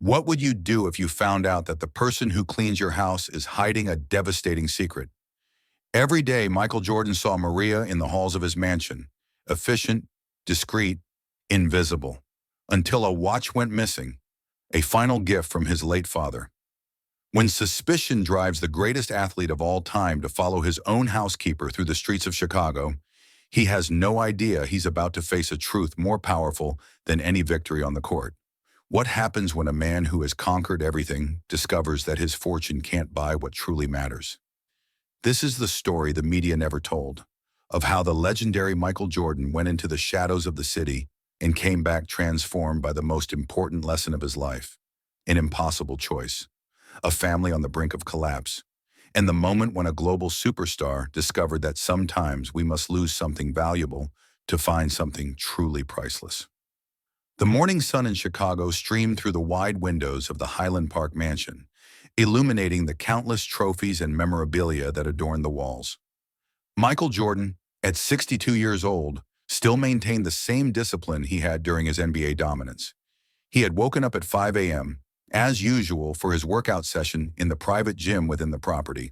What would you do if you found out that the person who cleans your house is hiding a devastating secret? Every day, Michael Jordan saw Maria in the halls of his mansion, efficient, discreet, invisible, until a watch went missing, a final gift from his late father. When suspicion drives the greatest athlete of all time to follow his own housekeeper through the streets of Chicago, he has no idea he's about to face a truth more powerful than any victory on the court. What happens when a man who has conquered everything discovers that his fortune can't buy what truly matters? This is the story the media never told, of how the legendary Michael Jordan went into the shadows of the city and came back transformed by the most important lesson of his life, an impossible choice, a family on the brink of collapse, and the moment when a global superstar discovered that sometimes we must lose something valuable to find something truly priceless. The morning sun in Chicago streamed through the wide windows of the Highland Park mansion, illuminating the countless trophies and memorabilia that adorned the walls. Michael Jordan, at 62 years old, still maintained the same discipline he had during his NBA dominance. He had woken up at 5 a.m., as usual, for his workout session in the private gym within the property.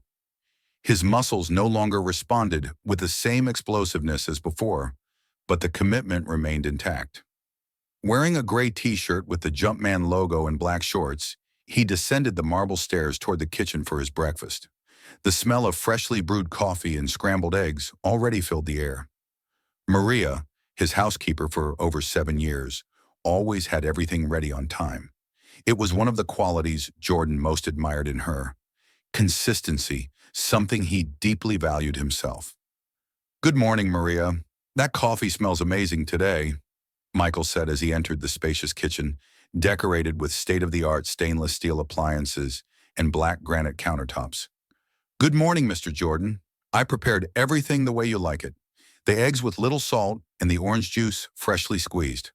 His muscles no longer responded with the same explosiveness as before, but the commitment remained intact. Wearing a gray t-shirt with the Jumpman logo and black shorts, he descended the marble stairs toward the kitchen for his breakfast. The smell of freshly brewed coffee and scrambled eggs already filled the air. Maria, his housekeeper for over 7 years, always had everything ready on time. It was one of the qualities Jordan most admired in her. Consistency, something he deeply valued himself. "Good morning, Maria. That coffee smells amazing today," Michael said as he entered the spacious kitchen, decorated with state-of-the-art stainless steel appliances and black granite countertops. "Good morning, Mr. Jordan. I prepared everything the way you like it. The eggs with little salt and the orange juice freshly squeezed,"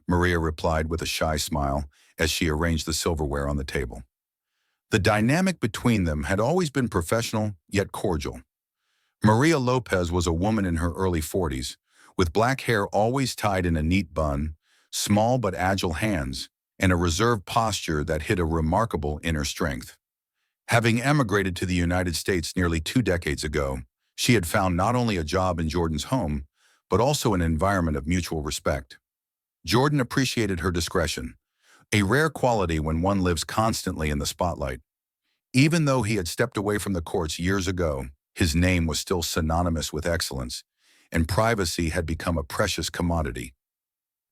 Maria replied with a shy smile as she arranged the silverware on the table. The dynamic between them had always been professional yet cordial. Maria Lopez was a woman in her early 40s, with black hair always tied in a neat bun, small but agile hands, and a reserved posture that hid a remarkable inner strength. Having emigrated to the United States nearly 2 decades ago, she had found not only a job in Jordan's home, but also an environment of mutual respect. Jordan appreciated her discretion, a rare quality when one lives constantly in the spotlight. Even though he had stepped away from the courts years ago, his name was still synonymous with excellence, and privacy had become a precious commodity.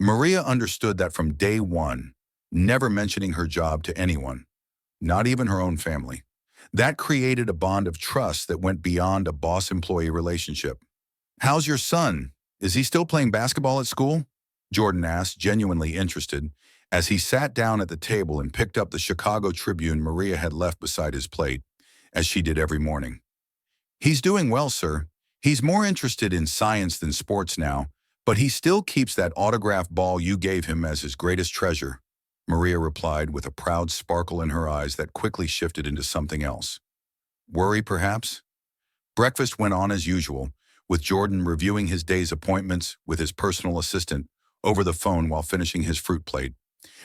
Maria understood that from day one, never mentioning her job to anyone, not even her own family. That created a bond of trust that went beyond a boss-employee relationship. "How's your son? Is he still playing basketball at school?" Jordan asked, genuinely interested, as he sat down at the table and picked up the Chicago Tribune Maria had left beside his plate, as she did every morning. "He's doing well, sir. He's more interested in science than sports now, but he still keeps that autographed ball you gave him as his greatest treasure," Maria replied with a proud sparkle in her eyes that quickly shifted into something else. "Worry, perhaps?" Breakfast went on as usual, with Jordan reviewing his day's appointments with his personal assistant over the phone while finishing his fruit plate.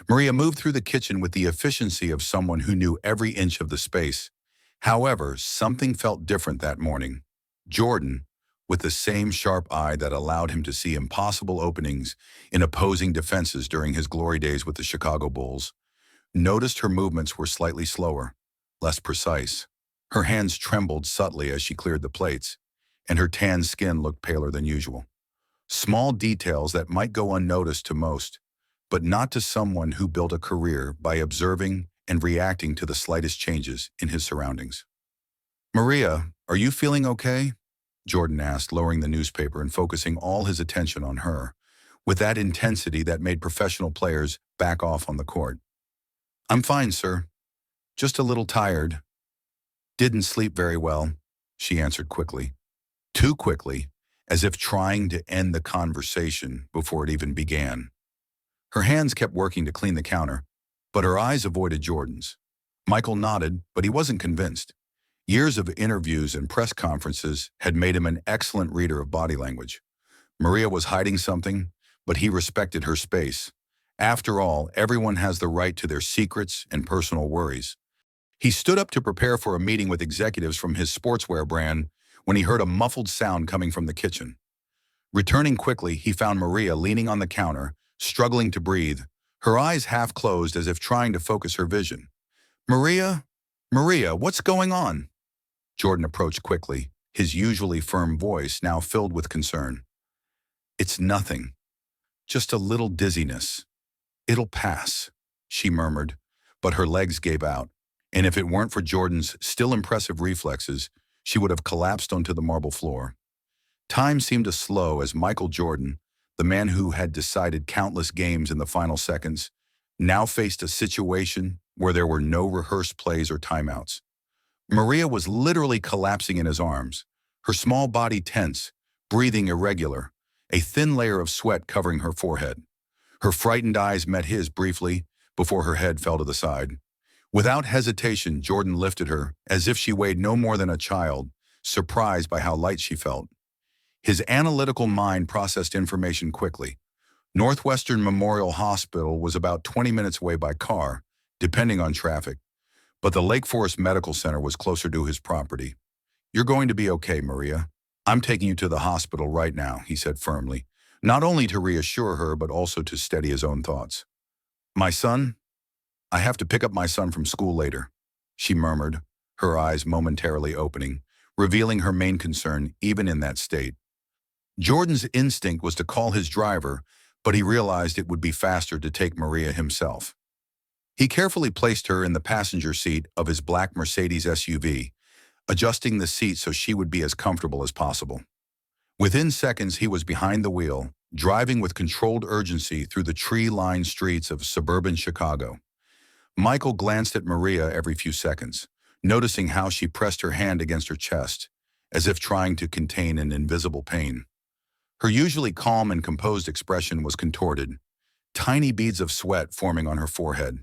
Maria moved through the kitchen with the efficiency of someone who knew every inch of the space. However, something felt different that morning. Jordan, with the same sharp eye that allowed him to see impossible openings in opposing defenses during his glory days with the Chicago Bulls, noticed her movements were slightly slower, less precise. Her hands trembled subtly as she cleared the plates, and her tan skin looked paler than usual. Small details that might go unnoticed to most, but not to someone who built a career by observing and reacting to the slightest changes in his surroundings. "Maria, are you feeling okay?" Jordan asked, lowering the newspaper and focusing all his attention on her, with that intensity that made professional players back off on the court. "I'm fine, sir. Just a little tired. Didn't sleep very well," she answered quickly. Too quickly, as if trying to end the conversation before it even began. Her hands kept working to clean the counter, but her eyes avoided Jordan's. Michael nodded, but he wasn't convinced. Years of interviews and press conferences had made him an excellent reader of body language. Maria was hiding something, but he respected her space, After all, everyone has the right to their secrets and personal worries. He stood up to prepare for a meeting with executives from his sportswear brand when he heard a muffled sound coming from the kitchen. Returning quickly, he found Maria leaning on the counter, struggling to breathe, her eyes half closed as if trying to focus her vision. Maria? Maria, what's going on? Jordan approached quickly, his usually firm voice now filled with concern. It's nothing. Just a little dizziness. It'll pass, she murmured, but her legs gave out, and if it weren't for Jordan's still impressive reflexes, she would have collapsed onto the marble floor. Time seemed to slow as Michael Jordan, the man who had decided countless games in the final seconds, now faced a situation where there were no rehearsed plays or timeouts. Maria was literally collapsing in his arms, her small body tense, breathing irregular, a thin layer of sweat covering her forehead. Her frightened eyes met his briefly before her head fell to the side. Without hesitation, Jordan lifted her, as if she weighed no more than a child, surprised by how light she felt. His analytical mind processed information quickly. Northwestern Memorial Hospital was about 20 minutes away by car, depending on traffic, but the Lake Forest Medical Center was closer to his property. You're going to be okay, Maria. I'm taking you to the hospital right now, he said firmly, not only to reassure her but also to steady his own thoughts. My son? I have to pick up my son from school later, she murmured, her eyes momentarily opening, revealing her main concern even in that state. Jordan's instinct was to call his driver, but he realized it would be faster to take Maria himself. He carefully placed her in the passenger seat of his black Mercedes SUV, adjusting the seat so she would be as comfortable as possible. Within seconds, he was behind the wheel, driving with controlled urgency through the tree-lined streets of suburban Chicago. Michael glanced at Maria every few seconds, noticing how she pressed her hand against her chest, as if trying to contain an invisible pain. Her usually calm and composed expression was contorted, tiny beads of sweat forming on her forehead.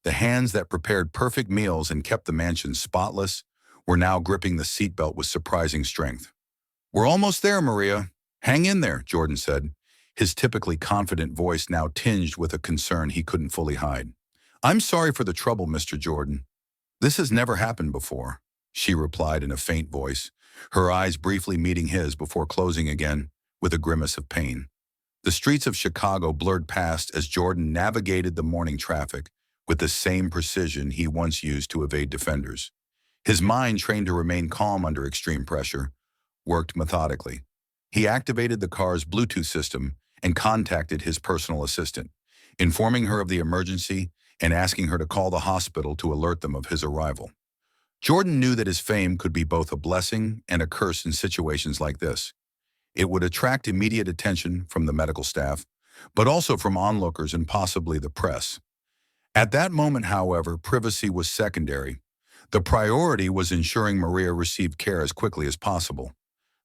The hands that prepared perfect meals and kept the mansion spotless were now gripping the seatbelt with surprising strength. We're almost there, Maria. Hang in there, Jordan said, his typically confident voice now tinged with a concern he couldn't fully hide. I'm sorry for the trouble, Mr. Jordan. This has never happened before, she replied in a faint voice, her eyes briefly meeting his before closing again with a grimace of pain. The streets of Chicago blurred past as Jordan navigated the morning traffic with the same precision he once used to evade defenders. His mind, trained to remain calm under extreme pressure, worked methodically. He activated the car's Bluetooth system and contacted his personal assistant, informing her of the emergency and asking her to call the hospital to alert them of his arrival. Jordan knew that his fame could be both a blessing and a curse in situations like this. It would attract immediate attention from the medical staff, but also from onlookers and possibly the press. At that moment, however, privacy was secondary. The priority was ensuring Maria received care as quickly as possible.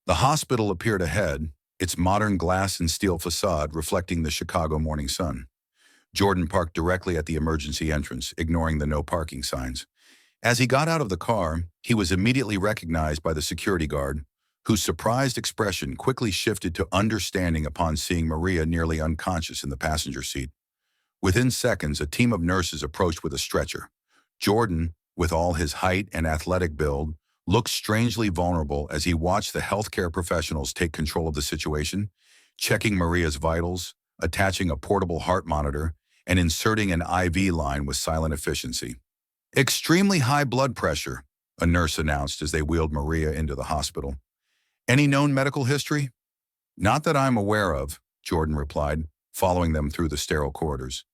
The hospital appeared ahead, its modern glass and steel facade reflecting the Chicago morning sun. Jordan parked directly at the emergency entrance, ignoring the no parking signs. As he got out of the car, he was immediately recognized by the security guard, whose surprised expression quickly shifted to understanding upon seeing Maria nearly unconscious in the passenger seat. Within seconds, a team of nurses approached with a stretcher. Jordan, with all his height and athletic build, looked strangely vulnerable as he watched the healthcare professionals take control of the situation, checking Maria's vitals, attaching a portable heart monitor, and inserting an IV line with silent efficiency. Extremely high blood pressure, a nurse announced as they wheeled Maria into the hospital. Any known medical history? Not that I'm aware of, Jordan replied, following them through the sterile corridors.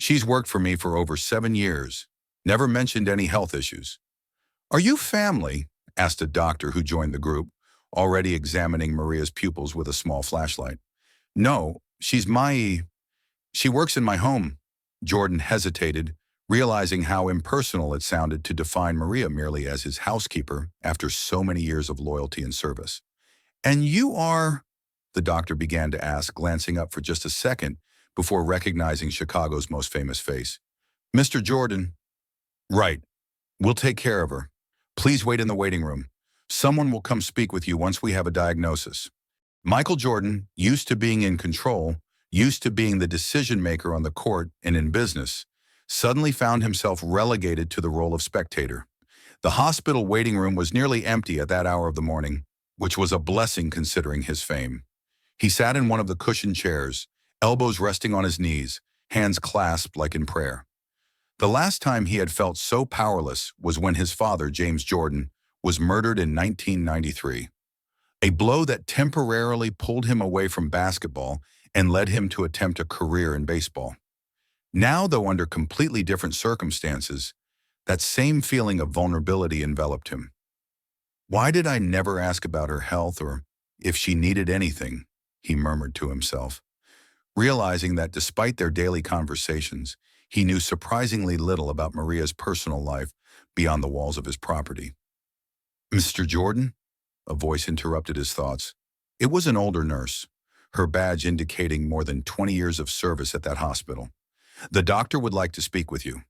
She's worked for me for over 7 years. Never mentioned any health issues. Are you family? Asked a doctor who joined the group, already examining Maria's pupils with a small flashlight. No, she works in my home. Jordan hesitated, realizing how impersonal it sounded to define Maria merely as his housekeeper after so many years of loyalty and service. And you are? The doctor began to ask, glancing up for just a second before recognizing Chicago's most famous face. Mr. Jordan. Right. We'll take care of her. Please wait in the waiting room. Someone will come speak with you once we have a diagnosis. Michael Jordan, used to being in control, used to being the decision-maker on the court and in business, suddenly found himself relegated to the role of spectator. The hospital waiting room was nearly empty at that hour of the morning, which was a blessing considering his fame. He sat in one of the cushioned chairs, elbows resting on his knees, hands clasped like in prayer. The last time he had felt so powerless was when his father, James Jordan, was murdered in 1993. A blow that temporarily pulled him away from basketball and led him to attempt a career in baseball. Now, though under completely different circumstances, that same feeling of vulnerability enveloped him. Why did I never ask about her health or if she needed anything? He murmured to himself, realizing that despite their daily conversations, he knew surprisingly little about Maria's personal life beyond the walls of his property. "Mr. Jordan?" A voice interrupted his thoughts. It was an older nurse, her badge indicating more than 20 years of service at that hospital. "The doctor would like to speak with you."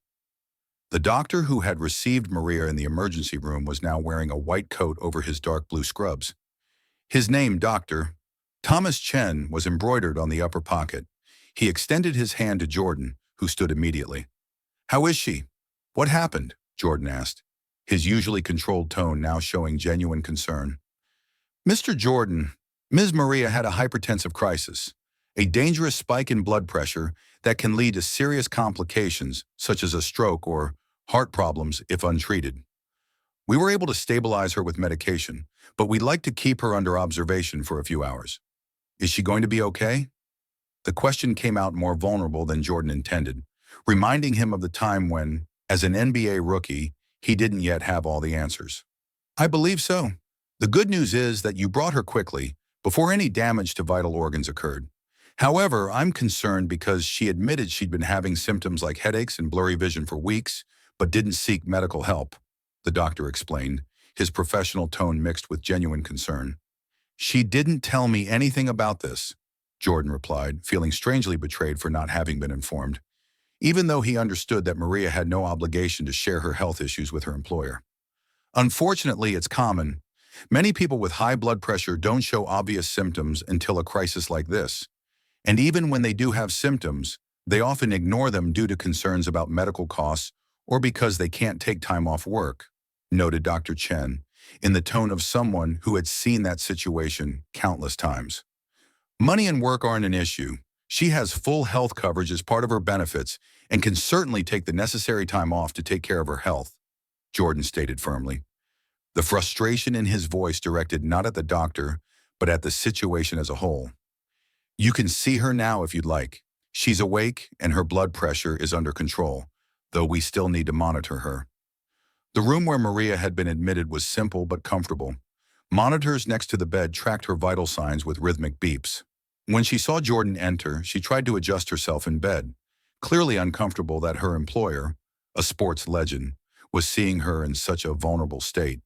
The doctor who had received Maria in the emergency room was now wearing a white coat over his dark blue scrubs. His name, Dr. Thomas Chen, was embroidered on the upper pocket. He extended his hand to Jordan, who stood immediately. "How is she? What happened?" Jordan asked, his usually controlled tone now showing genuine concern. "Mr. Jordan, Ms. Maria had a hypertensive crisis, a dangerous spike in blood pressure that can lead to serious complications such as a stroke or heart problems if untreated. We were able to stabilize her with medication, but we'd like to keep her under observation for a few hours. Is she going to be okay?" The question came out more vulnerable than Jordan intended, reminding him of the time when, as an NBA rookie, he didn't yet have all the answers. "I believe so. The good news is that you brought her quickly, before any damage to vital organs occurred. However, I'm concerned because she admitted she'd been having symptoms like headaches and blurry vision for weeks, but didn't seek medical help," the doctor explained, his professional tone mixed with genuine concern. "She didn't tell me anything about this," Jordan replied, feeling strangely betrayed for not having been informed, even though he understood that Maria had no obligation to share her health issues with her employer. "Unfortunately, it's common. Many people with high blood pressure don't show obvious symptoms until a crisis like this. And even when they do have symptoms, they often ignore them due to concerns about medical costs or because they can't take time off work," noted Dr. Chen, in the tone of someone who had seen that situation countless times. "Money and work aren't an issue. She has full health coverage as part of her benefits and can certainly take the necessary time off to take care of her health," Jordan stated firmly, the frustration in his voice directed not at the doctor, but at the situation as a whole. "You can see her now if you'd like. She's awake and her blood pressure is under control, though we still need to monitor her." The room where Maria had been admitted was simple but comfortable. Monitors next to the bed tracked her vital signs with rhythmic beeps. When she saw Jordan enter, she tried to adjust herself in bed, clearly uncomfortable that her employer, a sports legend, was seeing her in such a vulnerable state.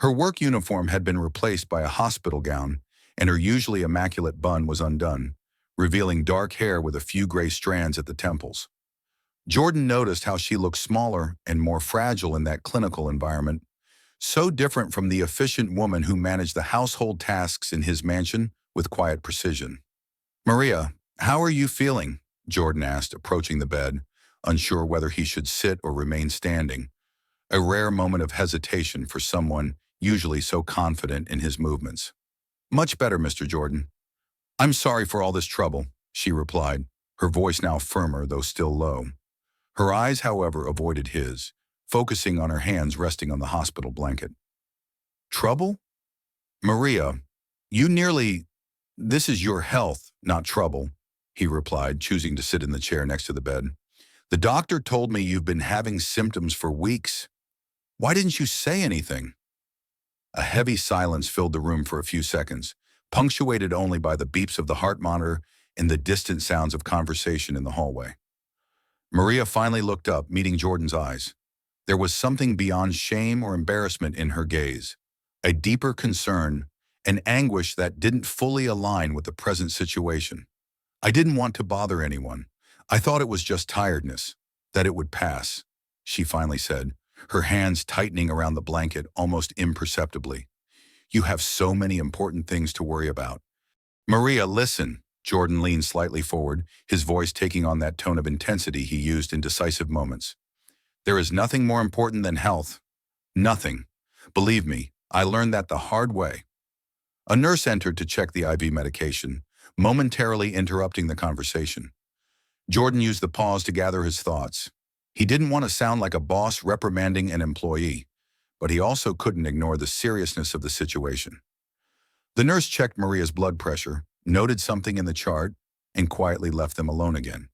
Her work uniform had been replaced by a hospital gown, and her usually immaculate bun was undone, revealing dark hair with a few gray strands at the temples. Jordan noticed how she looked smaller and more fragile in that clinical environment, so different from the efficient woman who managed the household tasks in his mansion with quiet precision. "Maria, how are you feeling?" Jordan asked, approaching the bed, unsure whether he should sit or remain standing, a rare moment of hesitation for someone usually so confident in his movements. "Much better, Mr. Jordan. I'm sorry for all this trouble," she replied, her voice now firmer though still low. Her eyes, however, avoided his, focusing on her hands resting on the hospital blanket. "Trouble? Maria, this is your health, not trouble," he replied, choosing to sit in the chair next to the bed. "The doctor told me you've been having symptoms for weeks. Why didn't you say anything?" A heavy silence filled the room for a few seconds, punctuated only by the beeps of the heart monitor and the distant sounds of conversation in the hallway. Maria finally looked up, meeting Jordan's eyes. There was something beyond shame or embarrassment in her gaze, a deeper concern, an anguish that didn't fully align with the present situation. "I didn't want to bother anyone. I thought it was just tiredness, that it would pass," she finally said, her hands tightening around the blanket almost imperceptibly. "You have so many important things to worry about." "Maria, listen," Jordan leaned slightly forward, his voice taking on that tone of intensity he used in decisive moments. There is nothing more important than health. Nothing. Believe me, I learned that the hard way. A nurse entered to check the IV medication, momentarily interrupting the conversation. Jordan used the pause to gather his thoughts. He didn't want to sound like a boss reprimanding an employee, but he also couldn't ignore the seriousness of the situation. The nurse checked Maria's blood pressure, noted something in the chart, and quietly left them alone again.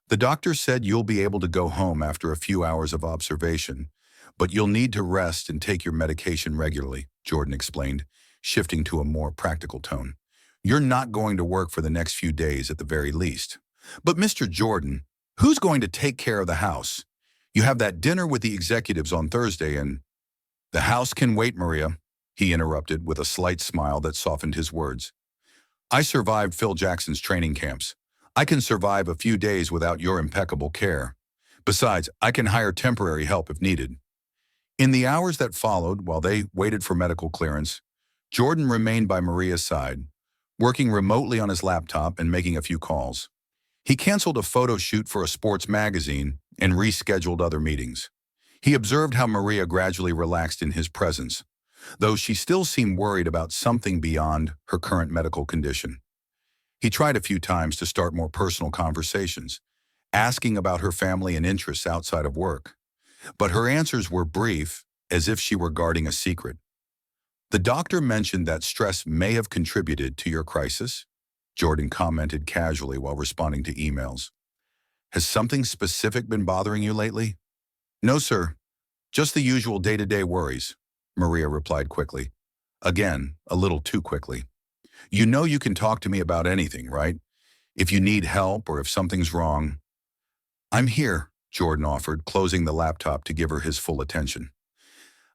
The doctor said you'll be able to go home after a few hours of observation, but you'll need to rest and take your medication regularly, Jordan explained, shifting to a more practical tone. You're not going to work for the next few days at the very least. But Mr. Jordan, who's going to take care of the house? You have that dinner with the executives on Thursday and— The house can wait, Maria, he interrupted with a slight smile that softened his words. I survived Phil Jackson's training camps. I can survive a few days without your impeccable care. Besides, I can hire temporary help if needed. In the hours that followed, while they waited for medical clearance, Jordan remained by Maria's side, working remotely on his laptop and making a few calls. He canceled a photo shoot for a sports magazine and rescheduled other meetings. He observed how Maria gradually relaxed in his presence, though she still seemed worried about something beyond her current medical condition. He tried a few times to start more personal conversations, asking about her family and interests outside of work. But her answers were brief, as if she were guarding a secret. The doctor mentioned that stress may have contributed to your crisis, Jordan commented casually while responding to emails. Has something specific been bothering you lately? No, sir. Just the usual day-to-day worries, Maria replied quickly. Again, a little too quickly. You know you can talk to me about anything, right? If you need help or if something's wrong. I'm here, Jordan offered, closing the laptop to give her his full attention.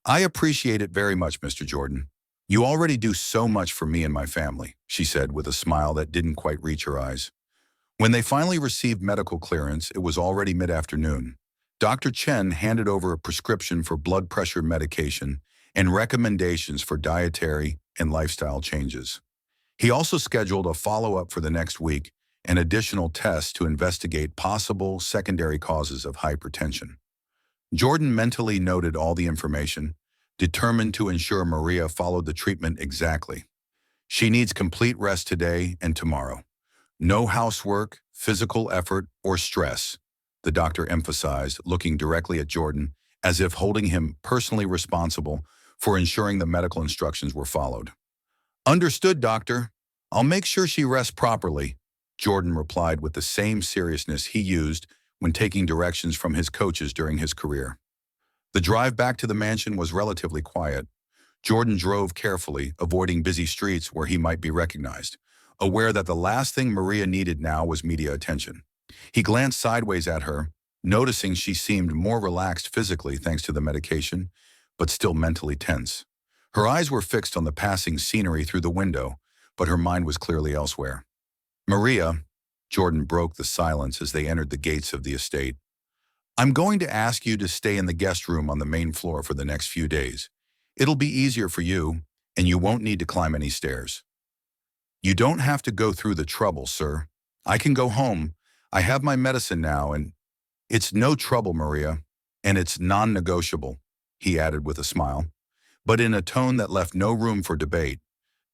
I appreciate it very much, Mr. Jordan. You already do so much for me and my family, she said with a smile that didn't quite reach her eyes. When they finally received medical clearance, it was already mid-afternoon. Dr. Chen handed over a prescription for blood pressure medication and recommendations for dietary and lifestyle changes. He also scheduled a follow-up for the next week and additional tests to investigate possible secondary causes of hypertension. Jordan mentally noted all the information, determined to ensure Maria followed the treatment exactly. She needs complete rest today and tomorrow. No housework, physical effort, or stress, the doctor emphasized, looking directly at Jordan as if holding him personally responsible for ensuring the medical instructions were followed. Understood, doctor. I'll make sure she rests properly, Jordan replied with the same seriousness he used when taking directions from his coaches during his career. The drive back to the mansion was relatively quiet. Jordan drove carefully, avoiding busy streets where he might be recognized, aware that the last thing Maria needed now was media attention. He glanced sideways at her, noticing she seemed more relaxed physically thanks to the medication, but still mentally tense. Her eyes were fixed on the passing scenery through the window, but her mind was clearly elsewhere. Maria, Jordan broke the silence as they entered the gates of the estate. I'm going to ask you to stay in the guest room on the main floor for the next few days. It'll be easier for you, and you won't need to climb any stairs. You don't have to go through the trouble, sir. I can go home. I have my medicine now, and it's no trouble, Maria, and it's non-negotiable, he added with a smile, but in a tone that left no room for debate,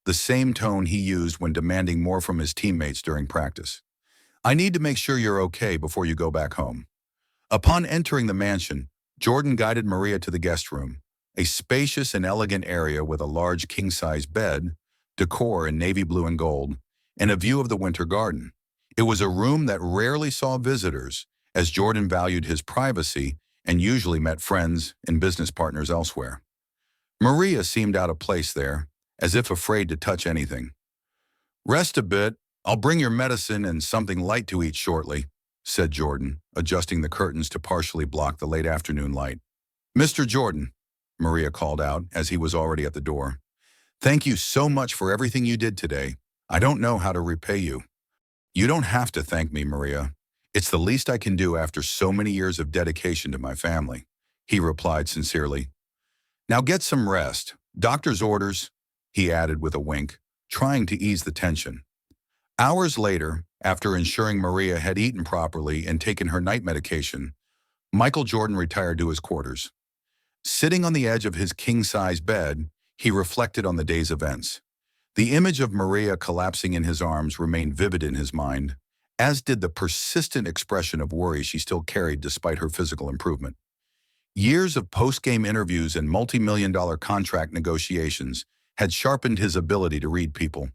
the same tone he used when demanding more from his teammates during practice. I need to make sure you're okay before you go back home. Upon entering the mansion, Jordan guided Maria to the guest room, a spacious and elegant area with a large king-size bed, decor in navy blue and gold, and a view of the winter garden. It was a room that rarely saw visitors, as Jordan valued his privacy and usually met friends and business partners elsewhere. Maria seemed out of place there, as if afraid to touch anything. Rest a bit. I'll bring your medicine and something light to eat shortly, said Jordan, adjusting the curtains to partially block the late afternoon light. Mr. Jordan, Maria called out as he was already at the door. Thank you so much for everything you did today. I don't know how to repay you. You don't have to thank me, Maria. It's the least I can do after so many years of dedication to my family, he replied sincerely. Now get some rest. Doctor's orders, he added with a wink, trying to ease the tension. Hours later, after ensuring Maria had eaten properly and taken her night medication, Michael Jordan retired to his quarters. Sitting on the edge of his king-size bed, he reflected on the day's events. The image of Maria collapsing in his arms remained vivid in his mind, as did the persistent expression of worry she still carried despite her physical improvement. Years of post-game interviews and multi-million-dollar contract negotiations had sharpened his ability to read people,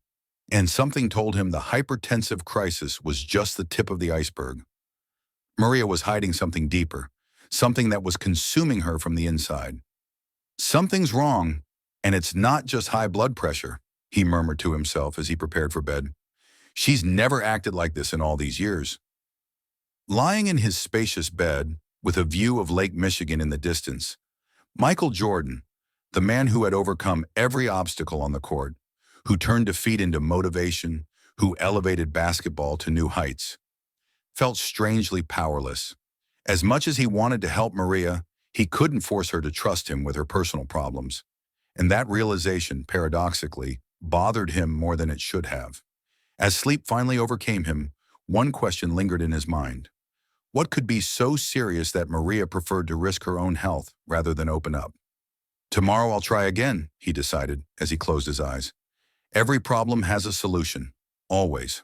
and something told him the hypertensive crisis was just the tip of the iceberg. Maria was hiding something deeper, something that was consuming her from the inside. "Something's wrong, and it's not just high blood pressure," he murmured to himself as he prepared for bed. "She's never acted like this in all these years." Lying in his spacious bed, with a view of Lake Michigan in the distance, Michael Jordan, the man who had overcome every obstacle on the court, who turned defeat into motivation, who elevated basketball to new heights, felt strangely powerless. As much as he wanted to help Maria, he couldn't force her to trust him with her personal problems. And that realization, paradoxically, bothered him more than it should have. As sleep finally overcame him, one question lingered in his mind. What could be so serious that Maria preferred to risk her own health rather than open up? "Tomorrow I'll try again," he decided as he closed his eyes. "Every problem has a solution, always."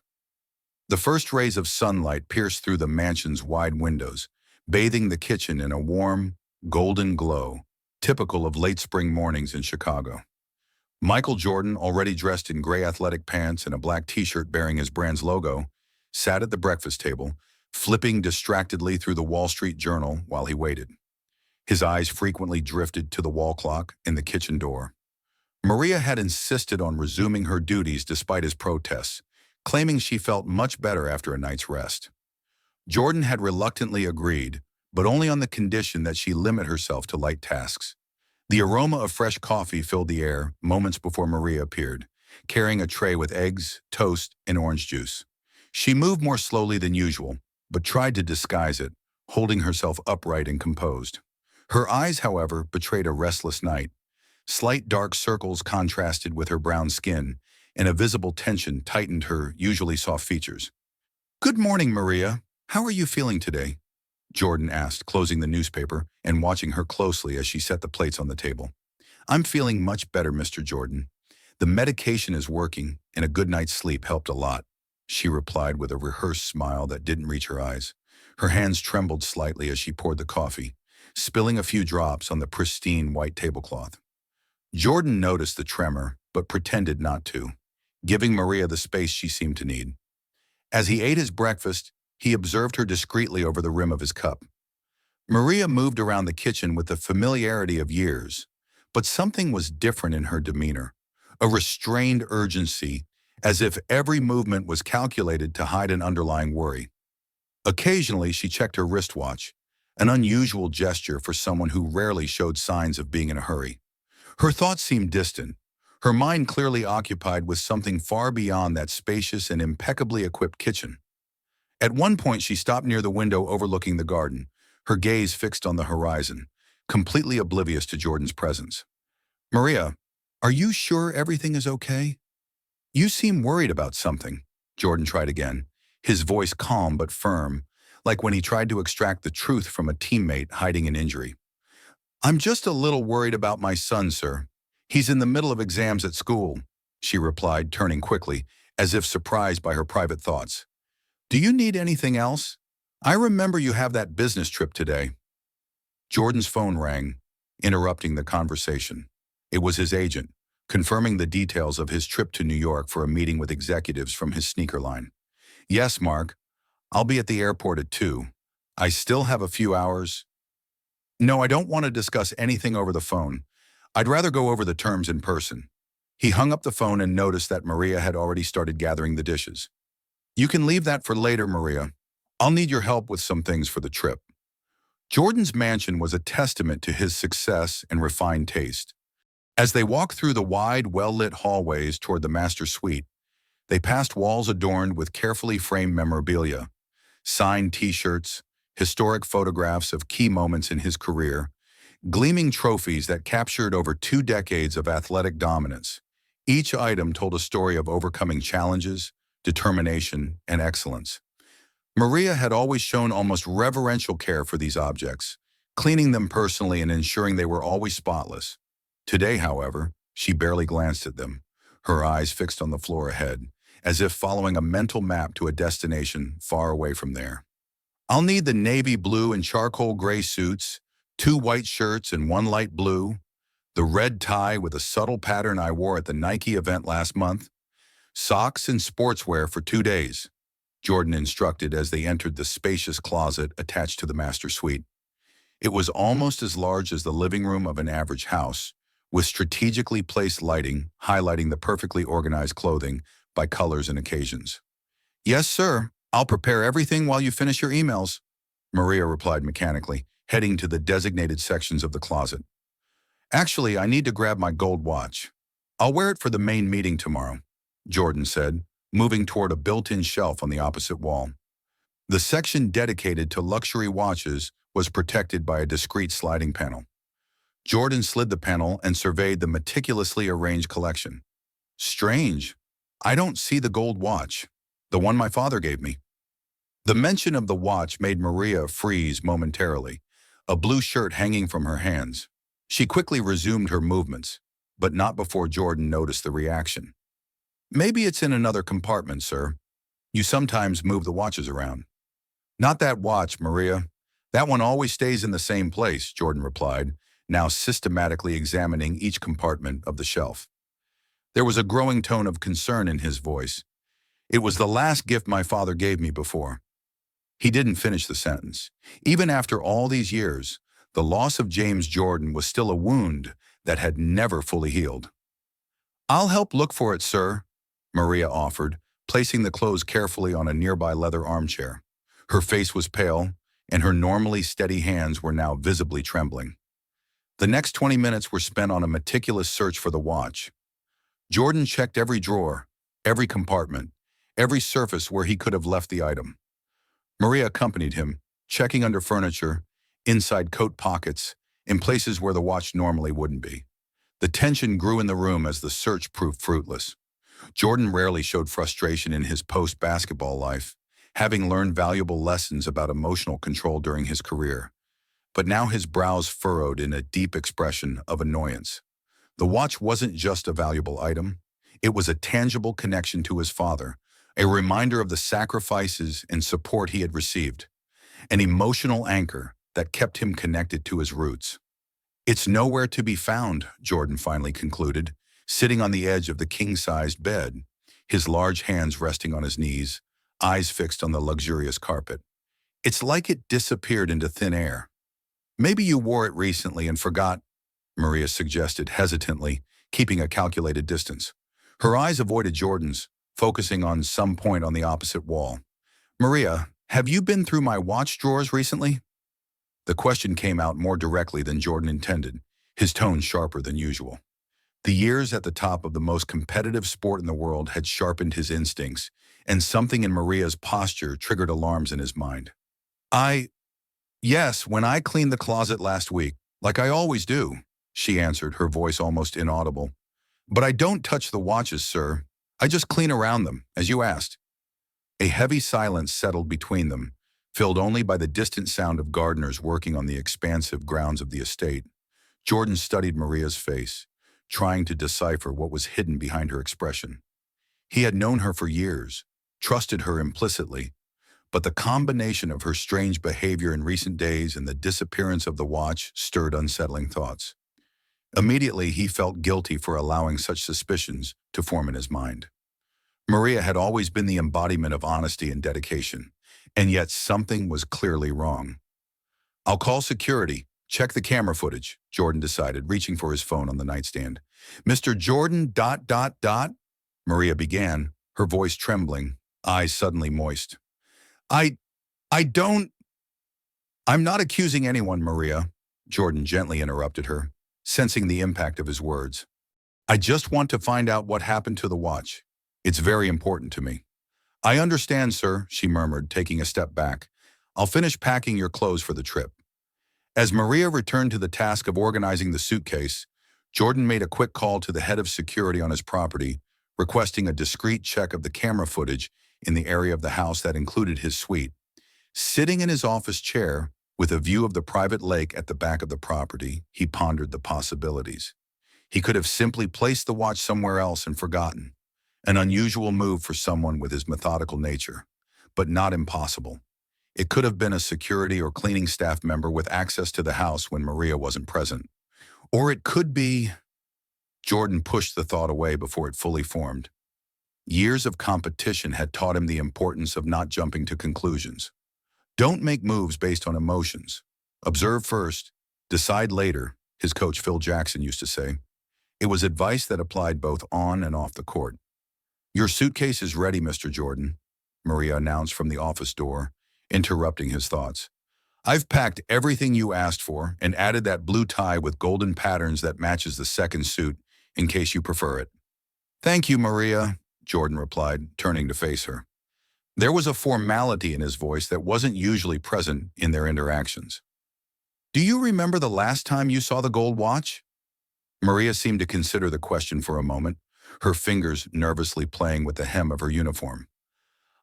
The first rays of sunlight pierced through the mansion's wide windows, bathing the kitchen in a warm, golden glow, typical of late spring mornings in Chicago. Michael Jordan, already dressed in gray athletic pants and a black t-shirt bearing his brand's logo, sat at the breakfast table, flipping distractedly through the Wall Street Journal while he waited. His eyes frequently drifted to the wall clock in the kitchen door. Maria had insisted on resuming her duties despite his protests, claiming she felt much better after a night's rest. Jordan had reluctantly agreed, but only on the condition that she limit herself to light tasks. The aroma of fresh coffee filled the air moments before Maria appeared, carrying a tray with eggs, toast, and orange juice. She moved more slowly than usual, but tried to disguise it, holding herself upright and composed. Her eyes, however, betrayed a restless night. Slight dark circles contrasted with her brown skin, and a visible tension tightened her usually soft features. "Good morning, Maria. How are you feeling today?" Jordan asked, closing the newspaper and watching her closely as she set the plates on the table. "I'm feeling much better, Mr. Jordan. The medication is working, and a good night's sleep helped a lot," she replied with a rehearsed smile that didn't reach her eyes. Her hands trembled slightly as she poured the coffee, spilling a few drops on the pristine white tablecloth. Jordan noticed the tremor, but pretended not to, giving Maria the space she seemed to need. As he ate his breakfast, he observed her discreetly over the rim of his cup. Maria moved around the kitchen with the familiarity of years, but something was different in her demeanor, a restrained urgency, as if every movement was calculated to hide an underlying worry. Occasionally, she checked her wristwatch, an unusual gesture for someone who rarely showed signs of being in a hurry. Her thoughts seemed distant, her mind clearly occupied with something far beyond that spacious and impeccably equipped kitchen. At one point, she stopped near the window overlooking the garden, her gaze fixed on the horizon, completely oblivious to Jordan's presence. "Maria, are you sure everything is okay? You seem worried about something," Jordan tried again, his voice calm but firm, like when he tried to extract the truth from a teammate hiding an injury. "I'm just a little worried about my son, sir. He's in the middle of exams at school," she replied, turning quickly, as if surprised by her private thoughts. "Do you need anything else? I remember you have that business trip today." Jordan's phone rang, interrupting the conversation. It was his agent, confirming the details of his trip to New York for a meeting with executives from his sneaker line. "Yes, Mark. I'll be at the airport at 2. I still have a few hours." "No, I don't want to discuss anything over the phone. I'd rather go over the terms in person." He hung up the phone and noticed that Maria had already started gathering the dishes. "You can leave that for later, Maria. I'll need your help with some things for the trip." Jordan's mansion was a testament to his success and refined taste. As they walked through the wide, well-lit hallways toward the master suite, they passed walls adorned with carefully framed memorabilia, signed T-shirts, historic photographs of key moments in his career, gleaming trophies that captured over 2 decades of athletic dominance. Each item told a story of overcoming challenges, determination, and excellence. Maria had always shown almost reverential care for these objects, cleaning them personally and ensuring they were always spotless. Today, however, she barely glanced at them, her eyes fixed on the floor ahead, as if following a mental map to a destination far away from there. I'll need the navy blue and charcoal gray suits, 2 white shirts and 1 light blue, the red tie with a subtle pattern I wore at the Nike event last month, socks and sportswear for 2 days, Jordan instructed as they entered the spacious closet attached to the master suite. It was almost as large as the living room of an average house, with strategically placed lighting highlighting the perfectly organized clothing by colors and occasions. Yes, sir. I'll prepare everything while you finish your emails, Maria replied mechanically, heading to the designated sections of the closet. Actually, I need to grab my gold watch. I'll wear it for the main meeting tomorrow, Jordan said, moving toward a built-in shelf on the opposite wall. The section dedicated to luxury watches was protected by a discreet sliding panel. Jordan slid the panel and surveyed the meticulously arranged collection. Strange. I don't see the gold watch, the one my father gave me. The mention of the watch made Maria freeze momentarily, a blue shirt hanging from her hands. She quickly resumed her movements, but not before Jordan noticed the reaction. Maybe it's in another compartment, sir. You sometimes move the watches around. Not that watch, Maria. That one always stays in the same place, Jordan replied, now systematically examining each compartment of the shelf. There was a growing tone of concern in his voice. It was the last gift my father gave me before. He didn't finish the sentence. Even after all these years, the loss of James Jordan was still a wound that had never fully healed. I'll help look for it, sir, Maria offered, placing the clothes carefully on a nearby leather armchair. Her face was pale, and her normally steady hands were now visibly trembling. The next 20 minutes were spent on a meticulous search for the watch. Jordan checked every drawer, every compartment, every surface where he could have left the item. Maria accompanied him, checking under furniture, inside coat pockets, in places where the watch normally wouldn't be. The tension grew in the room as the search proved fruitless. Jordan rarely showed frustration in his post-basketball life, having learned valuable lessons about emotional control during his career. But now his brows furrowed in a deep expression of annoyance. The watch wasn't just a valuable item. It was a tangible connection to his father, a reminder of the sacrifices and support he had received, an emotional anchor that kept him connected to his roots. It's nowhere to be found, Jordan finally concluded, sitting on the edge of the king-sized bed, his large hands resting on his knees, eyes fixed on the luxurious carpet. It's like it disappeared into thin air. Maybe you wore it recently and forgot, Maria suggested hesitantly, keeping a calculated distance. Her eyes avoided Jordan's, focusing on some point on the opposite wall. Maria, have you been through my watch drawers recently? The question came out more directly than Jordan intended, his tone sharper than usual. The years at the top of the most competitive sport in the world had sharpened his instincts, and something in Maria's posture triggered alarms in his mind. Yes, when I cleaned the closet last week, like I always do, she answered, her voice almost inaudible. But I don't touch the watches, sir. I just clean around them, as you asked. A heavy silence settled between them, filled only by the distant sound of gardeners working on the expansive grounds of the estate. Jordan studied Maria's face, trying to decipher what was hidden behind her expression. He had known her for years, trusted her implicitly, but the combination of her strange behavior in recent days and the disappearance of the watch stirred unsettling thoughts. Immediately, he felt guilty for allowing such suspicions to form in his mind. Maria had always been the embodiment of honesty and dedication, and yet something was clearly wrong. I'll call security. Check the camera footage, Jordan decided, reaching for his phone on the nightstand. Mr. Jordan, ... Maria began, her voice trembling, eyes suddenly moist. I'm not accusing anyone, Maria, Jordan gently interrupted her, sensing the impact of his words. I just want to find out what happened to the watch. It's very important to me. I understand, sir, she murmured, taking a step back. I'll finish packing your clothes for the trip. As Maria returned to the task of organizing the suitcase, Jordan made a quick call to the head of security on his property, requesting a discreet check of the camera footage in the area of the house that included his suite. Sitting in his office chair, with a view of the private lake at the back of the property, he pondered the possibilities. He could have simply placed the watch somewhere else and forgotten. An unusual move for someone with his methodical nature, but not impossible. It could have been a security or cleaning staff member with access to the house when Maria wasn't present. Or it could be... Jordan pushed the thought away before it fully formed. Years of competition had taught him the importance of not jumping to conclusions. Don't make moves based on emotions. Observe first, decide later, his coach Phil Jackson used to say. It was advice that applied both on and off the court. "Your suitcase is ready, Mr. Jordan," Maria announced from the office door, interrupting his thoughts. "I've packed everything you asked for and added that blue tie with golden patterns that matches the second suit in case you prefer it." "Thank you, Maria," Jordan replied, turning to face her. There was a formality in his voice that wasn't usually present in their interactions. "Do you remember the last time you saw the gold watch?" Maria seemed to consider the question for a moment, her fingers nervously playing with the hem of her uniform.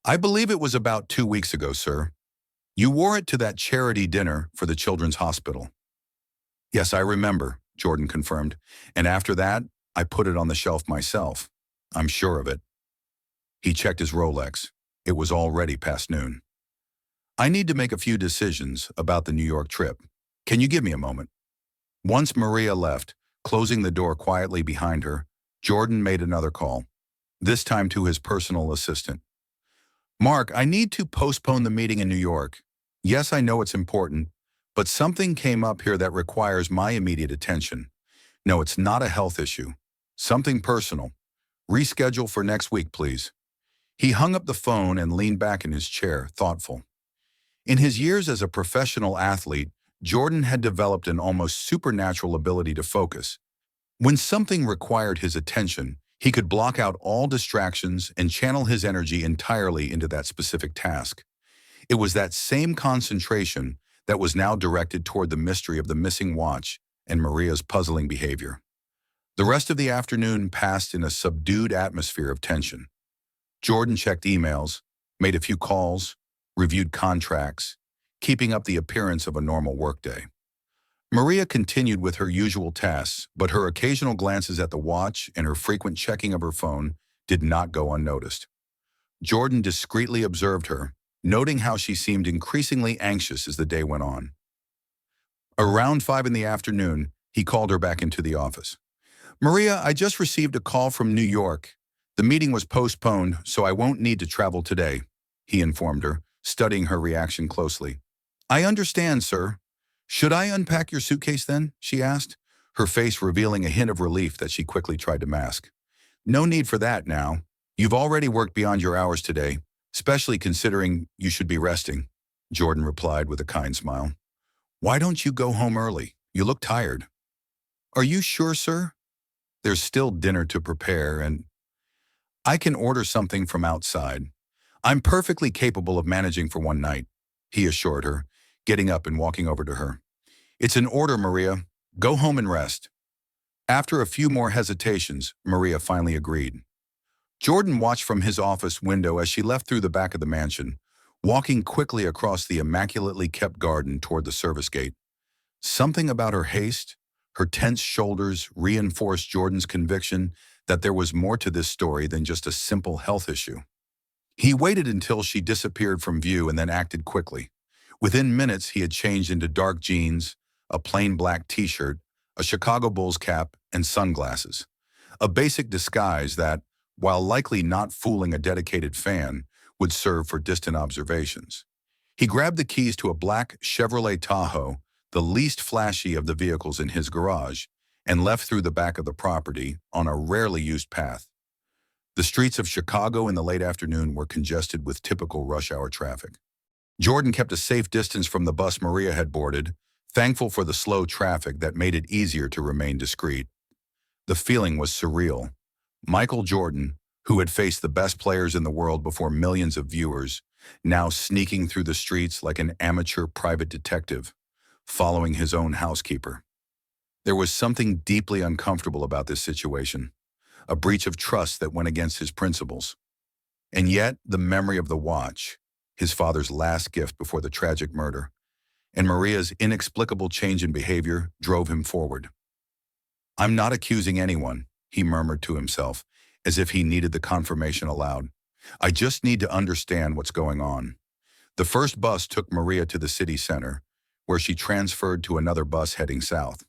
"I believe it was about 2 weeks ago, sir. You wore it to that charity dinner for the Children's Hospital." "Yes, I remember," Jordan confirmed, "and after that, I put it on the shelf myself. I'm sure of it." He checked his Rolex. It was already past noon. "I need to make a few decisions about the New York trip. Can you give me a moment?" Once Maria left, closing the door quietly behind her, Jordan made another call, this time to his personal assistant. "Mark, I need to postpone the meeting in New York. Yes, I know it's important, but something came up here that requires my immediate attention. No, it's not a health issue. Something personal. Reschedule for next week, please." He hung up the phone and leaned back in his chair, thoughtful. In his years as a professional athlete, Jordan had developed an almost supernatural ability to focus. When something required his attention, he could block out all distractions and channel his energy entirely into that specific task. It was that same concentration that was now directed toward the mystery of the missing watch and Maria's puzzling behavior. The rest of the afternoon passed in a subdued atmosphere of tension. Jordan checked emails, made a few calls, reviewed contracts, keeping up the appearance of a normal workday. Maria continued with her usual tasks, but her occasional glances at the watch and her frequent checking of her phone did not go unnoticed. Jordan discreetly observed her, noting how she seemed increasingly anxious as the day went on. Around 5 in the afternoon, he called her back into the office. "Maria, I just received a call from New York. The meeting was postponed, so I won't need to travel today," he informed her, studying her reaction closely. "I understand, sir. Should I unpack your suitcase then?" she asked, her face revealing a hint of relief that she quickly tried to mask. "No need for that now. You've already worked beyond your hours today, especially considering you should be resting," Jordan replied with a kind smile. "Why don't you go home early? You look tired." "Are you sure, sir? There's still dinner to prepare and—" "I can order something from outside. I'm perfectly capable of managing for one night," he assured her, getting up and walking over to her. "It's an order, Maria. Go home and rest." After a few more hesitations, Maria finally agreed. Jordan watched from his office window as she left through the back of the mansion, walking quickly across the immaculately kept garden toward the service gate. Something about her haste, her tense shoulders, reinforced Jordan's conviction that there was more to this story than just a simple health issue. He waited until she disappeared from view and then acted quickly. Within minutes, he had changed into dark jeans, a plain black t-shirt, a Chicago Bulls cap, and sunglasses. A basic disguise that, while likely not fooling a dedicated fan, would serve for distant observations. He grabbed the keys to a black Chevrolet Tahoe, the least flashy of the vehicles in his garage, and left through the back of the property on a rarely used path. The streets of Chicago in the late afternoon were congested with typical rush hour traffic. Jordan kept a safe distance from the bus Maria had boarded, thankful for the slow traffic that made it easier to remain discreet. The feeling was surreal. Michael Jordan, who had faced the best players in the world before millions of viewers, now sneaking through the streets like an amateur private detective, following his own housekeeper. There was something deeply uncomfortable about this situation. a breach of trust that went against his principles. And yet, the memory of the watch, his father's last gift before the tragic murder, and Maria's inexplicable change in behavior drove him forward. "I'm not accusing anyone," he murmured to himself, as if he needed the confirmation aloud. "I just need to understand what's going on." The first bus took Maria to the city center, where she transferred to another bus heading south.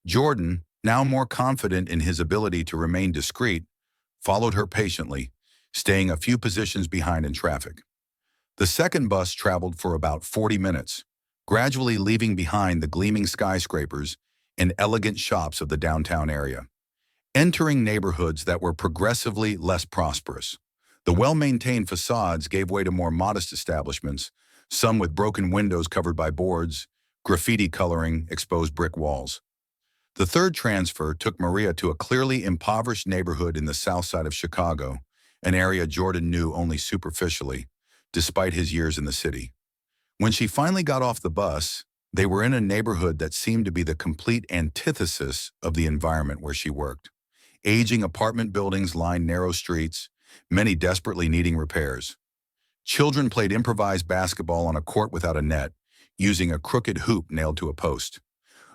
Jordan, now more confident in his ability to remain discreet, followed her patiently, staying a few positions behind in traffic. The second bus traveled for about 40 minutes, gradually leaving behind the gleaming skyscrapers and elegant shops of the downtown area, entering neighborhoods that were progressively less prosperous. The well-maintained facades gave way to more modest establishments, some with broken windows covered by boards, graffiti coloring exposed brick walls. The third transfer took Maria to a clearly impoverished neighborhood in the south side of Chicago, an area Jordan knew only superficially, despite his years in the city. When she finally got off the bus, they were in a neighborhood that seemed to be the complete antithesis of the environment where she worked. Aging apartment buildings lined narrow streets, many desperately needing repairs. Children played improvised basketball on a court without a net, using a crooked hoop nailed to a post.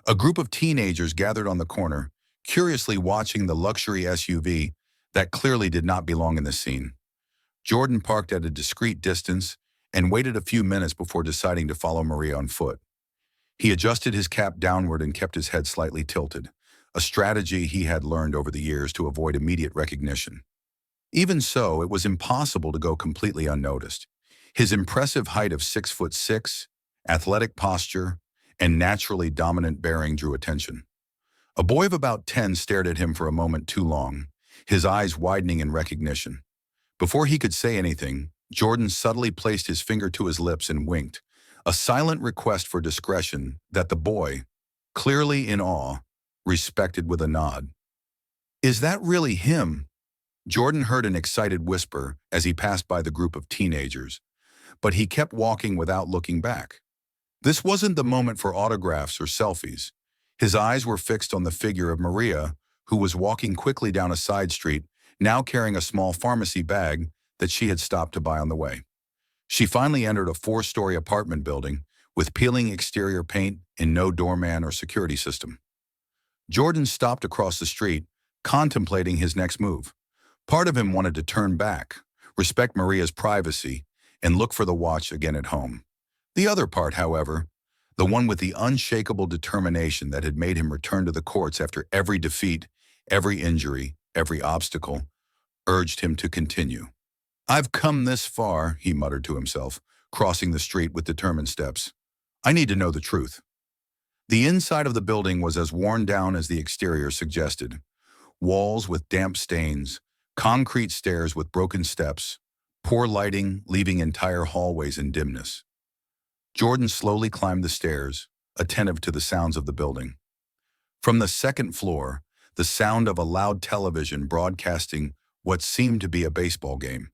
A group of teenagers gathered on the corner, curiously watching the luxury SUV that clearly did not belong in the scene. Jordan parked at a discreet distance and waited a few minutes before deciding to follow Maria on foot. He adjusted his cap downward and kept his head slightly tilted, a strategy he had learned over the years to avoid immediate recognition. Even so, it was impossible to go completely unnoticed. His impressive height of 6'6", athletic posture, and naturally dominant bearing drew attention. A boy of about 10 stared at him for a moment too long, his eyes widening in recognition. Before he could say anything, Jordan subtly placed his finger to his lips and winked, a silent request for discretion that the boy, clearly in awe, respected with a nod. "Is that really him?" Jordan heard an excited whisper as he passed by the group of teenagers, but he kept walking without looking back. This wasn't the moment for autographs or selfies. His eyes were fixed on the figure of Maria, who was walking quickly down a side street, now carrying a small pharmacy bag that she had stopped to buy on the way. She finally entered a 4-story apartment building with peeling exterior paint and no doorman or security system. Jordan stopped across the street, contemplating his next move. Part of him wanted to turn back, respect Maria's privacy, and look for the watch again at home. The other part, however, the one with the unshakable determination that had made him return to the courts after every defeat, every injury, every obstacle, urged him to continue. "I've come this far," he muttered to himself, crossing the street with determined steps. "I need to know the truth." The inside of the building was as worn down as the exterior suggested. Walls with damp stains, concrete stairs with broken steps, poor lighting leaving entire hallways in dimness. Jordan slowly climbed the stairs, attentive to the sounds of the building. From the second floor, the sound of a loud television broadcasting what seemed to be a baseball game.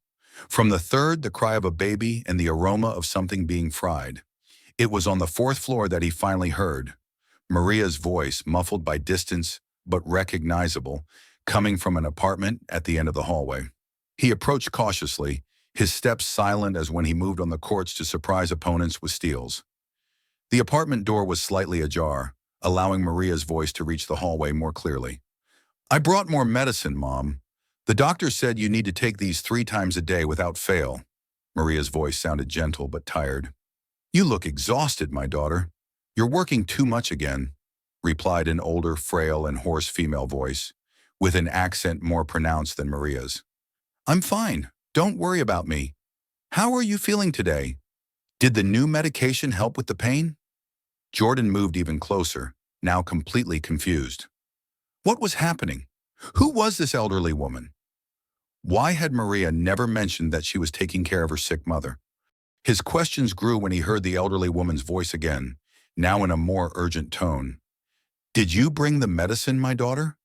From the third, the cry of a baby and the aroma of something being fried. It was on the fourth floor that he finally heard Maria's voice, muffled by distance but recognizable, coming from an apartment at the end of the hallway. He approached cautiously, his steps silent as when he moved on the courts to surprise opponents with steals. The apartment door was slightly ajar, allowing Maria's voice to reach the hallway more clearly. "I brought more medicine, Mom. The doctor said you need to take these 3 times a day without fail." Maria's voice sounded gentle but tired. "You look exhausted, my daughter. You're working too much again," replied an older, frail, and hoarse female voice, with an accent more pronounced than Maria's. "I'm fine. Don't worry about me. How are you feeling today? Did the new medication help with the pain?" Jordan moved even closer, now completely confused. What was happening? Who was this elderly woman? Why had Maria never mentioned that she was taking care of her sick mother? His questions grew when he heard the elderly woman's voice again, now in a more urgent tone. "Did you bring the medicine, my daughter?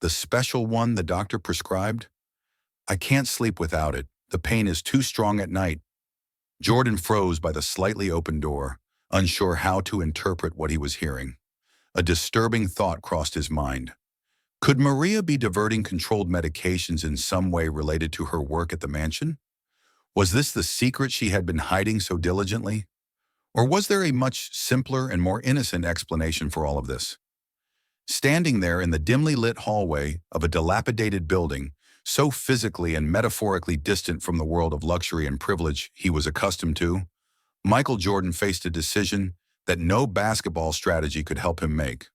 The special one the doctor prescribed? I can't sleep without it. The pain is too strong at night." Jordan froze by the slightly open door, unsure how to interpret what he was hearing. A disturbing thought crossed his mind. Could Maria be diverting controlled medications in some way related to her work at the mansion? Was this the secret she had been hiding so diligently? Or was there a much simpler and more innocent explanation for all of this? Standing there in the dimly lit hallway of a dilapidated building, so physically and metaphorically distant from the world of luxury and privilege he was accustomed to, Michael Jordan faced a decision that no basketball strategy could help him make.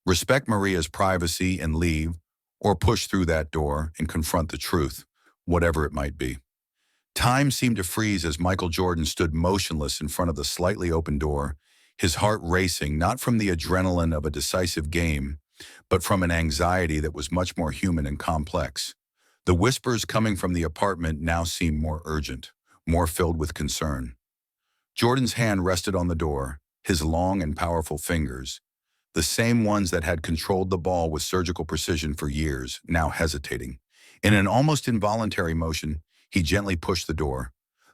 Respect Maria's privacy and leave, or push through that door and confront the truth, whatever it might be. Time seemed to freeze as Michael Jordan stood motionless in front of the slightly open door, his heart racing not from the adrenaline of a decisive game, but from an anxiety that was much more human and complex. The whispers coming from the apartment now seemed more urgent, more filled with concern. Jordan's hand rested on the door, his long and powerful fingers, the same ones that had controlled the ball with surgical precision for years, now hesitating. In an almost involuntary motion, he gently pushed the door,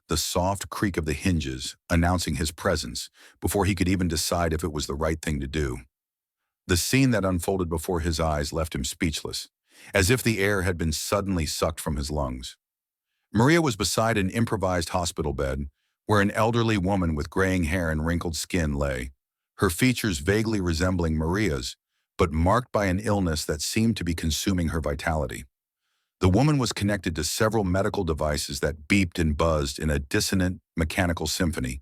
the soft creak of the hinges announcing his presence before he could even decide if it was the right thing to do. The scene that unfolded before his eyes left him speechless, as if the air had been suddenly sucked from his lungs. Maria was beside an improvised hospital bed, where an elderly woman with graying hair and wrinkled skin lay, her features vaguely resembling Maria's, but marked by an illness that seemed to be consuming her vitality. The woman was connected to several medical devices that beeped and buzzed in a dissonant mechanical symphony: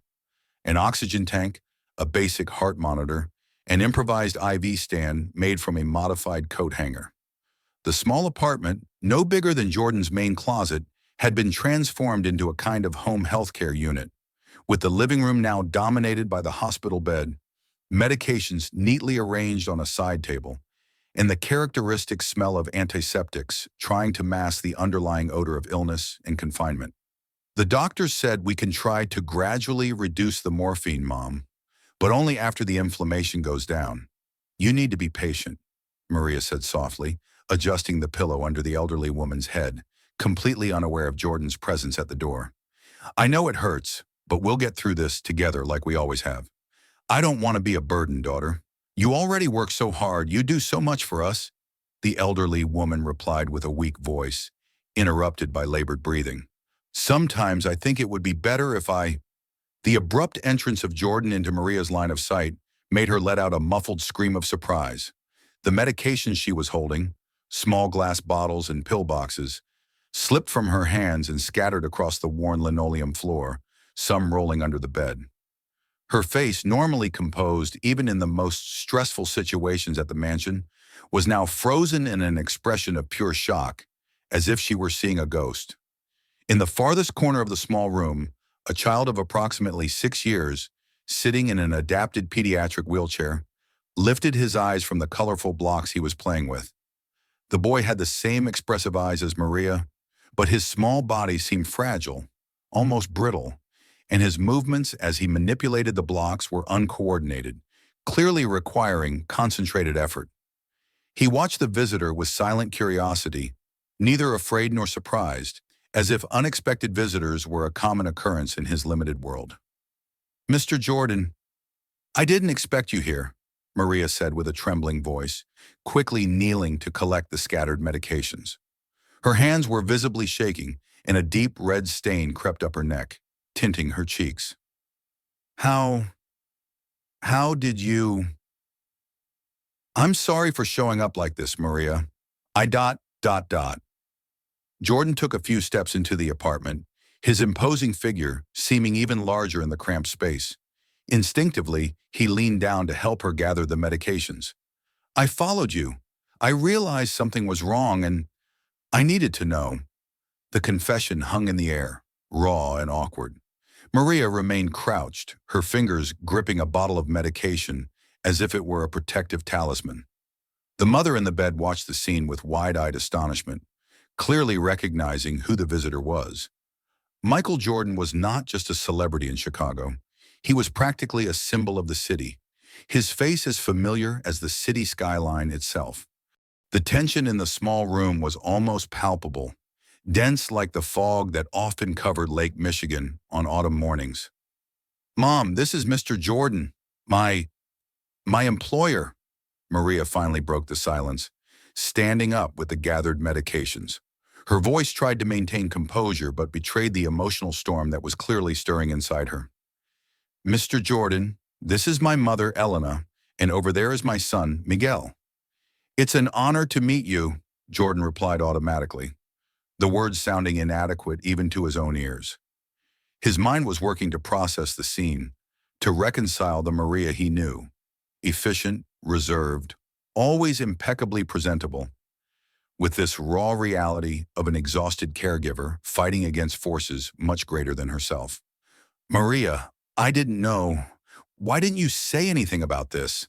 an oxygen tank, a basic heart monitor, an improvised IV stand made from a modified coat hanger. The small apartment, no bigger than Jordan's main closet, had been transformed into a kind of home healthcare unit, with the living room now dominated by the hospital bed, medications neatly arranged on a side table, and the characteristic smell of antiseptics trying to mask the underlying odor of illness and confinement. The doctor said, "We can try to gradually reduce the morphine, Mom, but only after the inflammation goes down. You need to be patient," Maria said softly, adjusting the pillow under the elderly woman's head, completely unaware of Jordan's presence at the door. "I know it hurts, but we'll get through this together like we always have. I don't want to be a burden, daughter. You already work so hard, you do so much for us," the elderly woman replied with a weak voice, interrupted by labored breathing. "Sometimes I think it would be better if I—" The abrupt entrance of Jordan into Maria's line of sight made her let out a muffled scream of surprise. The medications she was holding, small glass bottles and pill boxes, slipped from her hands and scattered across the worn linoleum floor, some rolling under the bed. Her face, normally composed even in the most stressful situations at the mansion, was now frozen in an expression of pure shock, as if she were seeing a ghost. In the farthest corner of the small room, a child of approximately 6 years, sitting in an adapted pediatric wheelchair, lifted his eyes from the colorful blocks he was playing with. The boy had the same expressive eyes as Maria, but his small body seemed fragile, almost brittle, and his movements as he manipulated the blocks were uncoordinated, clearly requiring concentrated effort. He watched the visitor with silent curiosity, neither afraid nor surprised, as if unexpected visitors were a common occurrence in his limited world. "Mr. Jordan, I didn't expect you here," Maria said with a trembling voice, quickly kneeling to collect the scattered medications. Her hands were visibly shaking, and a deep red stain crept up her neck, tinting her cheeks. How did you... "I'm sorry for showing up like this, Maria. Jordan took a few steps into the apartment, his imposing figure seeming even larger in the cramped space. Instinctively, he leaned down to help her gather the medications. "I followed you. I realized something was wrong and I needed to know." The confession hung in the air, raw and awkward. Maria remained crouched, her fingers gripping a bottle of medication as if it were a protective talisman. The mother in the bed watched the scene with wide-eyed astonishment, clearly recognizing who the visitor was. Michael Jordan was not just a celebrity in Chicago. He was practically a symbol of the city, his face as familiar as the city skyline itself. The tension in the small room was almost palpable, dense like the fog that often covered Lake Michigan on autumn mornings. "Mom, this is Mr. Jordan, my employer," Maria finally broke the silence, standing up with the gathered medications. Her voice tried to maintain composure but betrayed the emotional storm that was clearly stirring inside her. Mr. Jordan, this is my mother, Elena, and over there is my son, Miguel. It's an honor to meet you, Jordan replied automatically, the words sounding inadequate even to his own ears. His mind was working to process the scene, to reconcile the Maria he knew, efficient, reserved, always impeccably presentable, with this raw reality of an exhausted caregiver fighting against forces much greater than herself. Maria, I didn't know. Why didn't you say anything about this?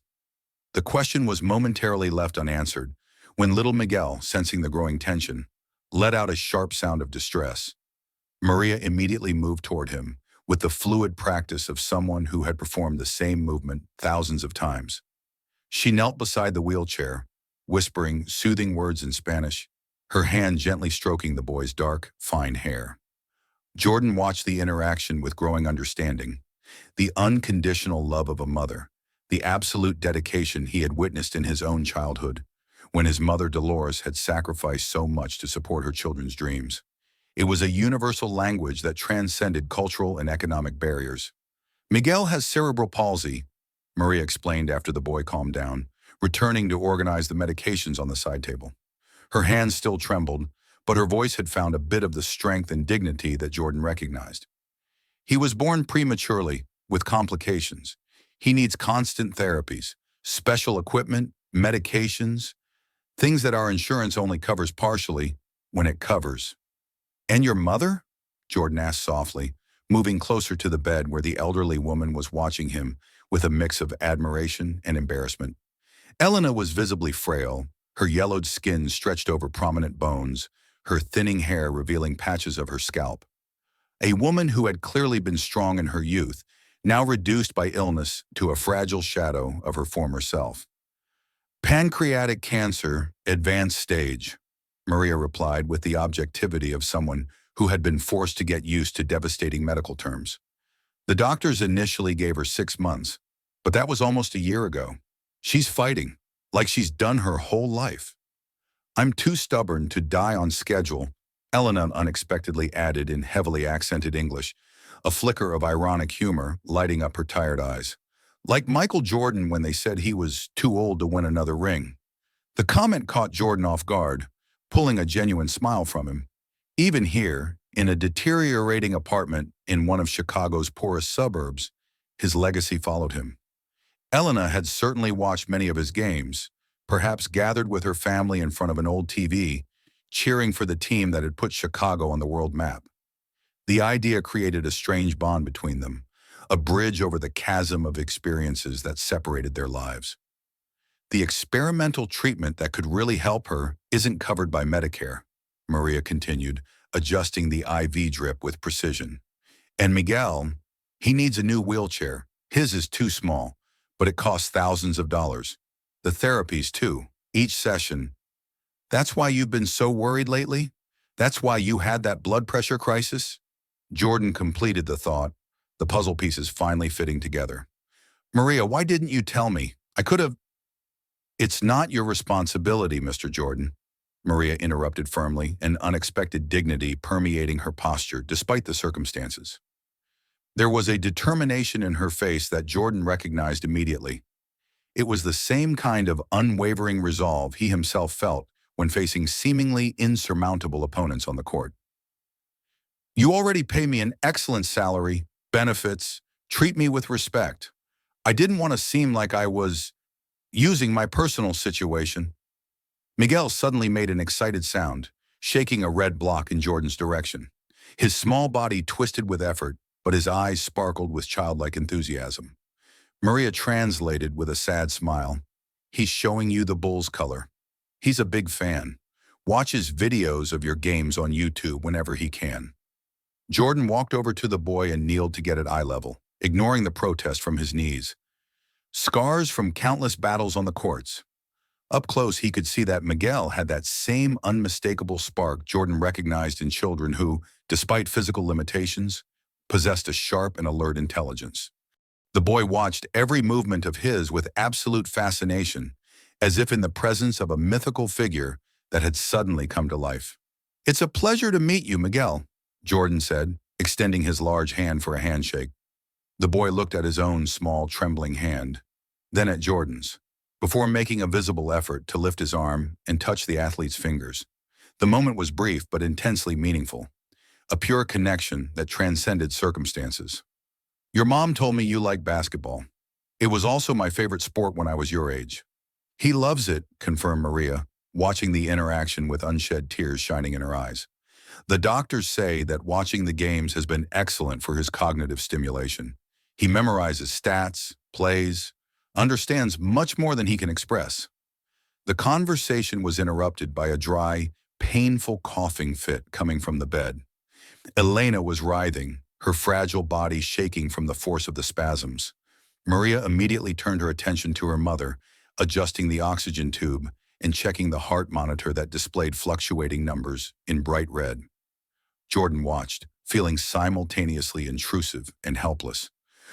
The question was momentarily left unanswered when little Miguel, sensing the growing tension, let out a sharp sound of distress. Maria immediately moved toward him with the fluid practice of someone who had performed the same movement thousands of times. She knelt beside the wheelchair, whispering soothing words in Spanish, her hand gently stroking the boy's dark, fine hair. Jordan watched the interaction with growing understanding, the unconditional love of a mother, the absolute dedication he had witnessed in his own childhood, when his mother Dolores had sacrificed so much to support her children's dreams. It was a universal language that transcended cultural and economic barriers. Miguel has cerebral palsy, Maria explained after the boy calmed down, returning to organize the medications on the side table. Her hands still trembled, but her voice had found a bit of the strength and dignity that Jordan recognized. He was born prematurely, with complications. He needs constant therapies, special equipment, medications, things that our insurance only covers partially, when it covers. And your mother? Jordan asked softly, moving closer to the bed where the elderly woman was watching him with a mix of admiration and embarrassment. Elena was visibly frail, her yellowed skin stretched over prominent bones, her thinning hair revealing patches of her scalp. A woman who had clearly been strong in her youth, now reduced by illness to a fragile shadow of her former self. Pancreatic cancer, advanced stage, Maria replied with the objectivity of someone who had been forced to get used to devastating medical terms. The doctors initially gave her 6 months, but that was almost a year ago. She's fighting, like she's done her whole life. I'm too stubborn to die on schedule, Elena unexpectedly added in heavily accented English, a flicker of ironic humor lighting up her tired eyes. Like Michael Jordan when they said he was too old to win another ring. The comment caught Jordan off guard, pulling a genuine smile from him. Even here, in a deteriorating apartment in one of Chicago's poorest suburbs, his legacy followed him. Elena had certainly watched many of his games, perhaps gathered with her family in front of an old TV, cheering for the team that had put Chicago on the world map. The idea created a strange bond between them, a bridge over the chasm of experiences that separated their lives. The experimental treatment that could really help her isn't covered by Medicare, Maria continued, adjusting the IV drip with precision. And Miguel, he needs a new wheelchair. His is too small, but it costs thousands of dollars. The therapies too, each session. That's why you've been so worried lately? That's why you had that blood pressure crisis? Jordan completed the thought, the puzzle pieces finally fitting together. Maria, why didn't you tell me? I could have... It's not your responsibility, Mr. Jordan, Maria interrupted firmly, an unexpected dignity permeating her posture despite the circumstances. There was a determination in her face that Jordan recognized immediately. It was the same kind of unwavering resolve he himself felt when facing seemingly insurmountable opponents on the court. You already pay me an excellent salary, benefits, treat me with respect. I didn't want to seem like I was using my personal situation. Miguel suddenly made an excited sound, shaking a red block in Jordan's direction. His small body twisted with effort, but his eyes sparkled with childlike enthusiasm. Maria translated with a sad smile. He's showing you the Bulls color. He's a big fan. Watches videos of your games on YouTube whenever he can. Jordan walked over to the boy and kneeled to get at eye level, ignoring the protest from his knees. Scars from countless battles on the courts. Up close, he could see that Miguel had that same unmistakable spark Jordan recognized in children who, despite physical limitations, possessed a sharp and alert intelligence. The boy watched every movement of his with absolute fascination, as if in the presence of a mythical figure that had suddenly come to life. "It's a pleasure to meet you, Miguel," Jordan said, extending his large hand for a handshake. The boy looked at his own small, trembling hand, then at Jordan's, before making a visible effort to lift his arm and touch the athlete's fingers. The moment was brief but intensely meaningful, a pure connection that transcended circumstances. "Your mom told me you like basketball. It was also my favorite sport when I was your age." "He loves it," confirmed Maria, watching the interaction with unshed tears shining in her eyes. "The doctors say that watching the games has been excellent for his cognitive stimulation. He memorizes stats, plays, understands much more than he can express." The conversation was interrupted by a dry, painful coughing fit coming from the bed. Elena was writhing, her fragile body shaking from the force of the spasms. Maria immediately turned her attention to her mother, adjusting the oxygen tube and checking the heart monitor that displayed fluctuating numbers in bright red. Jordan watched, feeling simultaneously intrusive and helpless.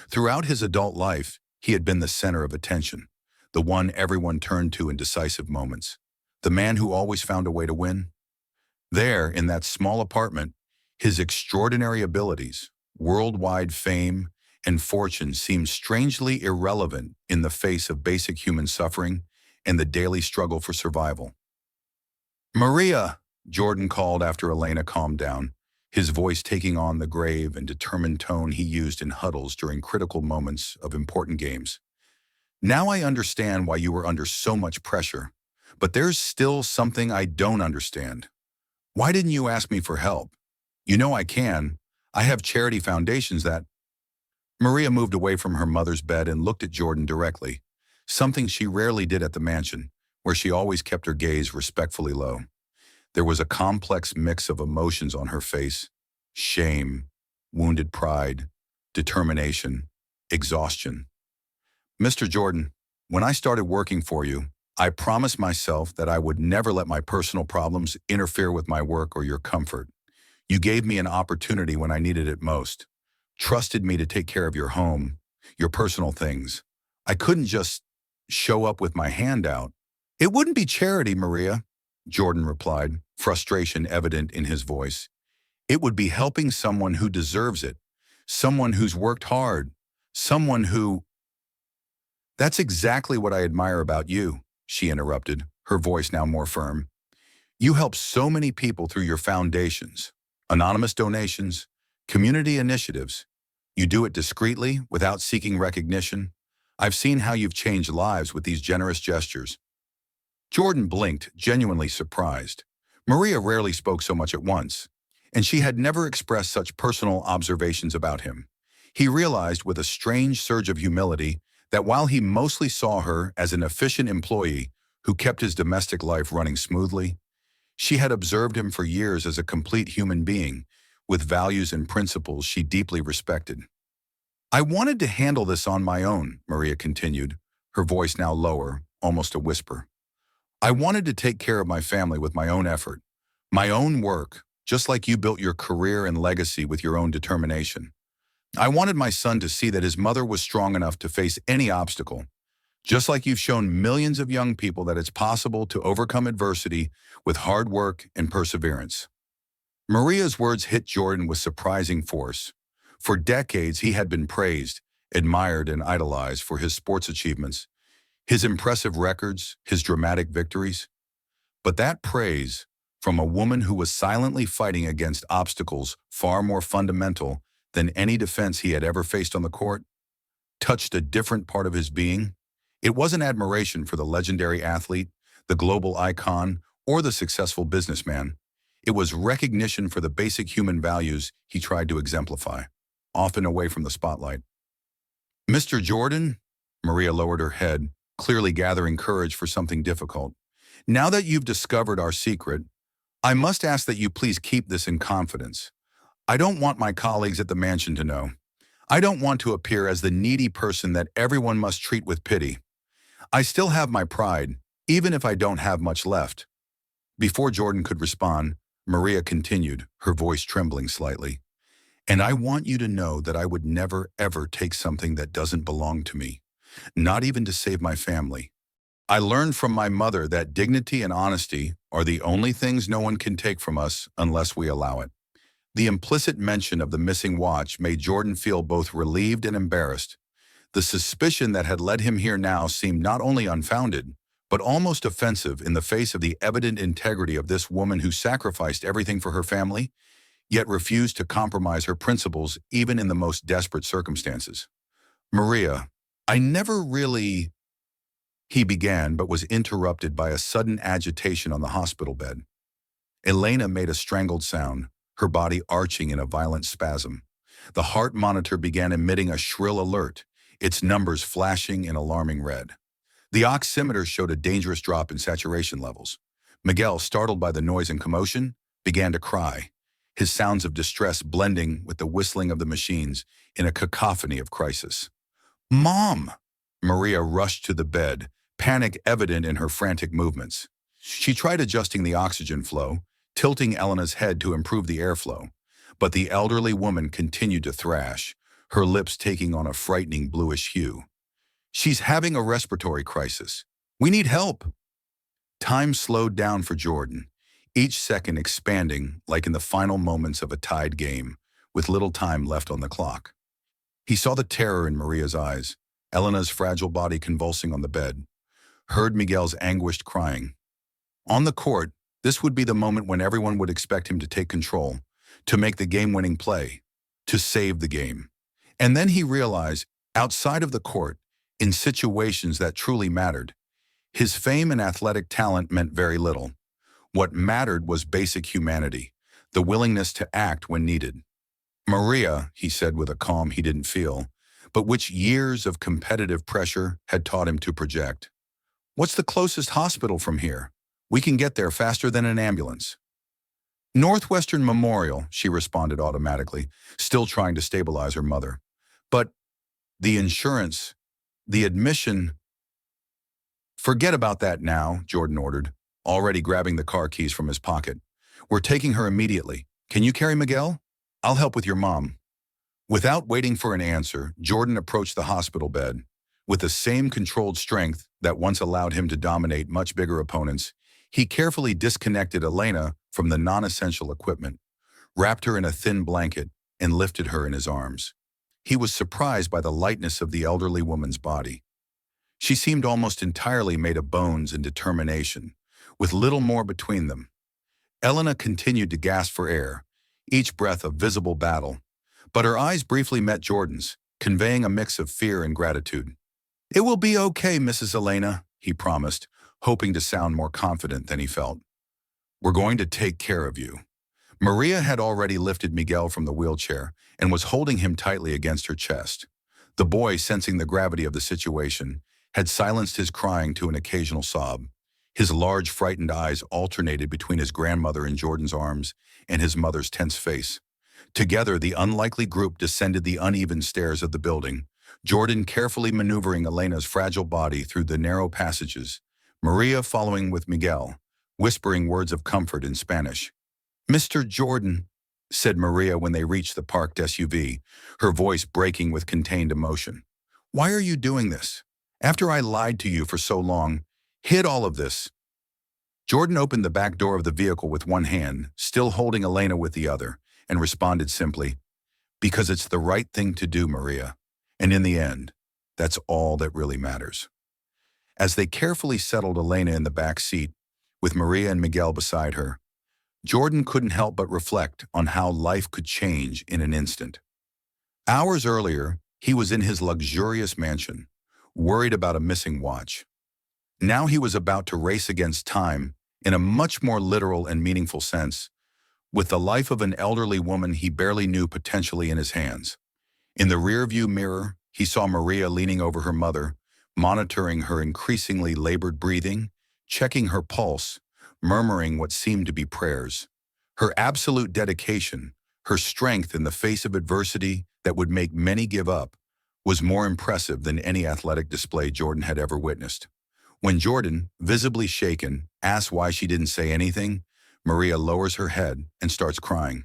Throughout his adult life, he had been the center of attention, the one everyone turned to in decisive moments, the man who always found a way to win. There, in that small apartment, his extraordinary abilities, worldwide fame, and fortune seemed strangely irrelevant in the face of basic human suffering and the daily struggle for survival. "Maria," Jordan called after Elena calmed down, his voice taking on the grave and determined tone he used in huddles during critical moments of important games. "Now I understand why you were under so much pressure, but there's still something I don't understand. Why didn't you ask me for help? You know I can. I have charity foundations that—" Maria moved away from her mother's bed and looked at Jordan directly, something she rarely did at the mansion, where she always kept her gaze respectfully low. There was a complex mix of emotions on her face: shame, wounded pride, determination, exhaustion. "Mr. Jordan, when I started working for you, I promised myself that I would never let my personal problems interfere with my work or your comfort. You gave me an opportunity when I needed it most, trusted me to take care of your home, your personal things. I couldn't just show up with my hand out." "It wouldn't be charity, Maria," Jordan replied, frustration evident in his voice. "It would be helping someone who deserves it, someone who's worked hard, someone who—" "That's exactly what I admire about you," she interrupted, her voice now more firm. "You help so many people through your foundations, anonymous donations, community initiatives. You do it discreetly, without seeking recognition. I've seen how you've changed lives with these generous gestures." Jordan blinked, genuinely surprised. Maria rarely spoke so much at once, and she had never expressed such personal observations about him. He realized with a strange surge of humility that while he mostly saw her as an efficient employee who kept his domestic life running smoothly, she had observed him for years as a complete human being with values and principles she deeply respected. "I wanted to handle this on my own," Maria continued, her voice now lower, almost a whisper. "I wanted to take care of my family with my own effort, my own work, just like you built your career and legacy with your own determination. I wanted my son to see that his mother was strong enough to face any obstacle, just like you've shown millions of young people that it's possible to overcome adversity with hard work and perseverance." Maria's words hit Jordan with surprising force. For decades, he had been praised, admired, and idolized for his sports achievements, his impressive records, his dramatic victories. But that praise, from a woman who was silently fighting against obstacles far more fundamental than any defense he had ever faced on the court, touched a different part of his being. It wasn't admiration for the legendary athlete, the global icon, or the successful businessman. It was recognition for the basic human values he tried to exemplify, often away from the spotlight. "Mr. Jordan," Maria lowered her head, clearly gathering courage for something difficult. "Now that you've discovered our secret, I must ask that you please keep this in confidence. I don't want my colleagues at the mansion to know. I don't want to appear as the needy person that everyone must treat with pity. I still have my pride, even if I don't have much left." Before Jordan could respond, Maria continued, her voice trembling slightly. "And I want you to know that I would never, ever take something that doesn't belong to me, not even to save my family. I learned from my mother that dignity and honesty are the only things no one can take from us unless we allow it. The implicit mention of the missing watch made Jordan feel both relieved and embarrassed. The suspicion that had led him here now seemed not only unfounded, but almost offensive in the face of the evident integrity of this woman who sacrificed everything for her family, yet refused to compromise her principles even in the most desperate circumstances. Maria, I never really, he began, but was interrupted by a sudden agitation on the hospital bed. Elena made a strangled sound, her body arching in a violent spasm. The heart monitor began emitting a shrill alert, its numbers flashing in alarming red. The oximeter showed a dangerous drop in saturation levels. Miguel, startled by the noise and commotion, began to cry, his sounds of distress blending with the whistling of the machines in a cacophony of crisis. "Mom!" Maria rushed to the bed, panic evident in her frantic movements. She tried adjusting the oxygen flow, tilting Elena's head to improve the airflow, but the elderly woman continued to thrash, her lips taking on a frightening bluish hue. "She's having a respiratory crisis. We need help." Time slowed down for Jordan, each second expanding like in the final moments of a tied game, with little time left on the clock. He saw the terror in Maria's eyes, Elena's fragile body convulsing on the bed, heard Miguel's anguished crying. On the court, this would be the moment when everyone would expect him to take control, to make the game-winning play, to save the game. And then he realized, outside of the court, in situations that truly mattered, his fame and athletic talent meant very little. What mattered was basic humanity, the willingness to act when needed. "Maria," he said with a calm he didn't feel, but which years of competitive pressure had taught him to project. "What's the closest hospital from here? We can get there faster than an ambulance." "Northwestern Memorial," she responded automatically, still trying to stabilize her mother. "But the insurance, the admission—" "Forget about that now," Jordan ordered, already grabbing the car keys from his pocket. "We're taking her immediately. Can you carry Miguel? I'll help with your mom." Without waiting for an answer, Jordan approached the hospital bed. With the same controlled strength that once allowed him to dominate much bigger opponents, he carefully disconnected Elena from the non-essential equipment, wrapped her in a thin blanket, and lifted her in his arms. He was surprised by the lightness of the elderly woman's body. She seemed almost entirely made of bones and determination, with little more between them. Elena continued to gasp for air, each breath a visible battle, but her eyes briefly met Jordan's, conveying a mix of fear and gratitude. "It will be okay, Mrs. Elena," he promised, hoping to sound more confident than he felt. "We're going to take care of you." Maria had already lifted Miguel from the wheelchair and was holding him tightly against her chest. The boy, sensing the gravity of the situation, had silenced his crying to an occasional sob. His large, frightened eyes alternated between his grandmother in Jordan's arms and his mother's tense face. Together, the unlikely group descended the uneven stairs of the building, Jordan carefully maneuvering Elena's fragile body through the narrow passages, Maria following with Miguel, whispering words of comfort in Spanish. "Mr. Jordan," said Maria when they reached the parked SUV, her voice breaking with contained emotion. "Why are you doing this? After I lied to you for so long, hid all of this." Jordan opened the back door of the vehicle with one hand, still holding Elena with the other, and responded simply, "Because it's the right thing to do, Maria. And in the end, that's all that really matters." As they carefully settled Elena in the back seat, with Maria and Miguel beside her, Jordan couldn't help but reflect on how life could change in an instant. Hours earlier, he was in his luxurious mansion, worried about a missing watch. Now he was about to race against time in a much more literal and meaningful sense, with the life of an elderly woman he barely knew potentially in his hands. In the rearview mirror, he saw Maria leaning over her mother, monitoring her increasingly labored breathing, checking her pulse, murmuring what seemed to be prayers. Her absolute dedication, her strength in the face of adversity that would make many give up, was more impressive than any athletic display Jordan had ever witnessed. When Jordan, visibly shaken, asked why she didn't say anything, Maria lowers her head and starts crying.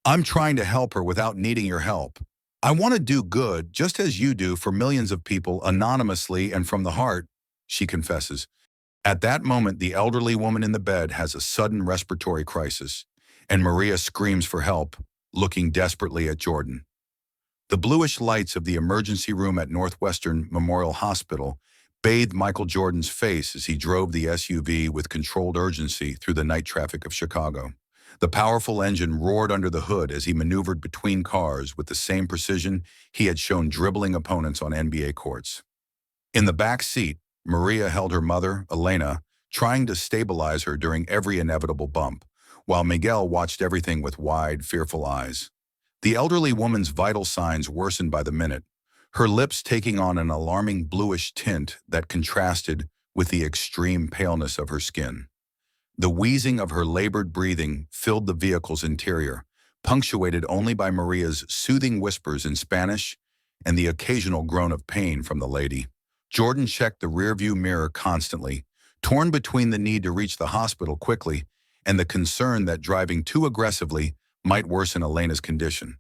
"I'm trying to help her without needing your help. I want to do good just as you do for millions of people anonymously and from the heart." she confesses. At that moment, the elderly woman in the bed has a sudden respiratory crisis, and Maria screams for help, looking desperately at Jordan. The bluish lights of the emergency room at Northwestern Memorial Hospital bathed Michael Jordan's face as he drove the SUV with controlled urgency through the night traffic of Chicago. The powerful engine roared under the hood as he maneuvered between cars with the same precision he had shown dribbling opponents on NBA courts. In the back seat, Maria held her mother, Elena, trying to stabilize her during every inevitable bump, while Miguel watched everything with wide, fearful eyes. The elderly woman's vital signs worsened by the minute, her lips taking on an alarming bluish tint that contrasted with the extreme paleness of her skin. The wheezing of her labored breathing filled the vehicle's interior, punctuated only by Maria's soothing whispers in Spanish and the occasional groan of pain from the lady. Jordan checked the rearview mirror constantly, torn between the need to reach the hospital quickly and the concern that driving too aggressively might worsen Elena's condition.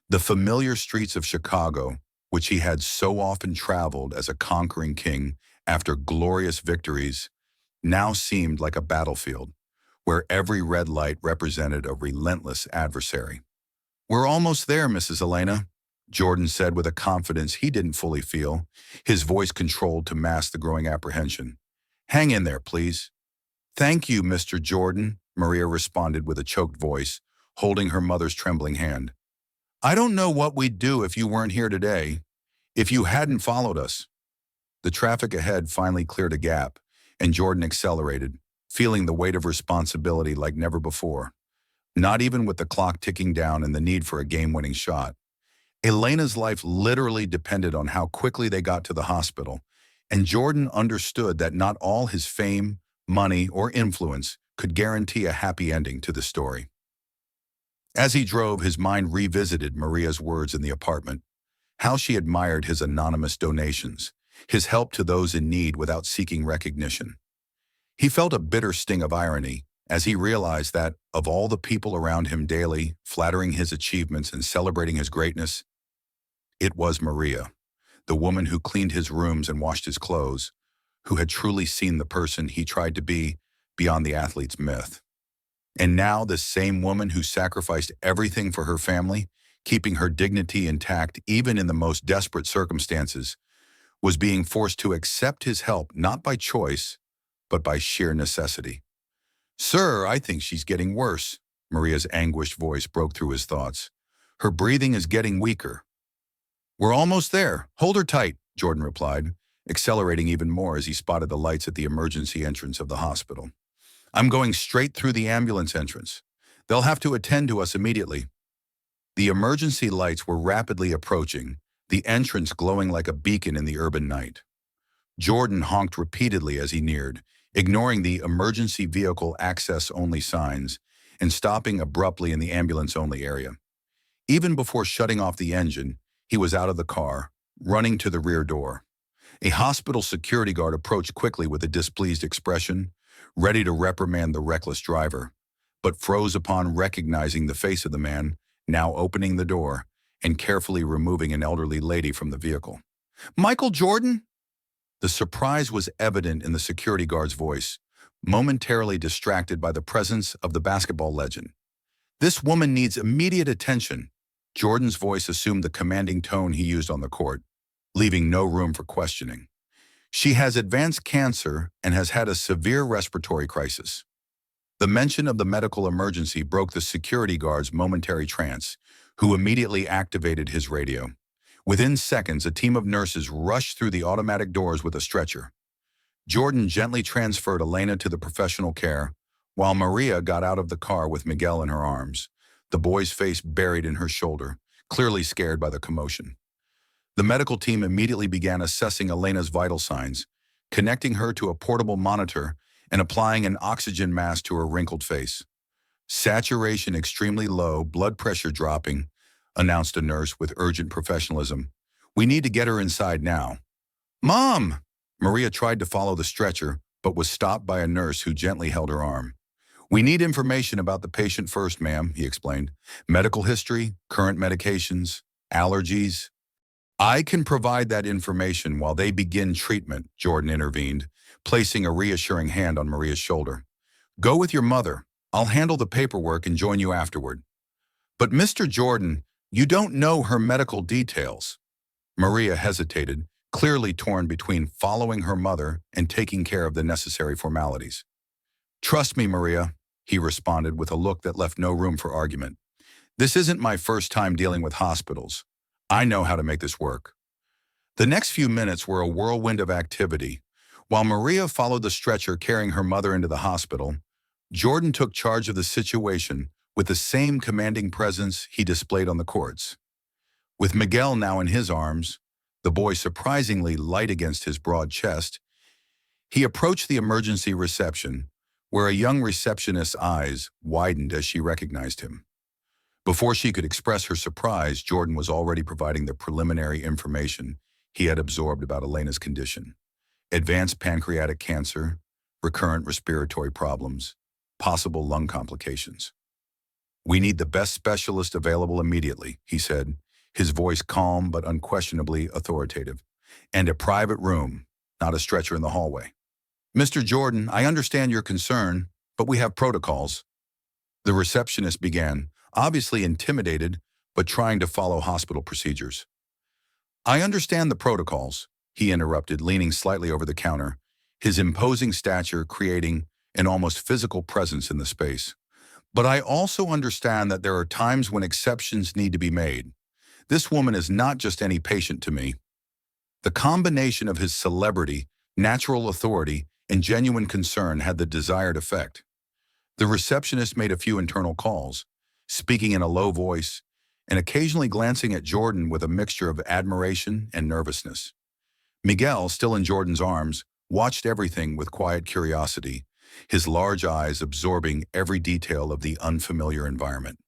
The familiar streets of Chicago, which he had so often traveled as a conquering king after glorious victories, now seemed like a battlefield, where every red light represented a relentless adversary. "We're almost there, Mrs. Elena," Jordan said with a confidence he didn't fully feel, his voice controlled to mask the growing apprehension. "Hang in there, please." "Thank you, Mr. Jordan," Maria responded with a choked voice, holding her mother's trembling hand. "I don't know what we'd do if you weren't here today, if you hadn't followed us." The traffic ahead finally cleared a gap, and Jordan accelerated, feeling the weight of responsibility like never before. Not even with the clock ticking down and the need for a game-winning shot. Elena's life literally depended on how quickly they got to the hospital, and Jordan understood that not all his fame, money, or influence could guarantee a happy ending to the story. As he drove, his mind revisited Maria's words in the apartment, how she admired his anonymous donations, his help to those in need without seeking recognition. He felt a bitter sting of irony as he realized that, of all the people around him daily, flattering his achievements and celebrating his greatness, it was Maria, the woman who cleaned his rooms and washed his clothes, who had truly seen the person he tried to be beyond the athlete's myth. And now this same woman who sacrificed everything for her family, keeping her dignity intact even in the most desperate circumstances, was being forced to accept his help not by choice, but by sheer necessity. "Sir, I think she's getting worse," Maria's anguished voice broke through his thoughts. "Her breathing is getting weaker." "We're almost there. Hold her tight," Jordan replied, accelerating even more as he spotted the lights at the emergency entrance of the hospital. "I'm going straight through the ambulance entrance. They'll have to attend to us immediately." The emergency lights were rapidly approaching, the entrance glowing like a beacon in the urban night. Jordan honked repeatedly as he neared, ignoring the emergency vehicle access-only signs and stopping abruptly in the ambulance-only area. Even before shutting off the engine, he was out of the car, running to the rear door. A hospital security guard approached quickly with a displeased expression, ready to reprimand the reckless driver, but froze upon recognizing the face of the man, now opening the door and carefully removing an elderly lady from the vehicle. "Michael Jordan?" The surprise was evident in the security guard's voice, momentarily distracted by the presence of the basketball legend. "This woman needs immediate attention." Jordan's voice assumed the commanding tone he used on the court, leaving no room for questioning. "She has advanced cancer and has had a severe respiratory crisis." The mention of the medical emergency broke the security guard's momentary trance, who immediately activated his radio. Within seconds, a team of nurses rushed through the automatic doors with a stretcher. Jordan gently transferred Elena to the professional care, while Maria got out of the car with Miguel in her arms, the boy's face buried in her shoulder, clearly scared by the commotion. The medical team immediately began assessing Elena's vital signs, connecting her to a portable monitor and applying an oxygen mask to her wrinkled face. "Saturation extremely low, blood pressure dropping," announced a nurse with urgent professionalism. "We need to get her inside now." "Mom!" Maria tried to follow the stretcher, but was stopped by a nurse who gently held her arm. "We need information about the patient first, ma'am," he explained. "Medical history, current medications, allergies." I can provide that information while they begin treatment, Jordan intervened, placing a reassuring hand on Maria's shoulder. Go with your mother. I'll handle the paperwork and join you afterward. But Mr. Jordan, you don't know her medical details. Maria hesitated, clearly torn between following her mother and taking care of the necessary formalities. Trust me, Maria, he responded with a look that left no room for argument. This isn't my first time dealing with hospitals. I know how to make this work. The next few minutes were a whirlwind of activity. While Maria followed the stretcher carrying her mother into the hospital, Jordan took charge of the situation with the same commanding presence he displayed on the courts. With Miguel now in his arms, the boy surprisingly light against his broad chest, he approached the emergency reception, where a young receptionist's eyes widened as she recognized him. Before she could express her surprise, Jordan was already providing the preliminary information he had absorbed about Elena's condition. Advanced pancreatic cancer, recurrent respiratory problems, possible lung complications. We need the best specialist available immediately, he said, his voice calm but unquestionably authoritative. And a private room, not a stretcher in the hallway. Mr. Jordan, I understand your concern, but we have protocols. The receptionist began, obviously intimidated, but trying to follow hospital procedures. I understand the protocols, he interrupted, leaning slightly over the counter, his imposing stature creating an almost physical presence in the space. But I also understand that there are times when exceptions need to be made. This woman is not just any patient to me. The combination of his celebrity, natural authority, and genuine concern had the desired effect. The receptionist made a few internal calls, speaking in a low voice, and occasionally glancing at Jordan with a mixture of admiration and nervousness. Miguel, still in Jordan's arms, watched everything with quiet curiosity, his large eyes absorbing every detail of the unfamiliar environment.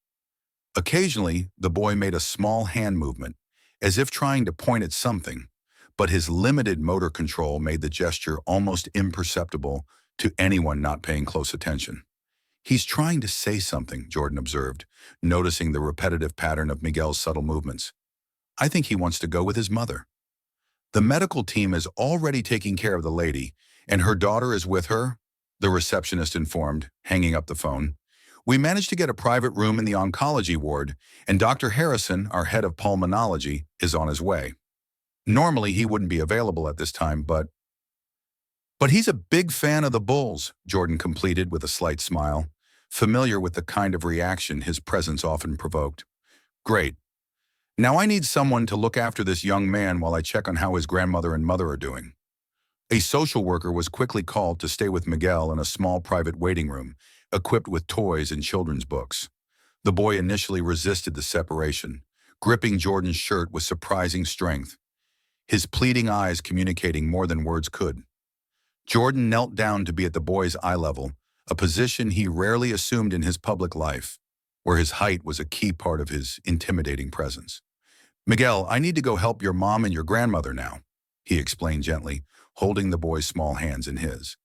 Occasionally, the boy made a small hand movement, as if trying to point at something, but his limited motor control made the gesture almost imperceptible to anyone not paying close attention. He's trying to say something, Jordan observed, noticing the repetitive pattern of Miguel's subtle movements. I think he wants to go with his mother. The medical team is already taking care of the lady, and her daughter is with her, the receptionist informed, hanging up the phone. We managed to get a private room in the oncology ward, and Dr. Harrison, our head of pulmonology, is on his way. Normally, he wouldn't be available at this time, but he's a big fan of the Bulls, Jordan completed with a slight smile, familiar with the kind of reaction his presence often provoked. Great. Now I need someone to look after this young man while I check on how his grandmother and mother are doing. A social worker was quickly called to stay with Miguel in a small private waiting room, equipped with toys and children's books. The boy initially resisted the separation, gripping Jordan's shirt with surprising strength, his pleading eyes communicating more than words could. Jordan knelt down to be at the boy's eye level, a position he rarely assumed in his public life, where his height was a key part of his intimidating presence. Miguel, I need to go help your mom and your grandmother now, he explained gently, holding the boy's small hands in his.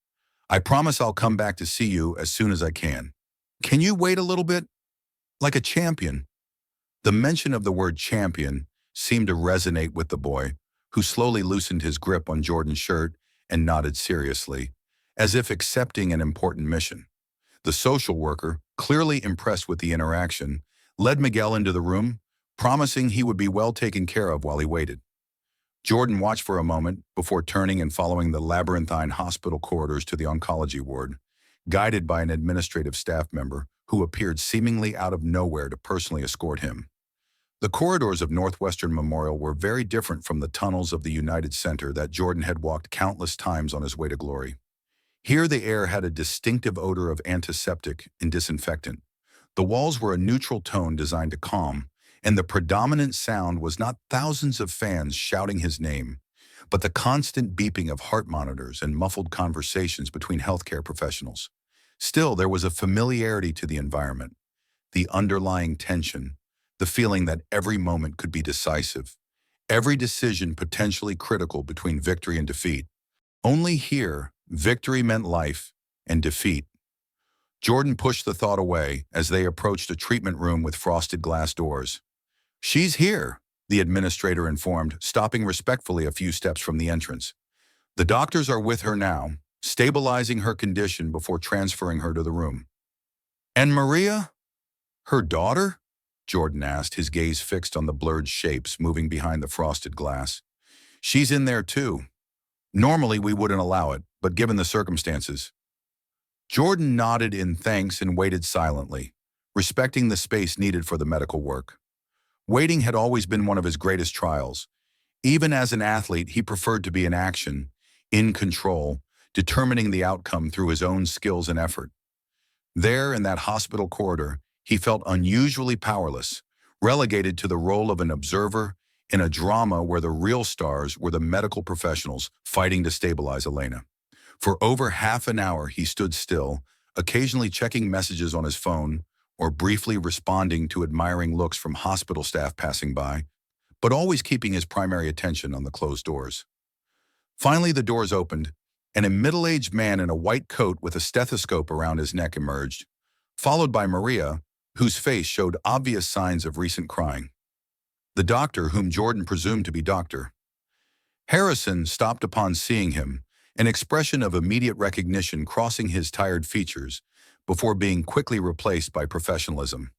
I promise I'll come back to see you as soon as I can. Can you wait a little bit? Like a champion. The mention of the word champion seemed to resonate with the boy, who slowly loosened his grip on Jordan's shirt and nodded seriously, as if accepting an important mission. The social worker, clearly impressed with the interaction, led Miguel into the room, promising he would be well taken care of while he waited. Jordan watched for a moment before turning and following the labyrinthine hospital corridors to the oncology ward, guided by an administrative staff member who appeared seemingly out of nowhere to personally escort him. The corridors of Northwestern Memorial were very different from the tunnels of the United Center that Jordan had walked countless times on his way to glory. Here the air had a distinctive odor of antiseptic and disinfectant. The walls were a neutral tone designed to calm, and the predominant sound was not thousands of fans shouting his name, but the constant beeping of heart monitors and muffled conversations between healthcare professionals. Still, there was a familiarity to the environment, the underlying tension, the feeling that every moment could be decisive, every decision potentially critical between victory and defeat. Only here, victory meant life, and defeat. Jordan pushed the thought away as they approached a treatment room with frosted glass doors. She's here, the administrator informed, stopping respectfully a few steps from the entrance. The doctors are with her now, stabilizing her condition before transferring her to the room. And Maria? Her daughter? Jordan asked, his gaze fixed on the blurred shapes moving behind the frosted glass. She's in there too. Normally we wouldn't allow it, but given the circumstances. Jordan nodded in thanks and waited silently, respecting the space needed for the medical work. Waiting had always been one of his greatest trials. Even as an athlete, he preferred to be in action, in control, determining the outcome through his own skills and effort. There, in that hospital corridor, he felt unusually powerless, relegated to the role of an observer in a drama where the real stars were the medical professionals fighting to stabilize Elena. For over half an hour, he stood still, occasionally checking messages on his phone or briefly responding to admiring looks from hospital staff passing by, but always keeping his primary attention on the closed doors. Finally, the doors opened, and a middle-aged man in a white coat with a stethoscope around his neck emerged, followed by Maria, whose face showed obvious signs of recent crying. The doctor, whom Jordan presumed to be Dr. Harrison, stopped upon seeing him, an expression of immediate recognition crossing his tired features before being quickly replaced by professionalism.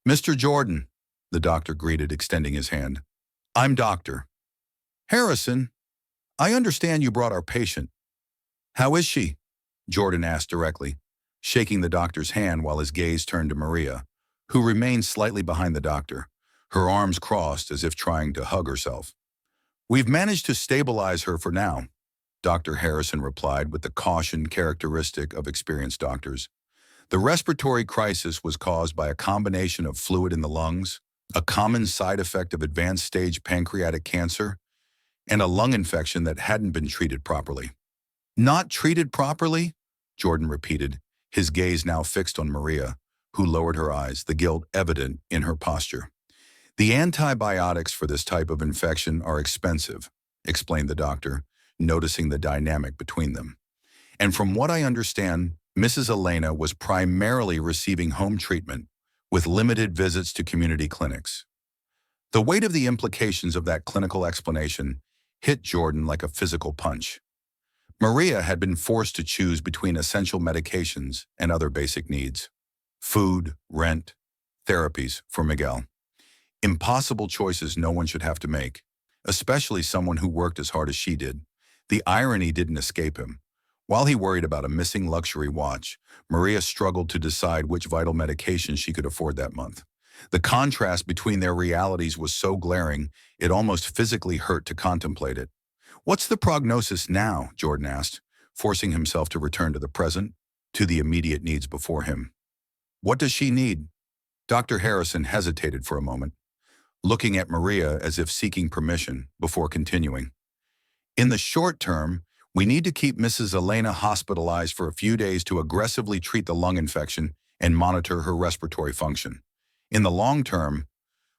"Mr. Jordan," the doctor greeted, extending his hand. "I'm Dr. Harrison. I understand you brought our patient." "How is she?" Jordan asked directly, shaking the doctor's hand while his gaze turned to Maria, who remained slightly behind the doctor, her arms crossed as if trying to hug herself. "We've managed to stabilize her for now," Dr. Harrison replied with the caution characteristic of experienced doctors. "The respiratory crisis was caused by a combination of fluid in the lungs, a common side effect of advanced stage pancreatic cancer, and a lung infection that hadn't been treated properly." "Not treated properly?" Jordan repeated, his gaze now fixed on Maria, who lowered her eyes, the guilt evident in her posture. "The antibiotics for this type of infection are expensive," explained the doctor, noticing the dynamic between them. "And from what I understand, Mrs. Elena was primarily receiving home treatment, with limited visits to community clinics." The weight of the implications of that clinical explanation hit Jordan like a physical punch. Maria had been forced to choose between essential medications and other basic needs. Food, rent, therapies for Miguel. Impossible choices no one should have to make, especially someone who worked as hard as she did. The irony didn't escape him. While he worried about a missing luxury watch, Maria struggled to decide which vital medication she could afford that month. The contrast between their realities was so glaring, it almost physically hurt to contemplate it. "What's the prognosis now?" Jordan asked, forcing himself to return to the present, to the immediate needs before him. "What does she need?" Dr. Harrison hesitated for a moment, looking at Maria as if seeking permission before continuing. "In the short term, we need to keep Mrs. Elena hospitalized for a few days to aggressively treat the lung infection and monitor her respiratory function. In the long term,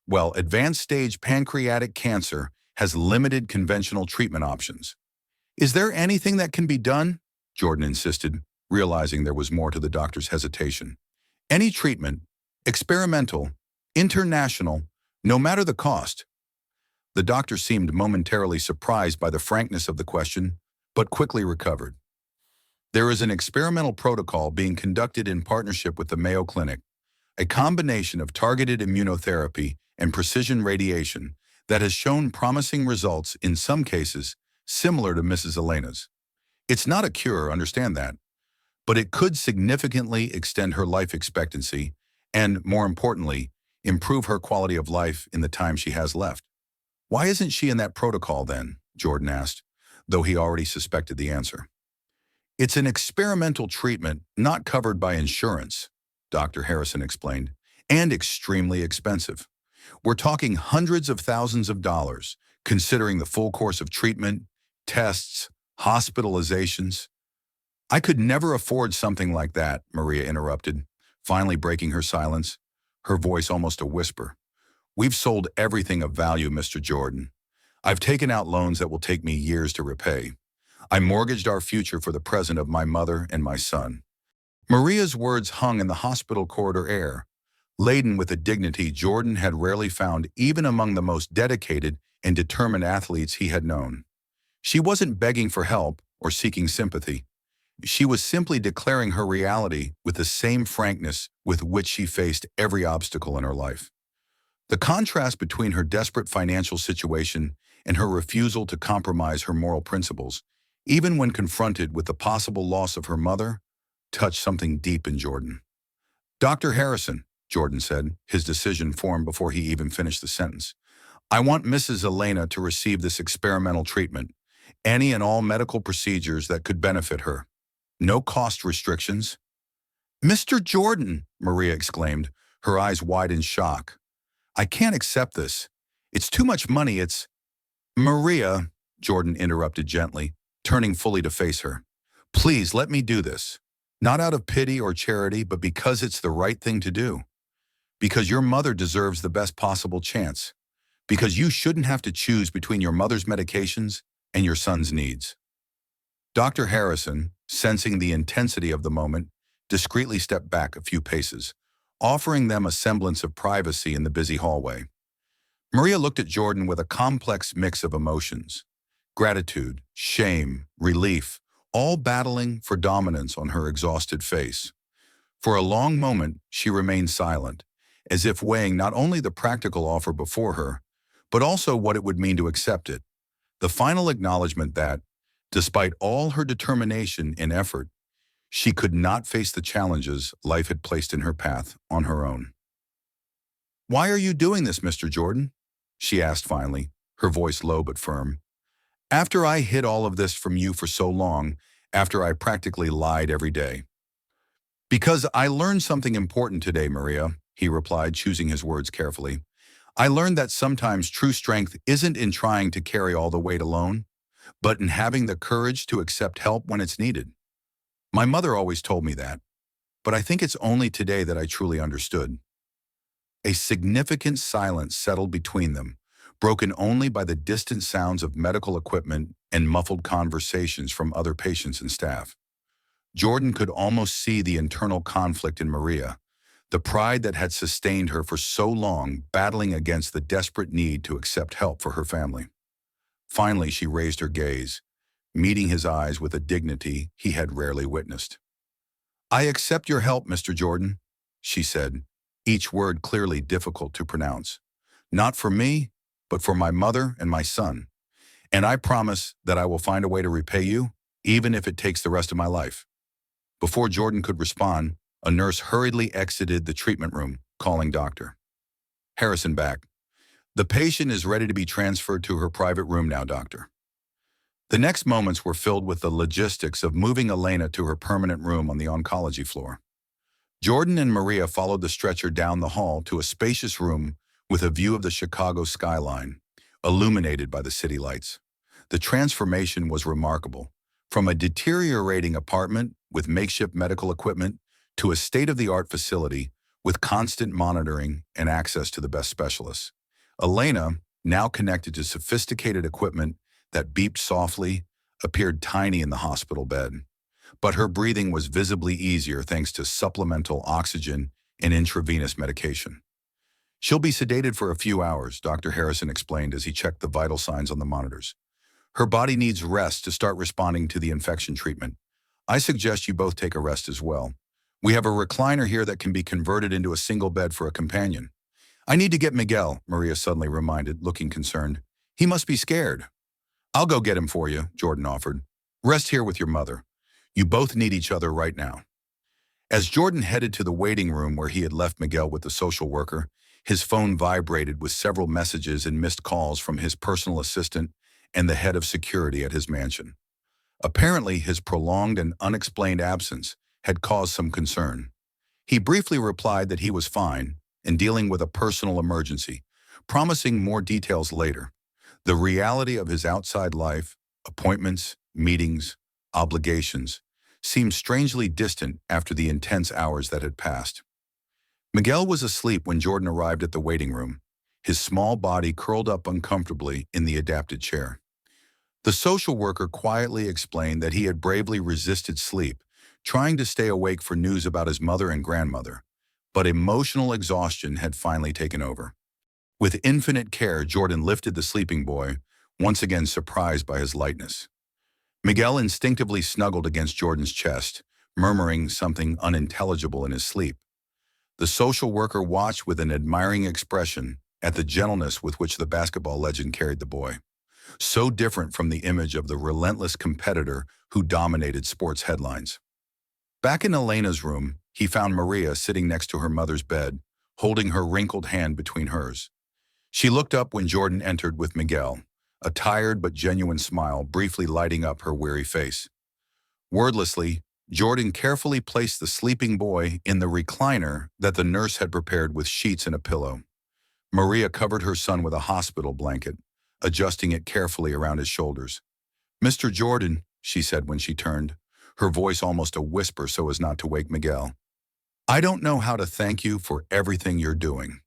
well, advanced stage pancreatic cancer has limited conventional treatment options." "Is there anything that can be done?" Jordan insisted, realizing there was more to the doctor's hesitation. "Any treatment, experimental, international, no matter the cost." The doctor seemed momentarily surprised by the frankness of the question, but quickly recovered. "There is an experimental protocol being conducted in partnership with the Mayo Clinic, a combination of targeted immunotherapy and precision radiation that has shown promising results in some cases similar to Mrs. Elena's. It's not a cure, understand that, but it could significantly extend her life expectancy and, more importantly, improve her quality of life in the time she has left." "Why isn't she in that protocol then?" Jordan asked, though he already suspected the answer. "It's an experimental treatment not covered by insurance," Dr. Harrison explained, "and extremely expensive. We're talking hundreds of thousands of dollars, considering the full course of treatment, tests, hospitalizations." "I could never afford something like that," Maria interrupted, finally breaking her silence, her voice almost a whisper. "We've sold everything of value, Mr. Jordan. I've taken out loans that will take me years to repay. I mortgaged our future for the present of my mother and my son." Maria's words hung in the hospital corridor air, laden with a dignity Jordan had rarely found even among the most dedicated and determined athletes he had known. She wasn't begging for help or seeking sympathy. She was simply declaring her reality with the same frankness with which she faced every obstacle in her life. The contrast between her desperate financial situation and her refusal to compromise her moral principles, even when confronted with the possible loss of her mother, touched something deep in Jordan. "Dr. Harrison," Jordan said, his decision formed before he even finished the sentence, "I want Mrs. Elena to receive this experimental treatment, any and all medical procedures that could benefit her. No cost restrictions." "Mr. Jordan," Maria exclaimed, her eyes wide in shock. "I can't accept this. It's too much money, it's—" "Maria," Jordan interrupted gently, turning fully to face her. "Please let me do this. Not out of pity or charity, but because it's the right thing to do. Because your mother deserves the best possible chance. Because you shouldn't have to choose between your mother's medications and your son's needs." Dr. Harrison, sensing the intensity of the moment, discreetly stepped back a few paces, offering them a semblance of privacy in the busy hallway. Maria looked at Jordan with a complex mix of emotions: gratitude, shame, relief, all battling for dominance on her exhausted face. For a long moment, she remained silent, as if weighing not only the practical offer before her, but also what it would mean to accept it. The final acknowledgement that, despite all her determination and effort, she could not face the challenges life had placed in her path on her own. "Why are you doing this, Mr. Jordan?" she asked finally, her voice low but firm. "After I hid all of this from you for so long, after I practically lied every day." "Because I learned something important today, Maria," he replied, choosing his words carefully. "I learned that sometimes true strength isn't in trying to carry all the weight alone, but in having the courage to accept help when it's needed. My mother always told me that, but I think it's only today that I truly understood." A significant silence settled between them, broken only by the distant sounds of medical equipment and muffled conversations from other patients and staff. Jordan could almost see the internal conflict in Maria, the pride that had sustained her for so long battling against the desperate need to accept help for her family. Finally, she raised her gaze, meeting his eyes with a dignity he had rarely witnessed. "I accept your help, Mr. Jordan," she said, each word clearly difficult to pronounce. "Not for me, but for my mother and my son. And I promise that I will find a way to repay you, even if it takes the rest of my life." Before Jordan could respond, a nurse hurriedly exited the treatment room, calling Dr. Harrison back. "The patient is ready to be transferred to her private room now, doctor." The next moments were filled with the logistics of moving Elena to her permanent room on the oncology floor. Jordan and Maria followed the stretcher down the hall to a spacious room with a view of the Chicago skyline, illuminated by the city lights. The transformation was remarkable. From a deteriorating apartment with makeshift medical equipment to a state-of-the-art facility with constant monitoring and access to the best specialists. Elena, now connected to sophisticated equipment that beeped softly, appeared tiny in the hospital bed. But her breathing was visibly easier thanks to supplemental oxygen and intravenous medication. "She'll be sedated for a few hours," Dr. Harrison explained as he checked the vital signs on the monitors. "Her body needs rest to start responding to the infection treatment. I suggest you both take a rest as well. We have a recliner here that can be converted into a single bed for a companion." "I need to get Miguel," Maria suddenly reminded, looking concerned. "He must be scared." "I'll go get him for you," Jordan offered. "Rest here with your mother. You both need each other right now." As Jordan headed to the waiting room where he had left Miguel with the social worker, his phone vibrated with several messages and missed calls from his personal assistant and the head of security at his mansion. Apparently, his prolonged and unexplained absence had caused some concern. He briefly replied that he was fine and dealing with a personal emergency, promising more details later. The reality of his outside life, appointments, meetings, obligations, seemed strangely distant after the intense hours that had passed. Miguel was asleep when Jordan arrived at the waiting room, his small body curled up uncomfortably in the adapted chair. The social worker quietly explained that he had bravely resisted sleep, trying to stay awake for news about his mother and grandmother, but emotional exhaustion had finally taken over. With infinite care, Jordan lifted the sleeping boy, once again surprised by his lightness. Miguel instinctively snuggled against Jordan's chest, murmuring something unintelligible in his sleep. The social worker watched with an admiring expression at the gentleness with which the basketball legend carried the boy, so different from the image of the relentless competitor who dominated sports headlines. Back in Elena's room, he found Maria sitting next to her mother's bed, holding her wrinkled hand between hers. She looked up when Jordan entered with Miguel, a tired but genuine smile briefly lighting up her weary face. Wordlessly, Jordan carefully placed the sleeping boy in the recliner that the nurse had prepared with sheets and a pillow. Maria covered her son with a hospital blanket, adjusting it carefully around his shoulders. "Mr. Jordan," she said when she turned, her voice almost a whisper so as not to wake Miguel. "I don't know how to thank you for everything you're doing."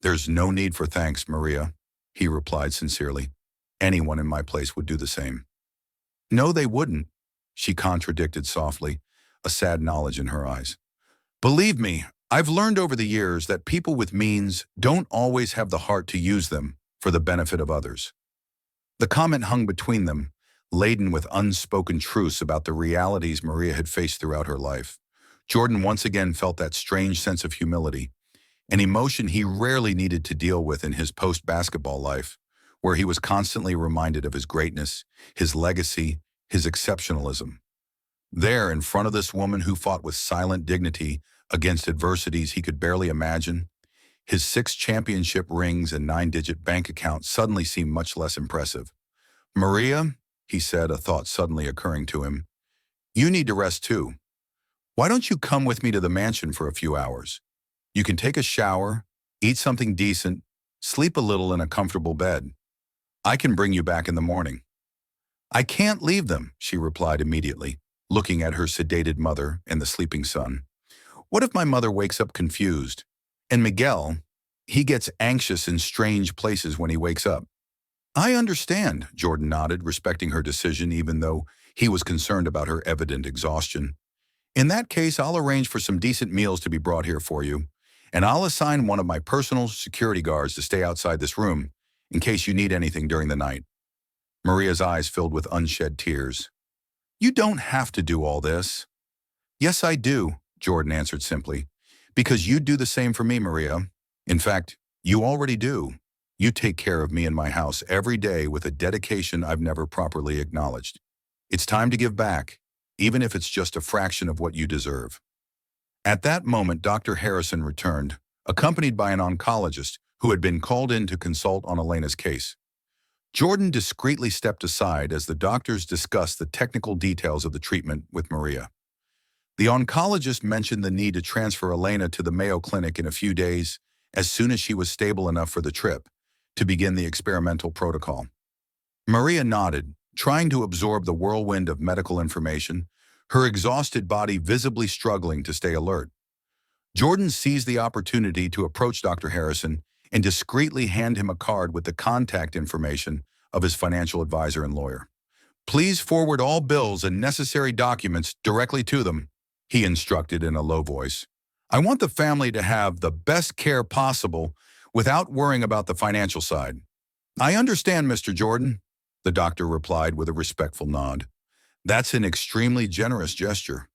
"There's no need for thanks, Maria," he replied sincerely. "Anyone in my place would do the same." "No, they wouldn't," she contradicted softly, a sad knowledge in her eyes. "Believe me, I've learned over the years that people with means don't always have the heart to use them for the benefit of others." The comment hung between them, laden with unspoken truths about the realities Maria had faced throughout her life. Jordan once again felt that strange sense of humility, an emotion he rarely needed to deal with in his post-basketball life, where he was constantly reminded of his greatness, his legacy, his exceptionalism. There, in front of this woman who fought with silent dignity against adversities he could barely imagine, his 6 championship rings and 9-digit bank account suddenly seemed much less impressive. "Maria," he said, a thought suddenly occurring to him, "you need to rest too. Why don't you come with me to the mansion for a few hours? You can take a shower, eat something decent, sleep a little in a comfortable bed. I can bring you back in the morning." "I can't leave them," she replied immediately, looking at her sedated mother and the sleeping son. "What if my mother wakes up confused? And Miguel, he gets anxious in strange places when he wakes up." "I understand," Jordan nodded, respecting her decision even though he was concerned about her evident exhaustion. "In that case, I'll arrange for some decent meals to be brought here for you, and I'll assign one of my personal security guards to stay outside this room in case you need anything during the night." Maria's eyes filled with unshed tears. "You don't have to do all this." "Yes, I do," Jordan answered simply, "because you do the same for me, Maria. In fact, you already do. You take care of me and my house every day with a dedication I've never properly acknowledged. It's time to give back, even if it's just a fraction of what you deserve." At that moment, Dr. Harrison returned, accompanied by an oncologist who had been called in to consult on Elena's case. Jordan discreetly stepped aside as the doctors discussed the technical details of the treatment with Maria. The oncologist mentioned the need to transfer Elena to the Mayo Clinic in a few days, as soon as she was stable enough for the trip, to begin the experimental protocol. Maria nodded, trying to absorb the whirlwind of medical information, her exhausted body visibly struggling to stay alert. Jordan seized the opportunity to approach Dr. Harrison and discreetly hand him a card with the contact information of his financial advisor and lawyer. "Please forward all bills and necessary documents directly to them," he instructed in a low voice. "I want the family to have the best care possible without worrying about the financial side." "I understand, Mr. Jordan," the doctor replied with a respectful nod. "That's an extremely generous gesture."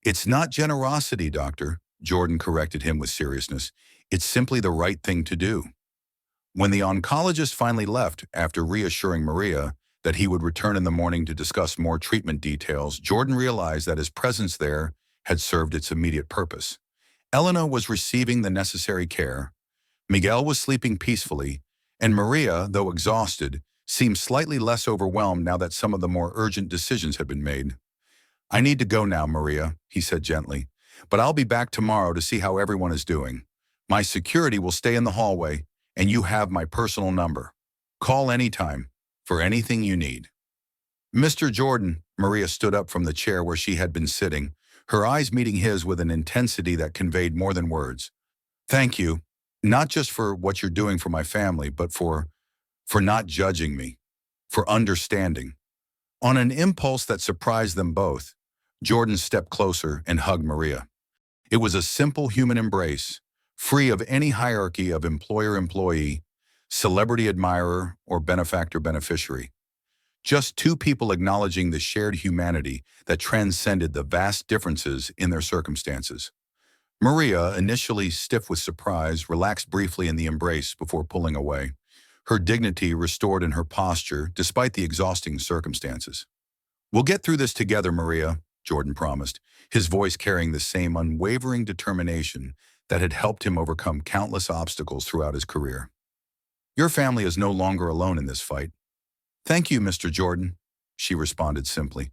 "It's not generosity, doctor," Jordan corrected him with seriousness. "It's simply the right thing to do." When the oncologist finally left, after reassuring Maria that he would return in the morning to discuss more treatment details, Jordan realized that his presence there had served its immediate purpose. Elena was receiving the necessary care, Miguel was sleeping peacefully, and Maria, though exhausted, seemed slightly less overwhelmed now that some of the more urgent decisions had been made. "I need to go now, Maria," he said gently, "but I'll be back tomorrow to see how everyone is doing. My security will stay in the hallway, and you have my personal number. Call anytime, for anything you need." "Mr. Jordan," Maria stood up from the chair where she had been sitting, her eyes meeting his with an intensity that conveyed more than words. "Thank you, not just for what you're doing for my family, but for not judging me, for understanding." On an impulse that surprised them both, Jordan stepped closer and hugged Maria. It was a simple human embrace, free of any hierarchy of employer-employee, celebrity-admirer, or benefactor-beneficiary. Just two people acknowledging the shared humanity that transcended the vast differences in their circumstances. Maria, initially stiff with surprise, relaxed briefly in the embrace before pulling away, her dignity restored in her posture despite the exhausting circumstances. "We'll get through this together, Maria," Jordan promised, his voice carrying the same unwavering determination that had helped him overcome countless obstacles throughout his career. "Your family is no longer alone in this fight." "Thank you, Mr. Jordan," she responded simply,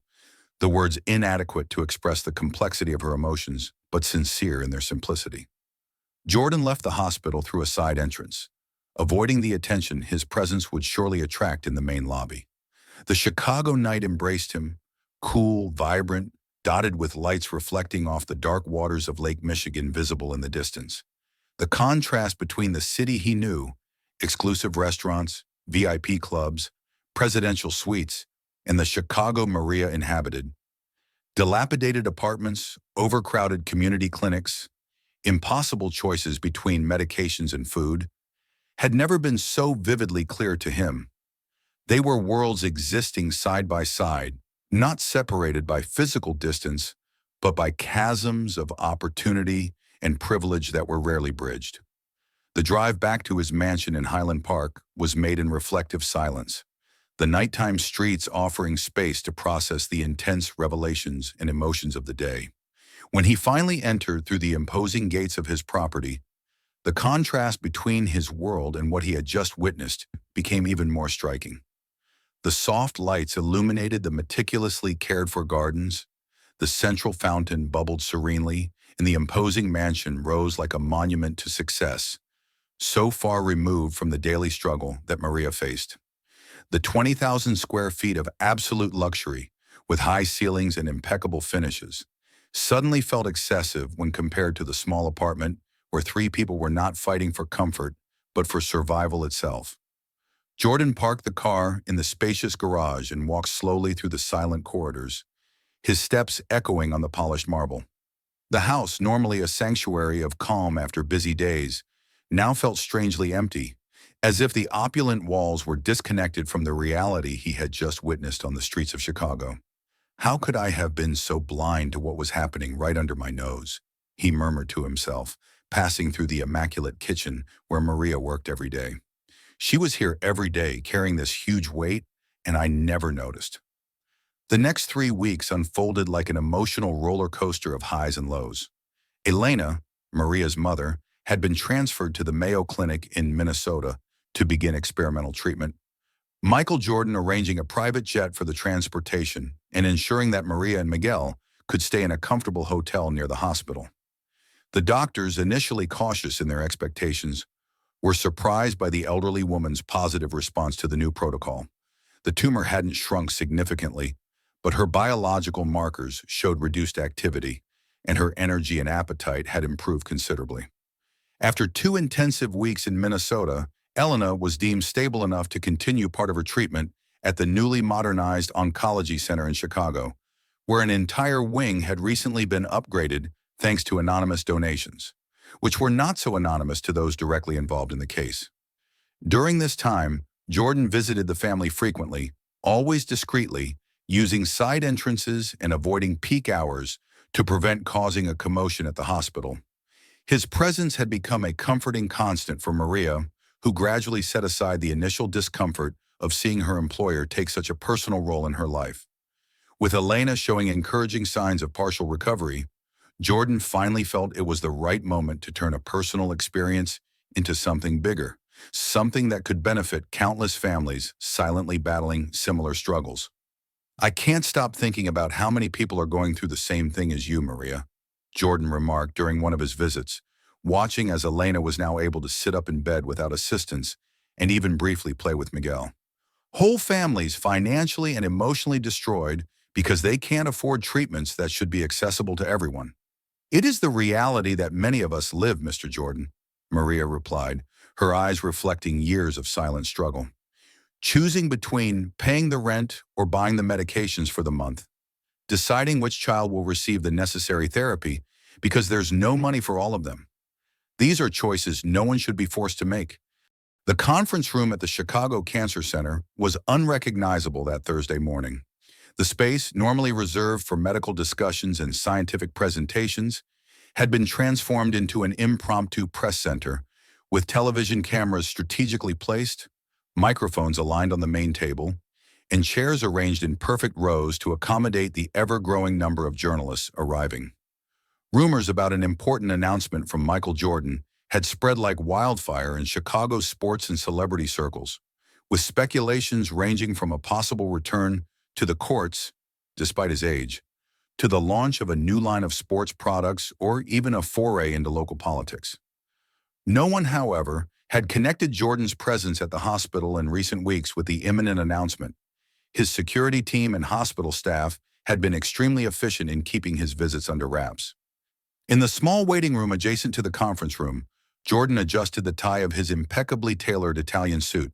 the words inadequate to express the complexity of her emotions, but sincere in their simplicity. Jordan left the hospital through a side entrance, avoiding the attention his presence would surely attract in the main lobby. The Chicago night embraced him, cool, vibrant, dotted with lights reflecting off the dark waters of Lake Michigan visible in the distance. The contrast between the city he knew, exclusive restaurants, VIP clubs, presidential suites, and the Chicago Maria inhabited, dilapidated apartments, overcrowded community clinics, impossible choices between medications and food, had never been so vividly clear to him. They were worlds existing side by side, not separated by physical distance, but by chasms of opportunity and privilege that were rarely bridged. The drive back to his mansion in Highland Park was made in reflective silence, the nighttime streets offering space to process the intense revelations and emotions of the day. When he finally entered through the imposing gates of his property, the contrast between his world and what he had just witnessed became even more striking. The soft lights illuminated the meticulously cared-for gardens, the central fountain bubbled serenely, and the imposing mansion rose like a monument to success, so far removed from the daily struggle that Maria faced. The 20,000 square feet of absolute luxury, with high ceilings and impeccable finishes, suddenly felt excessive when compared to the small apartment where three people were not fighting for comfort, but for survival itself. Jordan parked the car in the spacious garage and walked slowly through the silent corridors, his steps echoing on the polished marble. The house, normally a sanctuary of calm after busy days, now felt strangely empty, as if the opulent walls were disconnected from the reality he had just witnessed on the streets of Chicago. "How could I have been so blind to what was happening right under my nose?" he murmured to himself, passing through the immaculate kitchen where Maria worked every day. "She was here every day carrying this huge weight, and I never noticed." The next 3 weeks unfolded like an emotional roller coaster of highs and lows. Elena, Maria's mother, had been transferred to the Mayo Clinic in Minnesota to begin experimental treatment. Michael Jordan arranging a private jet for the transportation and ensuring that Maria and Miguel could stay in a comfortable hotel near the hospital. The doctors, initially cautious in their expectations, were surprised by the elderly woman's positive response to the new protocol. The tumor hadn't shrunk significantly, but her biological markers showed reduced activity, and her energy and appetite had improved considerably. After 2 intensive weeks in Minnesota, Elena was deemed stable enough to continue part of her treatment at the newly modernized oncology center in Chicago, where an entire wing had recently been upgraded thanks to anonymous donations, which were not so anonymous to those directly involved in the case. During this time, Jordan visited the family frequently, always discreetly, using side entrances and avoiding peak hours to prevent causing a commotion at the hospital. His presence had become a comforting constant for Maria, who gradually set aside the initial discomfort of seeing her employer take such a personal role in her life. With Elena showing encouraging signs of partial recovery, Jordan finally felt it was the right moment to turn a personal experience into something bigger, something that could benefit countless families silently battling similar struggles. "I can't stop thinking about how many people are going through the same thing as you, Maria," Jordan remarked during one of his visits, watching as Elena was now able to sit up in bed without assistance and even briefly play with Miguel. "Whole families financially and emotionally destroyed because they can't afford treatments that should be accessible to everyone." "It is the reality that many of us live, Mr. Jordan," Maria replied, her eyes reflecting years of silent struggle. "Choosing between paying the rent or buying the medications for the month, deciding which child will receive the necessary therapy, because there's no money for all of them. These are choices no one should be forced to make. The conference room at the Chicago Cancer Center was unrecognizable that Thursday morning. The space, normally reserved for medical discussions and scientific presentations, had been transformed into an impromptu press center, with television cameras strategically placed, microphones aligned on the main table, and chairs arranged in perfect rows to accommodate the ever-growing number of journalists arriving. Rumors about an important announcement from Michael Jordan had spread like wildfire in Chicago's sports and celebrity circles, with speculations ranging from a possible return to the courts, despite his age, to the launch of a new line of sports products or even a foray into local politics. No one, however, had connected Jordan's presence at the hospital in recent weeks with the imminent announcement. His security team and hospital staff had been extremely efficient in keeping his visits under wraps. In the small waiting room adjacent to the conference room, Jordan adjusted the tie of his impeccably tailored Italian suit,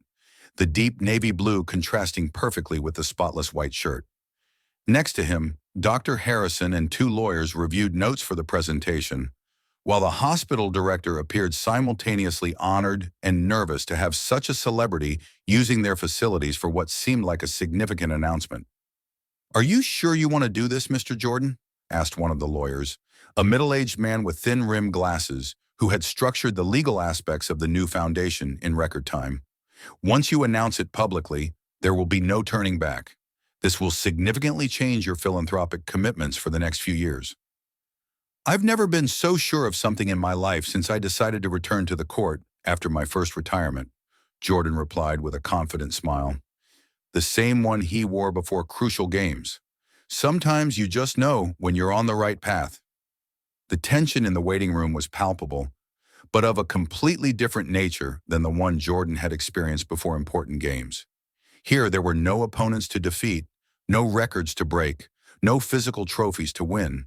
the deep navy blue contrasting perfectly with the spotless white shirt. Next to him, Dr. Harrison and two lawyers reviewed notes for the presentation, while the hospital director appeared simultaneously honored and nervous to have such a celebrity using their facilities for what seemed like a significant announcement. "Are you sure you want to do this, Mr. Jordan?" asked one of the lawyers, a middle-aged man with thin-rimmed glasses who had structured the legal aspects of the new foundation in record time. "Once you announce it publicly, there will be no turning back. This will significantly change your philanthropic commitments for the next few years." "I've never been so sure of something in my life since I decided to return to the court after my first retirement," Jordan replied with a confident smile. The same one he wore before crucial games. Sometimes you just know when you're on the right path. The tension in the waiting room was palpable, but of a completely different nature than the one Jordan had experienced before important games. Here there were no opponents to defeat, no records to break, no physical trophies to win.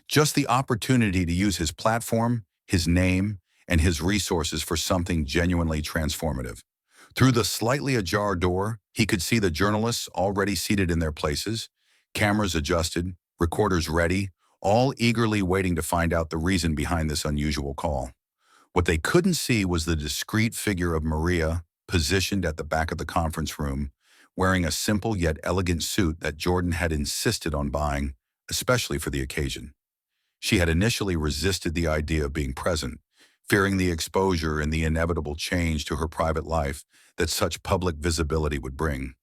Just the opportunity to use his platform, his name, and his resources for something genuinely transformative. Through the slightly ajar door, he could see the journalists already seated in their places, cameras adjusted, recorders ready, all eagerly waiting to find out the reason behind this unusual call. What they couldn't see was the discreet figure of Maria, positioned at the back of the conference room, wearing a simple yet elegant suit that Jordan had insisted on buying, especially for the occasion. She had initially resisted the idea of being present, fearing the exposure and the inevitable change to her private life that such public visibility would bring.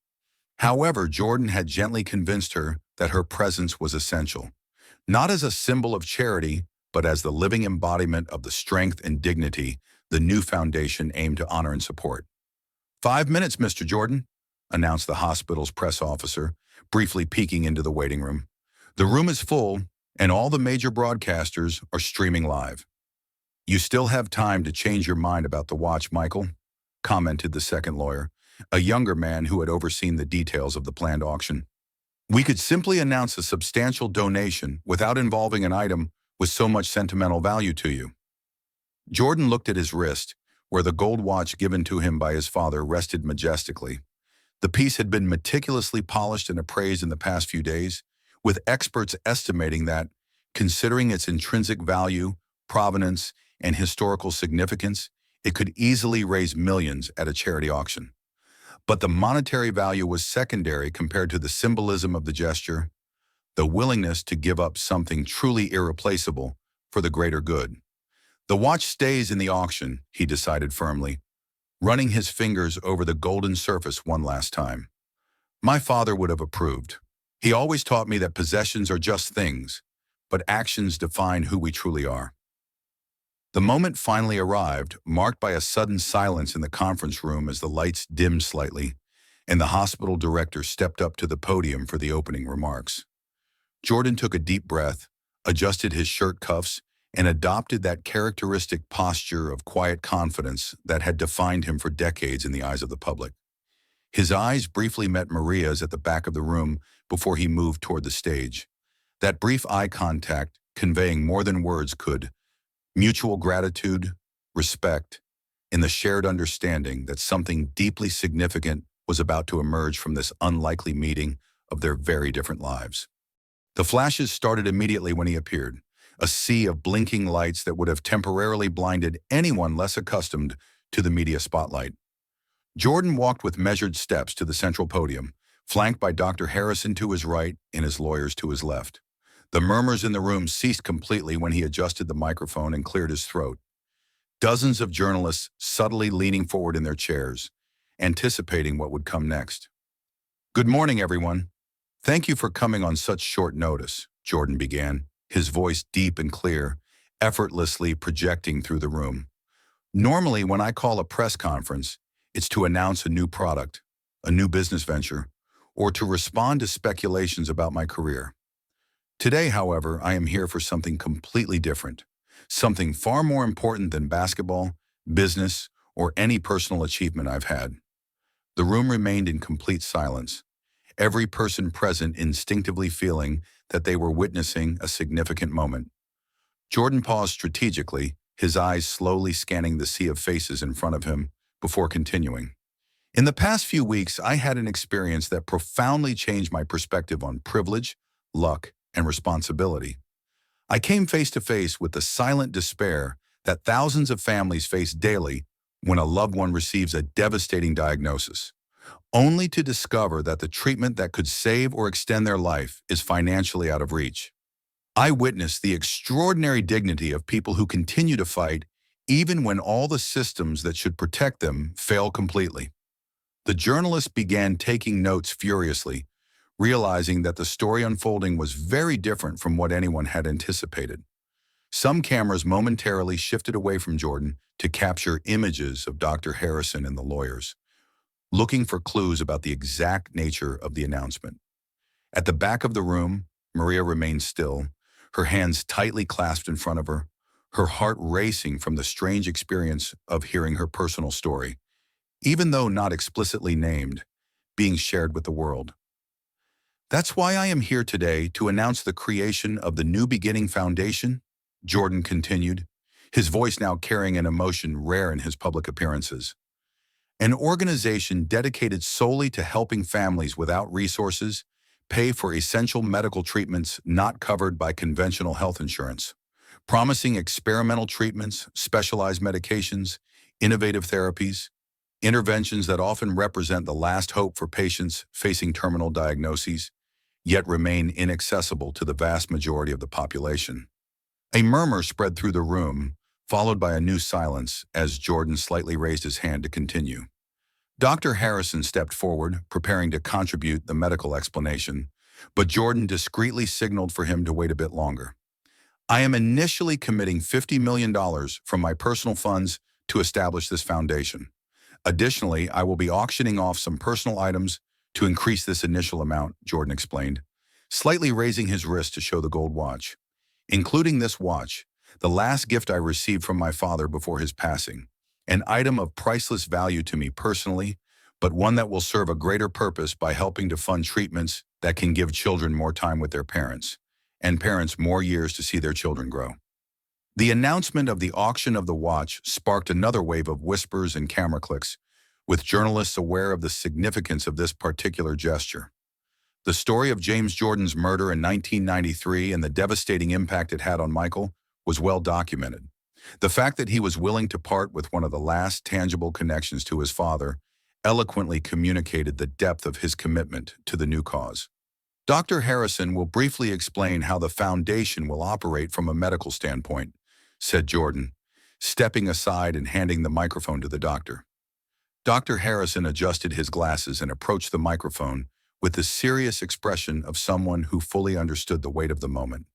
However, Jordan had gently convinced her that her presence was essential, not as a symbol of charity, but as the living embodiment of the strength and dignity the new foundation aimed to honor and support. "5 minutes, Mr. Jordan," announced the hospital's press officer, briefly peeking into the waiting room. "The room is full, and all the major broadcasters are streaming live." "You still have time to change your mind about the watch, Michael," commented the second lawyer, a younger man who had overseen the details of the planned auction. "We could simply announce a substantial donation without involving an item with so much sentimental value to you." Jordan looked at his wrist, where the gold watch given to him by his father rested majestically. The piece had been meticulously polished and appraised in the past few days, with experts estimating that, considering its intrinsic value, provenance, and historical significance, it could easily raise millions at a charity auction. But the monetary value was secondary compared to the symbolism of the gesture, the willingness to give up something truly irreplaceable for the greater good. "The watch stays in the auction," he decided firmly, running his fingers over the golden surface one last time. "My father would have approved. He always taught me that possessions are just things, but actions define who we truly are." The moment finally arrived, marked by a sudden silence in the conference room as the lights dimmed slightly, and the hospital director stepped up to the podium for the opening remarks. Jordan took a deep breath, adjusted his shirt cuffs, and adopted that characteristic posture of quiet confidence that had defined him for decades in the eyes of the public. His eyes briefly met Maria's at the back of the room before he moved toward the stage. That brief eye contact, conveying more than words could, mutual gratitude, respect, and the shared understanding that something deeply significant was about to emerge from this unlikely meeting of their very different lives. The flashes started immediately when he appeared. a sea of blinking lights that would have temporarily blinded anyone less accustomed to the media spotlight. Jordan walked with measured steps to the central podium, flanked by Dr. Harrison to his right and his lawyers to his left. The murmurs in the room ceased completely when he adjusted the microphone and cleared his throat. Dozens of journalists subtly leaning forward in their chairs, anticipating what would come next. "Good morning, everyone. Thank you for coming on such short notice," Jordan began, his voice deep and clear, effortlessly projecting through the room. "Normally, when I call a press conference, it's to announce a new product, a new business venture, or to respond to speculations about my career. Today, however, I am here for something completely different, something far more important than basketball, business, or any personal achievement I've had." The room remained in complete silence, every person present instinctively feeling that they were witnessing a significant moment. Jordan paused strategically, his eyes slowly scanning the sea of faces in front of him, before continuing. "In the past few weeks, I had an experience that profoundly changed my perspective on privilege, luck, and responsibility. I came face to face with the silent despair that thousands of families face daily when a loved one receives a devastating diagnosis, only to discover that the treatment that could save or extend their life is financially out of reach. I witnessed the extraordinary dignity of people who continue to fight even when all the systems that should protect them fail completely." The journalist began taking notes furiously, realizing that the story unfolding was very different from what anyone had anticipated. Some cameras momentarily shifted away from Jordan to capture images of Dr. Harrison and the lawyers, looking for clues about the exact nature of the announcement. At the back of the room, Maria remained still, her hands tightly clasped in front of her heart racing from the strange experience of hearing her personal story, even though not explicitly named, being shared with the world. "That's why I am here today to announce the creation of the New Beginning Foundation," Jordan continued, his voice now carrying an emotion rare in his public appearances. "An organization dedicated solely to helping families without resources pay for essential medical treatments not covered by conventional health insurance, promising experimental treatments, specialized medications, innovative therapies, interventions that often represent the last hope for patients facing terminal diagnoses, yet remain inaccessible to the vast majority of the population." A murmur spread through the room, followed by a new silence as Jordan slightly raised his hand to continue. Dr. Harrison stepped forward, preparing to contribute the medical explanation, but Jordan discreetly signaled for him to wait a bit longer. "I am initially committing $50 million from my personal funds to establish this foundation. Additionally, I will be auctioning off some personal items to increase this initial amount," Jordan explained, slightly raising his wrist to show the gold watch. "Including this watch, the last gift I received from my father before his passing, an item of priceless value to me personally, but one that will serve a greater purpose by helping to fund treatments that can give children more time with their parents, and parents more years to see their children grow." The announcement of the auction of the watch sparked another wave of whispers and camera clicks, with journalists aware of the significance of this particular gesture. The story of James Jordan's murder in 1993 and the devastating impact it had on Michael was well documented. The fact that he was willing to part with one of the last tangible connections to his father eloquently communicated the depth of his commitment to the new cause. "Dr. Harrison will briefly explain how the foundation will operate from a medical standpoint," said Jordan, stepping aside and handing the microphone to the doctor. Dr. Harrison adjusted his glasses and approached the microphone with the serious expression of someone who fully understood the weight of the moment.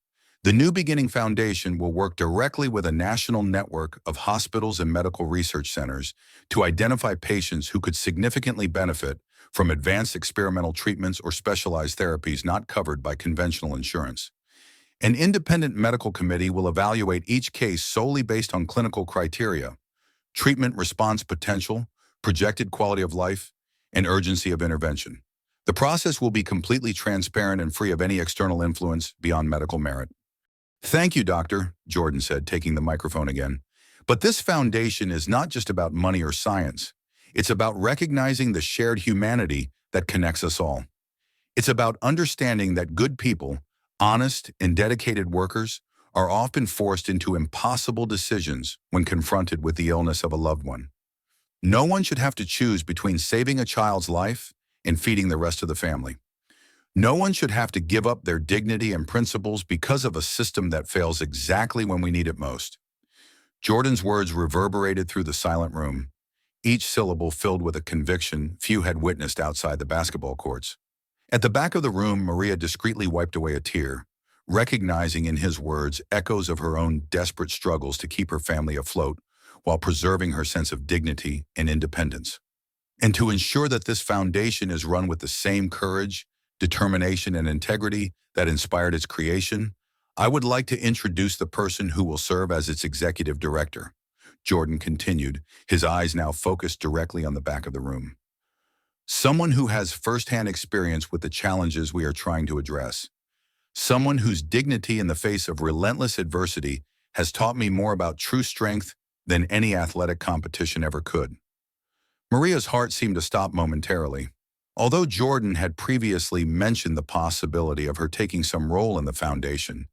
"The New Beginning Foundation will work directly with a national network of hospitals and medical research centers to identify patients who could significantly benefit from advanced experimental treatments or specialized therapies not covered by conventional insurance. An independent medical committee will evaluate each case solely based on clinical criteria, treatment response potential, projected quality of life, and urgency of intervention. The process will be completely transparent and free of any external influence beyond medical merit." "Thank you, Doctor," Jordan said, taking the microphone again. "But this foundation is not just about money or science. It's about recognizing the shared humanity that connects us all. It's about understanding that good people, honest and dedicated workers, are often forced into impossible decisions when confronted with the illness of a loved one. No one should have to choose between saving a child's life and feeding the rest of the family. No one should have to give up their dignity and principles because of a system that fails exactly when we need it most. Jordan's words reverberated through the silent room, each syllable filled with a conviction few had witnessed outside the basketball courts. At the back of the room, Maria discreetly wiped away a tear, recognizing in his words echoes of her own desperate struggles to keep her family afloat while preserving her sense of dignity and independence. And to ensure that this foundation is run with the same courage, determination, and integrity that inspired its creation, I would like to introduce the person who will serve as its executive director. Jordan continued, his eyes now focused directly on the back of the room. Someone who has firsthand experience with the challenges we are trying to address. Someone whose dignity in the face of relentless adversity has taught me more about true strength than any athletic competition ever could. Maria's heart seemed to stop momentarily. Although Jordan had previously mentioned the possibility of her taking some role in the foundation,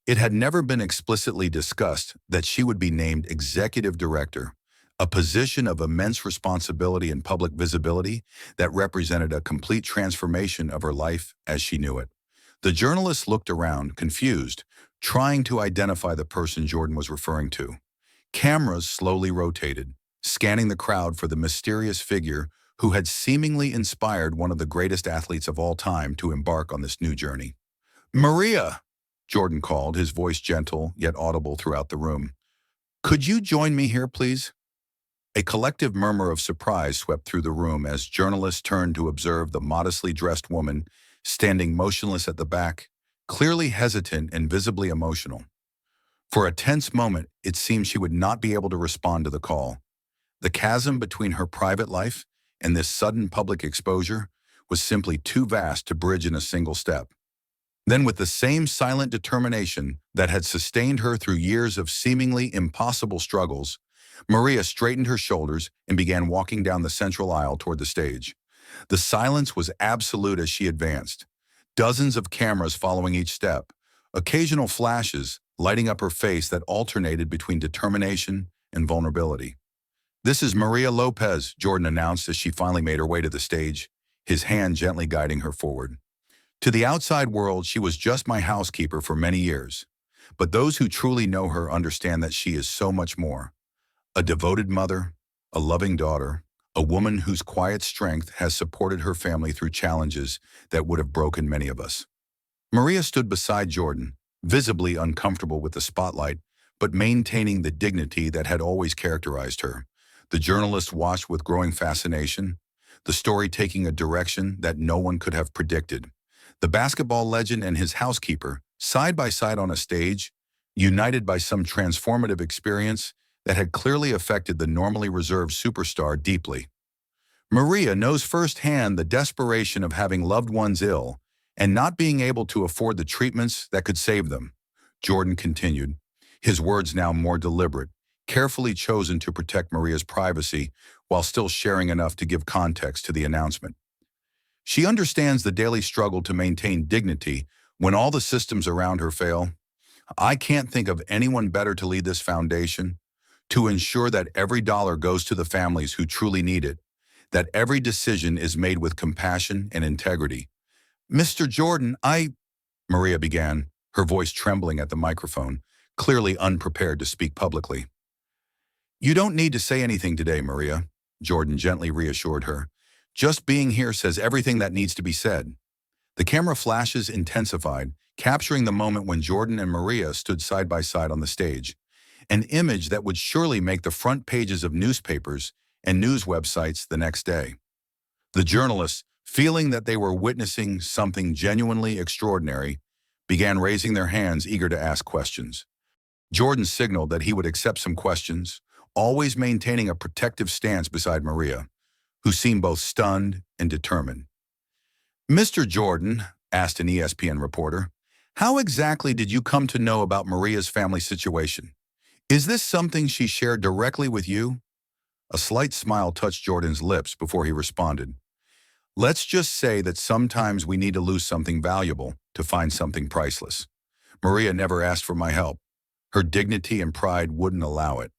it had never been explicitly discussed that she would be named executive director, a position of immense responsibility and public visibility that represented a complete transformation of her life as she knew it. The journalist looked around, confused, trying to identify the person Jordan was referring to. Cameras slowly rotated, scanning the crowd for the mysterious figure who had seemingly inspired one of the greatest athletes of all time to embark on this new journey. "Maria!" Jordan called, his voice gentle yet audible throughout the room. "Could you join me here, please?" A collective murmur of surprise swept through the room as journalists turned to observe the modestly dressed woman standing motionless at the back, clearly hesitant and visibly emotional. For a tense moment, it seemed she would not be able to respond to the call. The chasm between her private life and this sudden public exposure was simply too vast to bridge in a single step. Then, with the same silent determination that had sustained her through years of seemingly impossible struggles, Maria straightened her shoulders and began walking down the central aisle toward the stage. The silence was absolute as she advanced, dozens of cameras following each step, occasional flashes lighting up her face that alternated between determination and vulnerability. "This is Maria Lopez," Jordan announced as she finally made her way to the stage, his hand gently guiding her forward. "To the outside world, she was just my housekeeper for many years. But those who truly know her understand that she is so much more. A devoted mother, a loving daughter, a woman whose quiet strength has supported her family through challenges that would have broken many of us." Maria stood beside Jordan, visibly uncomfortable with the spotlight, but maintaining the dignity that had always characterized her. The journalist watched with growing fascination, the story taking a direction that no one could have predicted. The basketball legend and his housekeeper, side by side on a stage, united by some transformative experience that had clearly affected the normally reserved superstar deeply. Maria knows firsthand the desperation of having loved ones ill and not being able to afford the treatments that could save them, Jordan continued, his words now more deliberate, carefully chosen to protect Maria's privacy while still sharing enough to give context to the announcement. "She understands the daily struggle to maintain dignity when all the systems around her fail. I can't think of anyone better to lead this foundation, to ensure that every dollar goes to the families who truly need it, that every decision is made with compassion and integrity." "Mr. Jordan, Maria began, her voice trembling at the microphone, clearly unprepared to speak publicly. "You don't need to say anything today, Maria," Jordan gently reassured her. "Just being here says everything that needs to be said." The camera flashes intensified, capturing the moment when Jordan and Maria stood side by side on the stage, an image that would surely make the front pages of newspapers and news websites the next day. The journalists, feeling that they were witnessing something genuinely extraordinary, began raising their hands eager to ask questions. Jordan signaled that he would accept some questions, always maintaining a protective stance beside Maria, who seemed both stunned and determined. "Mr. Jordan," asked an ESPN reporter, "how exactly did you come to know about Maria's family situation? Is this something she shared directly with you?" A slight smile touched Jordan's lips before he responded. "Let's just say that sometimes we need to lose something valuable to find something priceless. Maria never asked for my help. Her dignity and pride wouldn't allow it.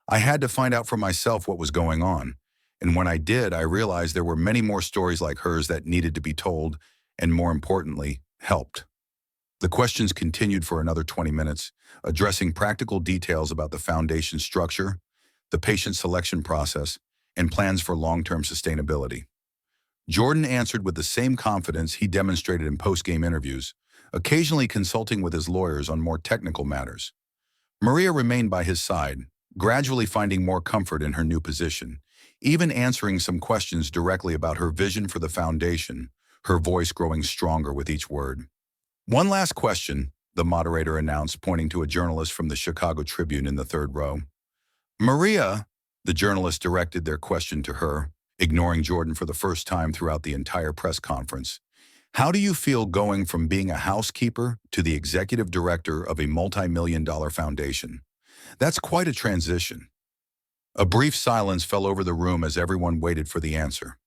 I had to find out for myself what was going on, and when I did, I realized there were many more stories like hers that needed to be told, and more importantly, helped. The questions continued for another 20 minutes, addressing practical details about the foundation structure, the patient selection process, and plans for long-term sustainability. Jordan answered with the same confidence he demonstrated in post-game interviews, occasionally consulting with his lawyers on more technical matters. Maria remained by his side, gradually finding more comfort in her new position, even answering some questions directly about her vision for the foundation, her voice growing stronger with each word. "One last question," the moderator announced, pointing to a journalist from the Chicago Tribune in the third row. "Maria," the journalist directed their question to her, ignoring Jordan for the first time throughout the entire press conference. "How do you feel going from being a housekeeper to the executive director of a multi-million-dollar foundation? That's quite a transition." A brief silence fell over the room as everyone waited for the answer.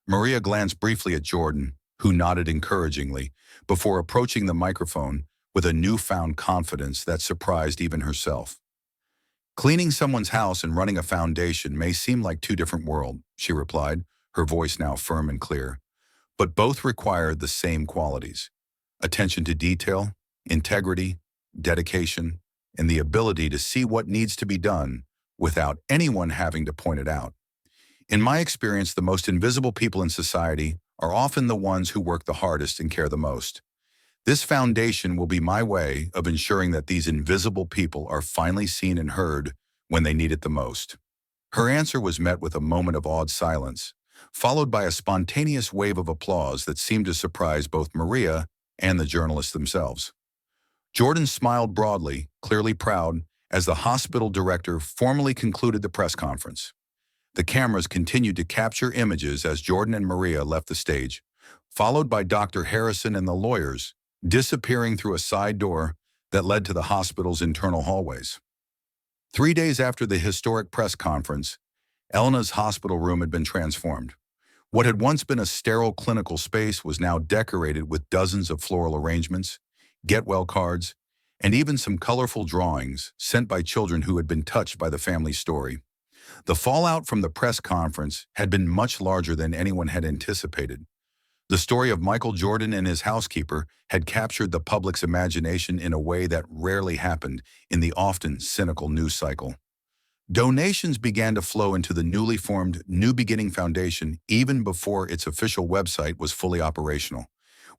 Maria glanced briefly at Jordan, who nodded encouragingly, before approaching the microphone with a newfound confidence that surprised even herself. "Cleaning someone's house and running a foundation may seem like two different worlds," she replied, her voice now firm and clear. "But both require the same qualities: attention to detail, integrity, dedication, and the ability to see what needs to be done without anyone having to point it out. In my experience, the most invisible people in society are often the ones who work the hardest and care the most. This foundation will be my way of ensuring that these invisible people are finally seen and heard when they need it the most." Her answer was met with a moment of awed silence, followed by a spontaneous wave of applause that seemed to surprise both Maria and the journalists themselves. Jordan smiled broadly, clearly proud, as the hospital director formally concluded the press conference. The cameras continued to capture images as Jordan and Maria left the stage, followed by Dr. Harrison and the lawyers, disappearing through a side door that led to the hospital's internal hallways. 3 days after the historic press conference, Elena's hospital room had been transformed. What had once been a sterile clinical space was now decorated with dozens of floral arrangements, get-well cards, and even some colorful drawings sent by children who had been touched by the family story. The fallout from the press conference had been much larger than anyone had anticipated. The story of Michael Jordan and his housekeeper had captured the public's imagination in a way that rarely happened in the often cynical news cycle. Donations began to flow into the newly formed New Beginning Foundation even before its official website was fully operational,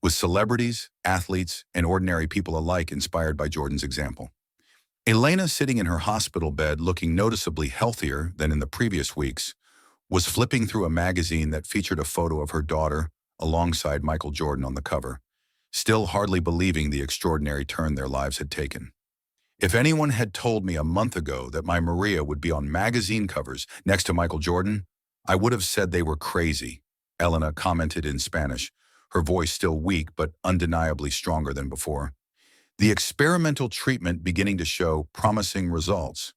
with celebrities, athletes, and ordinary people alike inspired by Jordan's example. Elena, sitting in her hospital bed looking noticeably healthier than in the previous weeks, was flipping through a magazine that featured a photo of her daughter alongside Michael Jordan on the cover, still hardly believing the extraordinary turn their lives had taken. "If anyone had told me a month ago that my Maria would be on magazine covers next to Michael Jordan, I would have said they were crazy," Elena commented in Spanish, her voice still weak but undeniably stronger than before. The experimental treatment beginning to show promising results.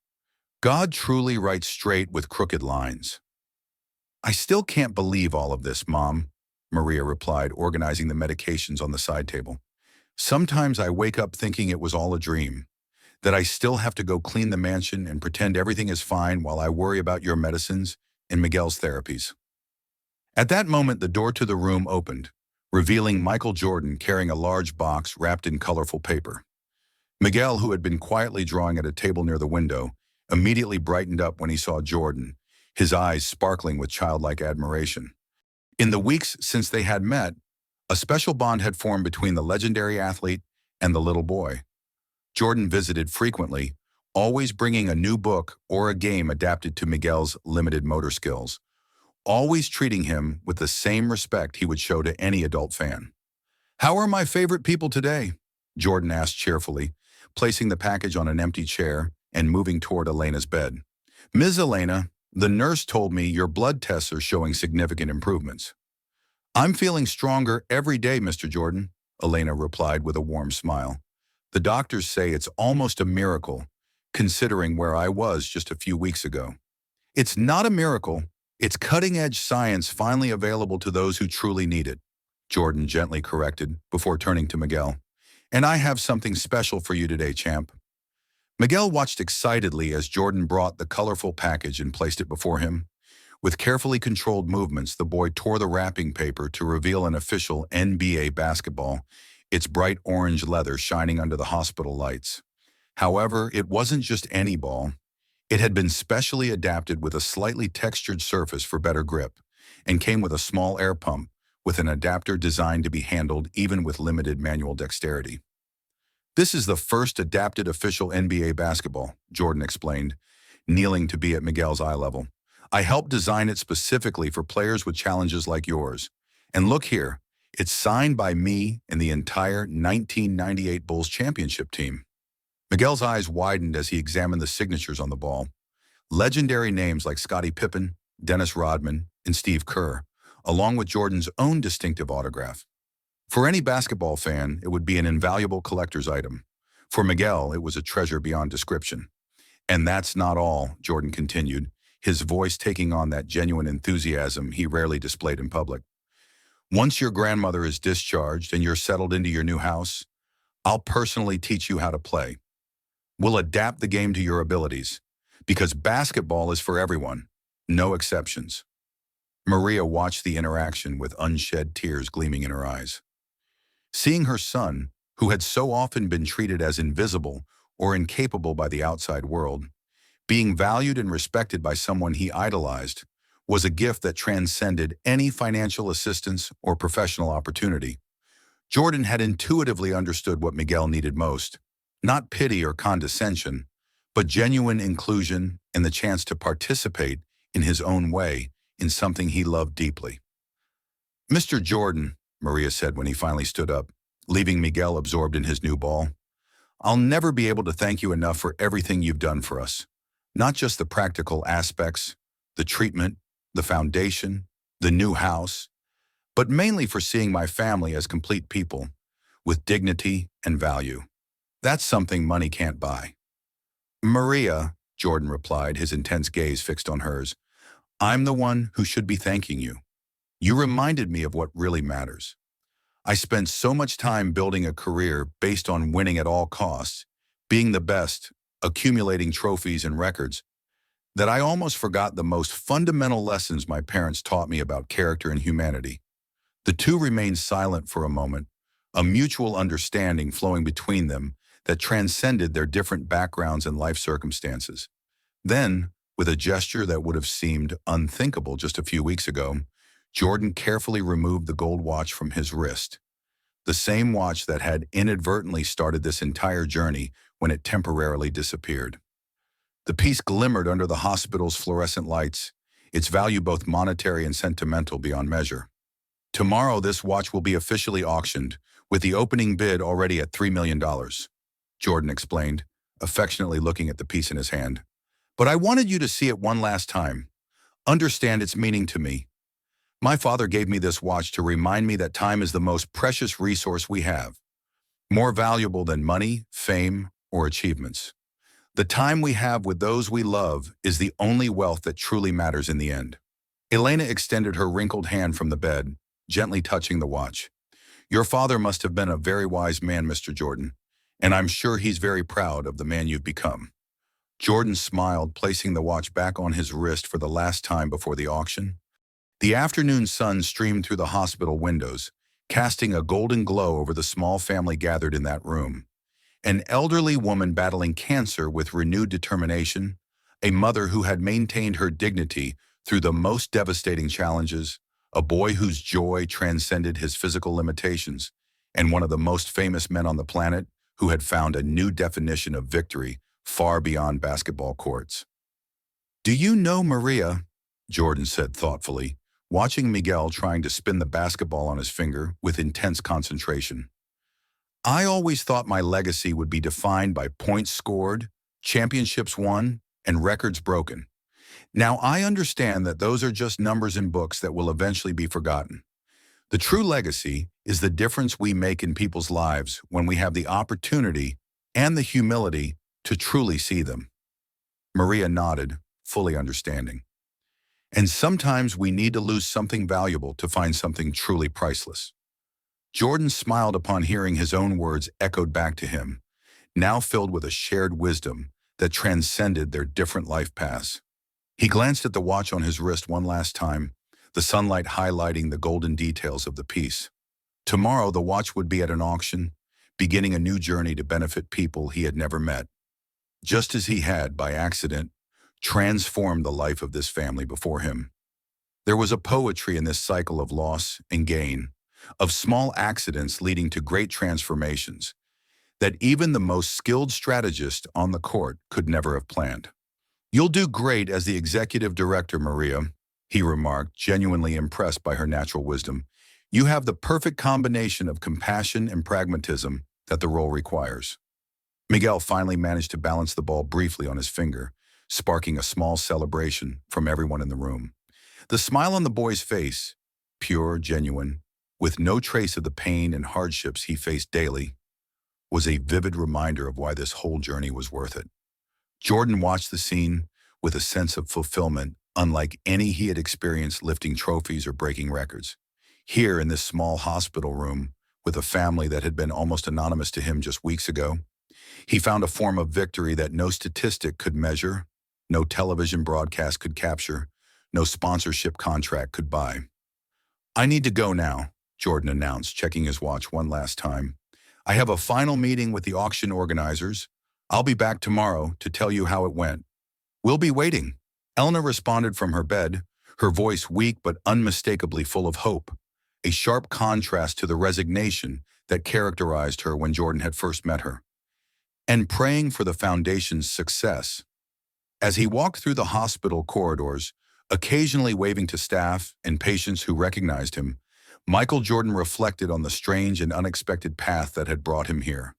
"God truly writes straight with crooked lines." "I still can't believe all of this, Mom," Maria replied, organizing the medications on the side table. "Sometimes I wake up thinking it was all a dream, that I still have to go clean the mansion and pretend everything is fine while I worry about your medicines and Miguel's therapies." At that moment, the door to the room opened, revealing Michael Jordan carrying a large box wrapped in colorful paper. Miguel, who had been quietly drawing at a table near the window, immediately brightened up when he saw Jordan, his eyes sparkling with childlike admiration. In the weeks since they had met, a special bond had formed between the legendary athlete and the little boy. Jordan visited frequently, always bringing a new book or a game adapted to Miguel's limited motor skills, always treating him with the same respect he would show to any adult fan. "How are my favorite people today?" Jordan asked cheerfully, placing the package on an empty chair and moving toward Elena's bed. "Ms. Elena, the nurse told me your blood tests are showing significant improvements." "I'm feeling stronger every day, Mr. Jordan," Elena replied with a warm smile. "The doctors say it's almost a miracle, considering where I was just a few weeks ago." "It's not a miracle. It's cutting-edge science finally available to those who truly need it," Jordan gently corrected before turning to Miguel. "And I have something special for you today, champ." Miguel watched excitedly as Jordan brought the colorful package and placed it before him. With carefully controlled movements, the boy tore the wrapping paper to reveal an official NBA basketball, its bright orange leather shining under the hospital lights. However, it wasn't just any ball. It had been specially adapted with a slightly textured surface for better grip, and came with a small air pump, with an adapter designed to be handled even with limited manual dexterity. This is the first adapted official NBA basketball, Jordan explained, kneeling to be at Miguel's eye level. I helped design it specifically for players with challenges like yours. And look here, it's signed by me and the entire 1998 Bulls championship team. Miguel's eyes widened as he examined the signatures on the ball. Legendary names like Scottie Pippen, Dennis Rodman, and Steve Kerr, along with Jordan's own distinctive autograph. For any basketball fan, it would be an invaluable collector's item. For Miguel, it was a treasure beyond description. And that's not all, Jordan continued, his voice taking on that genuine enthusiasm he rarely displayed in public. Once your grandmother is discharged and you're settled into your new house, I'll personally teach you how to play. We'll adapt the game to your abilities, because basketball is for everyone, no exceptions. Maria watched the interaction with unshed tears gleaming in her eyes. Seeing her son, who had so often been treated as invisible or incapable by the outside world, being valued and respected by someone he idolized, was a gift that transcended any financial assistance or professional opportunity. Jordan had intuitively understood what Miguel needed most, not pity or condescension, but genuine inclusion and the chance to participate in his own way in something he loved deeply. Mr. Jordan, Maria said when he finally stood up, leaving Miguel absorbed in his new ball, I'll never be able to thank you enough for everything you've done for us. Not just the practical aspects, the treatment, the foundation, the new house, but mainly for seeing my family as complete people, with dignity and value. That's something money can't buy. Maria, Jordan replied, his intense gaze fixed on hers, I'm the one who should be thanking you. You reminded me of what really matters. I spent so much time building a career based on winning at all costs, being the best, accumulating trophies and records, that I almost forgot the most fundamental lessons my parents taught me about character and humanity. The two remained silent for a moment, a mutual understanding flowing between them that transcended their different backgrounds and life circumstances. Then, with a gesture that would have seemed unthinkable just a few weeks ago, Jordan carefully removed the gold watch from his wrist, the same watch that had inadvertently started this entire journey when it temporarily disappeared. The piece glimmered under the hospital's fluorescent lights, its value both monetary and sentimental beyond measure. Tomorrow, this watch will be officially auctioned, with the opening bid already at $3 million, Jordan explained, affectionately looking at the piece in his hand. But I wanted you to see it one last time. Understand its meaning to me. My father gave me this watch to remind me that time is the most precious resource we have, more valuable than money, fame, or achievements. The time we have with those we love is the only wealth that truly matters in the end. Elena extended her wrinkled hand from the bed, gently touching the watch. Your father must have been a very wise man, Mr. Jordan, and I'm sure he's very proud of the man you've become. Jordan smiled, placing the watch back on his wrist for the last time before the auction. The afternoon sun streamed through the hospital windows, casting a golden glow over the small family gathered in that room. An elderly woman battling cancer with renewed determination, a mother who had maintained her dignity through the most devastating challenges, a boy whose joy transcended his physical limitations, and one of the most famous men on the planet who had found a new definition of victory far beyond basketball courts. Do you know Maria? Jordan said thoughtfully, watching Miguel trying to spin the basketball on his finger with intense concentration. I always thought my legacy would be defined by points scored, championships won, and records broken. Now I understand that those are just numbers in books that will eventually be forgotten. The true legacy is the difference we make in people's lives when we have the opportunity and the humility to truly see them. Maria nodded, fully understanding. And sometimes we need to lose something valuable to find something truly priceless. Jordan smiled upon hearing his own words echoed back to him, now filled with a shared wisdom that transcended their different life paths. He glanced at the watch on his wrist one last time, the sunlight highlighting the golden details of the piece. Tomorrow, the watch would be at an auction, beginning a new journey to benefit people he had never met, just as he had, by accident, transformed the life of this family before him. There was a poetry in this cycle of loss and gain, of small accidents leading to great transformations, that even the most skilled strategist on the court could never have planned. "You'll do great as the executive director, Maria," he remarked, genuinely impressed by her natural wisdom. "You have the perfect combination of compassion and pragmatism that the role requires." Miguel finally managed to balance the ball briefly on his finger, sparking a small celebration from everyone in the room. The smile on the boy's face, pure, genuine, with no trace of the pain and hardships he faced daily, was a vivid reminder of why this whole journey was worth it. Jordan watched the scene with a sense of fulfillment unlike any he had experienced lifting trophies or breaking records. Here in this small hospital room, with a family that had been almost anonymous to him just weeks ago, he found a form of victory that no statistic could measure, no television broadcast could capture, no sponsorship contract could buy. "I need to go now," Jordan announced, checking his watch one last time. "I have a final meeting with the auction organizers. I'll be back tomorrow to tell you how it went." "We'll be waiting," Elna responded from her bed, her voice weak but unmistakably full of hope, a sharp contrast to the resignation that characterized her when Jordan had first met her. "And praying for the foundation's success." As he walked through the hospital corridors, occasionally waving to staff and patients who recognized him, Michael Jordan reflected on the strange and unexpected path that had brought him here.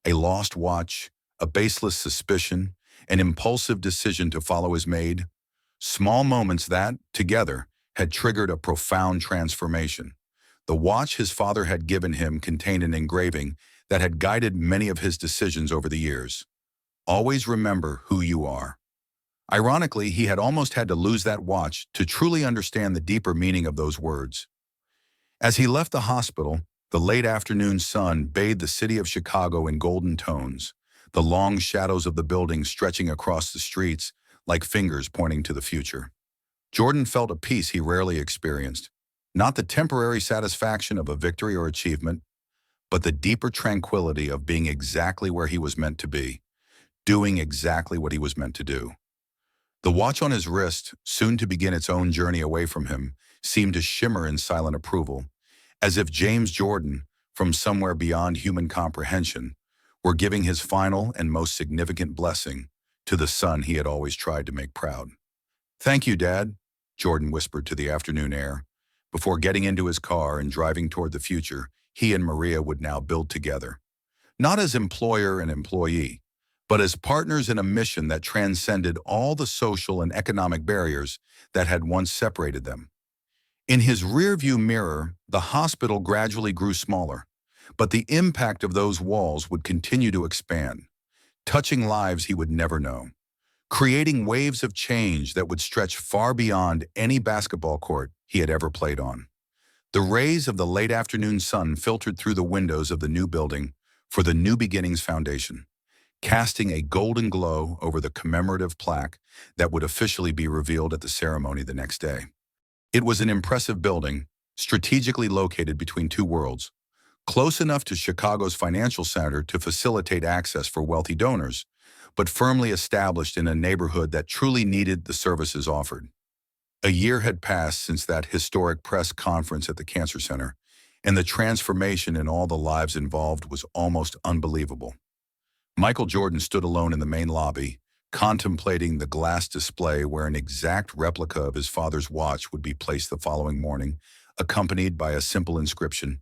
A lost watch, a baseless suspicion, an impulsive decision to follow his maid. Small moments that, together, had triggered a profound transformation. The watch his father had given him contained an engraving that had guided many of his decisions over the years. "Always remember who you are." Ironically, he had almost had to lose that watch to truly understand the deeper meaning of those words. As he left the hospital, the late afternoon sun bathed the city of Chicago in golden tones, the long shadows of the buildings stretching across the streets like fingers pointing to the future. Jordan felt a peace he rarely experienced, not the temporary satisfaction of a victory or achievement, but the deeper tranquility of being exactly where he was meant to be, doing exactly what he was meant to do. The watch on his wrist, soon to begin its own journey away from him, seemed to shimmer in silent approval, as if James Jordan, from somewhere beyond human comprehension, were giving his final and most significant blessing to the son he had always tried to make proud. "Thank you, Dad," Jordan whispered to the afternoon air, before getting into his car and driving toward the future he and Maria would now build together. Not as employer and employee, but as partners in a mission that transcended all the social and economic barriers that had once separated them. In his rearview mirror, the hospital gradually grew smaller, but the impact of those walls would continue to expand, touching lives he would never know, creating waves of change that would stretch far beyond any basketball court he had ever played on. The rays of the late afternoon sun filtered through the windows of the new building for the New Beginnings Foundation, casting a golden glow over the commemorative plaque that would officially be revealed at the ceremony the next day. It was an impressive building, strategically located between two worlds, close enough to Chicago's financial center to facilitate access for wealthy donors, but firmly established in a neighborhood that truly needed the services offered. A year had passed since that historic press conference at the Cancer Center, and the transformation in all the lives involved was almost unbelievable. Michael Jordan stood alone in the main lobby, contemplating the glass display where an exact replica of his father's watch would be placed the following morning, accompanied by a simple inscription: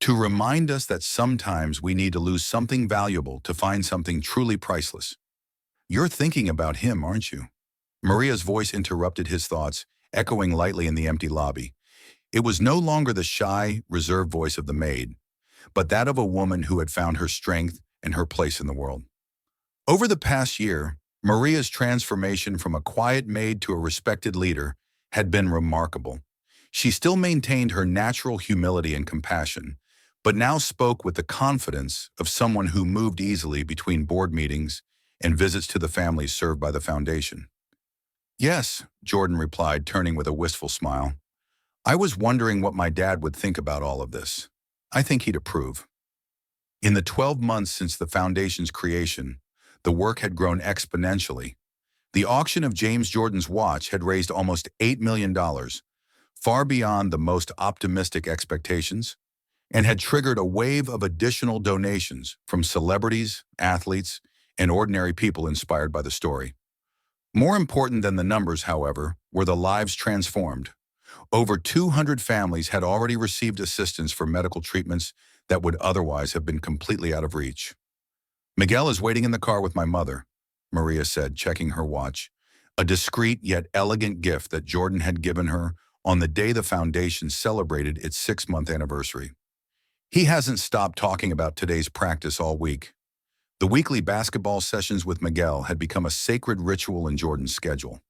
"To remind us that sometimes we need to lose something valuable to find something truly priceless." "You're thinking about him, aren't you?" Maria's voice interrupted his thoughts, echoing lightly in the empty lobby. It was no longer the shy, reserved voice of the maid, but that of a woman who had found her strength and her place in the world. Over the past year, Maria's transformation from a quiet maid to a respected leader had been remarkable. She still maintained her natural humility and compassion, but now spoke with the confidence of someone who moved easily between board meetings and visits to the families served by the foundation. "Yes," Jordan replied, turning with a wistful smile. "I was wondering what my dad would think about all of this. I think he'd approve." In the 12 months since the foundation's creation, the work had grown exponentially. The auction of James Jordan's watch had raised almost $8 million, far beyond the most optimistic expectations, and had triggered a wave of additional donations from celebrities, athletes, and ordinary people inspired by the story. More important than the numbers, however, were the lives transformed. Over 200 families had already received assistance for medical treatments that would otherwise have been completely out of reach. "Miguel is waiting in the car with my mother," Maria said, checking her watch, a discreet yet elegant gift that Jordan had given her on the day the foundation celebrated its 6-month anniversary. "He hasn't stopped talking about today's practice all week." The weekly basketball sessions with Miguel had become a sacred ritual in Jordan's schedule,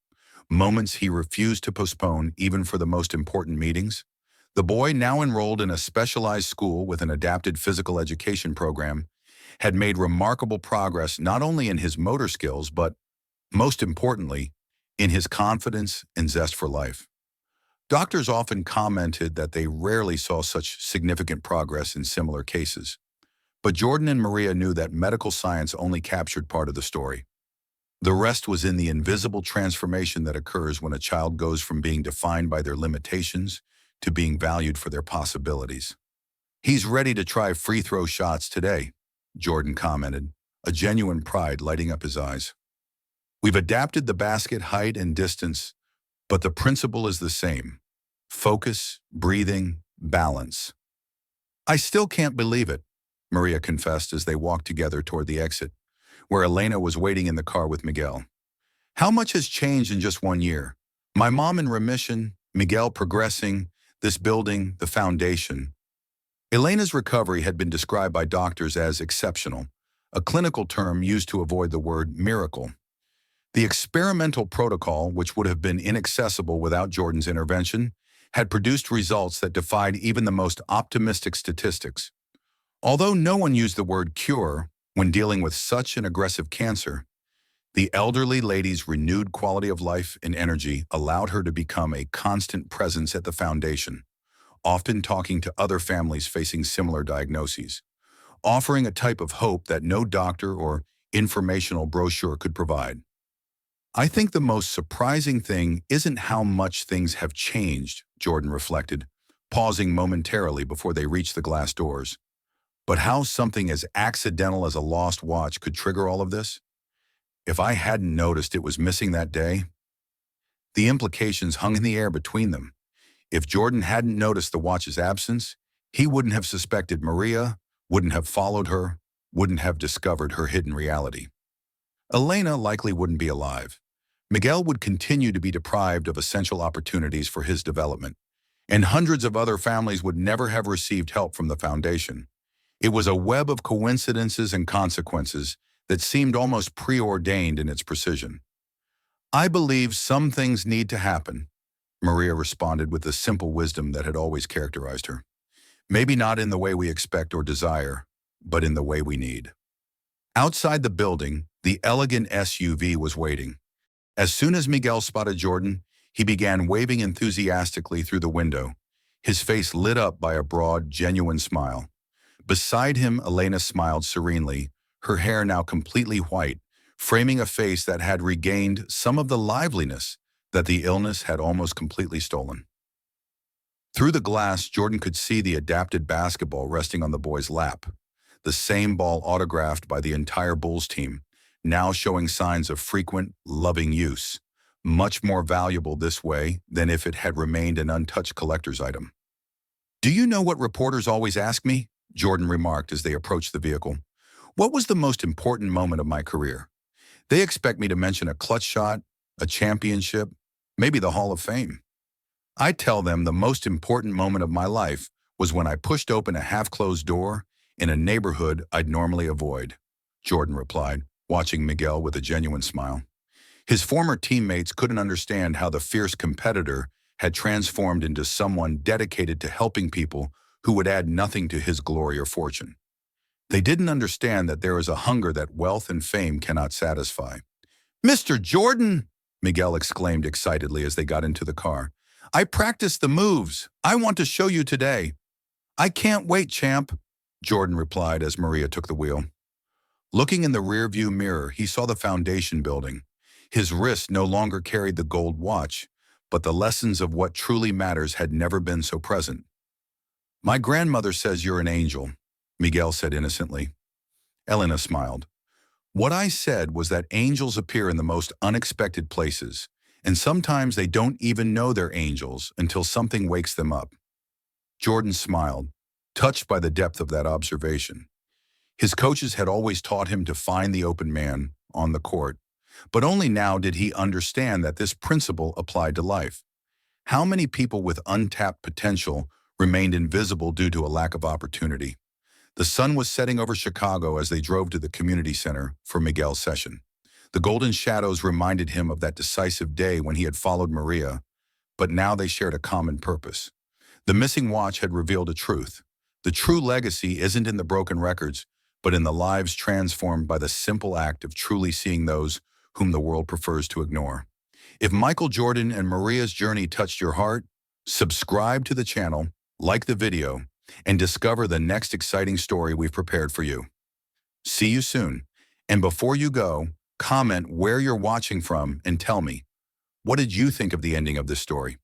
moments he refused to postpone even for the most important meetings. The boy, now enrolled in a specialized school with an adapted physical education program, had made remarkable progress not only in his motor skills, but, most importantly, in his confidence and zest for life. Doctors often commented that they rarely saw such significant progress in similar cases. But Jordan and Maria knew that medical science only captured part of the story. The rest was in the invisible transformation that occurs when a child goes from being defined by their limitations to being valued for their possibilities. "He's ready to try free throw shots today," Jordan commented, a genuine pride lighting up his eyes. "We've adapted the basket height and distance, but the principle is the same: focus, breathing, balance." "I still can't believe it," Maria confessed as they walked together toward the exit, where Elena was waiting in the car with Miguel. "How much has changed in just 1 year? My mom in remission, Miguel progressing, this building, the foundation." Elena's recovery had been described by doctors as exceptional, a clinical term used to avoid the word miracle. The experimental protocol, which would have been inaccessible without Jordan's intervention, had produced results that defied even the most optimistic statistics. Although no one used the word cure when dealing with such an aggressive cancer, the elderly lady's renewed quality of life and energy allowed her to become a constant presence at the foundation, often talking to other families facing similar diagnoses, offering a type of hope that no doctor or informational brochure could provide. "I think the most surprising thing isn't how much things have changed," Jordan reflected, pausing momentarily before they reached the glass doors, "but how something as accidental as a lost watch could trigger all of this. If I hadn't noticed it was missing that day." The implications hung in the air between them. If Jordan hadn't noticed the watch's absence, he wouldn't have suspected Maria, wouldn't have followed her, wouldn't have discovered her hidden reality. Elena likely wouldn't be alive. Miguel would continue to be deprived of essential opportunities for his development, and hundreds of other families would never have received help from the foundation. It was a web of coincidences and consequences that seemed almost preordained in its precision. "I believe some things need to happen," Maria responded with the simple wisdom that had always characterized her. "Maybe not in the way we expect or desire, but in the way we need." Outside the building, the elegant SUV was waiting. As soon as Miguel spotted Jordan, he began waving enthusiastically through the window, his face lit up by a broad, genuine smile. Beside him, Elena smiled serenely, her hair now completely white, framing a face that had regained some of the liveliness that the illness had almost completely stolen. Through the glass, Jordan could see the adapted basketball resting on the boy's lap, the same ball autographed by the entire Bulls team, now showing signs of frequent, loving use, much more valuable this way than if it had remained an untouched collector's item. "Do you know what reporters always ask me?" Jordan remarked as they approached the vehicle. "What was the most important moment of my career? They expect me to mention a clutch shot, a championship, maybe the Hall of Fame. I tell them the most important moment of my life was when I pushed open a half-closed door in a neighborhood I'd normally avoid," Jordan replied, watching Miguel with a genuine smile. His former teammates couldn't understand how the fierce competitor had transformed into someone dedicated to helping people who would add nothing to his glory or fortune. They didn't understand that there is a hunger that wealth and fame cannot satisfy. "Mr. Jordan!" Miguel exclaimed excitedly as they got into the car. "I practiced the moves. I want to show you today." "I can't wait, champ," Jordan replied as Maria took the wheel. Looking in the rearview mirror, he saw the foundation building. His wrist no longer carried the gold watch, but the lessons of what truly matters had never been so present. "My grandmother says you're an angel," Miguel said innocently. Elena smiled. "What I said was that angels appear in the most unexpected places, and sometimes they don't even know they're angels until something wakes them up." Jordan smiled, touched by the depth of that observation. His coaches had always taught him to find the open man on the court, but only now did he understand that this principle applied to life. How many people with untapped potential remained invisible due to a lack of opportunity? The sun was setting over Chicago as they drove to the community center for Miguel's session. The golden shadows reminded him of that decisive day when he had followed Maria, but now they shared a common purpose. The missing watch had revealed a truth. The true legacy isn't in the broken records, but in the lives transformed by the simple act of truly seeing those whom the world prefers to ignore. If Michael Jordan and Maria's journey touched your heart, subscribe to the channel, like the video, and discover the next exciting story we've prepared for you. See you soon. And before you go, comment where you're watching from and tell me, what did you think of the ending of this story?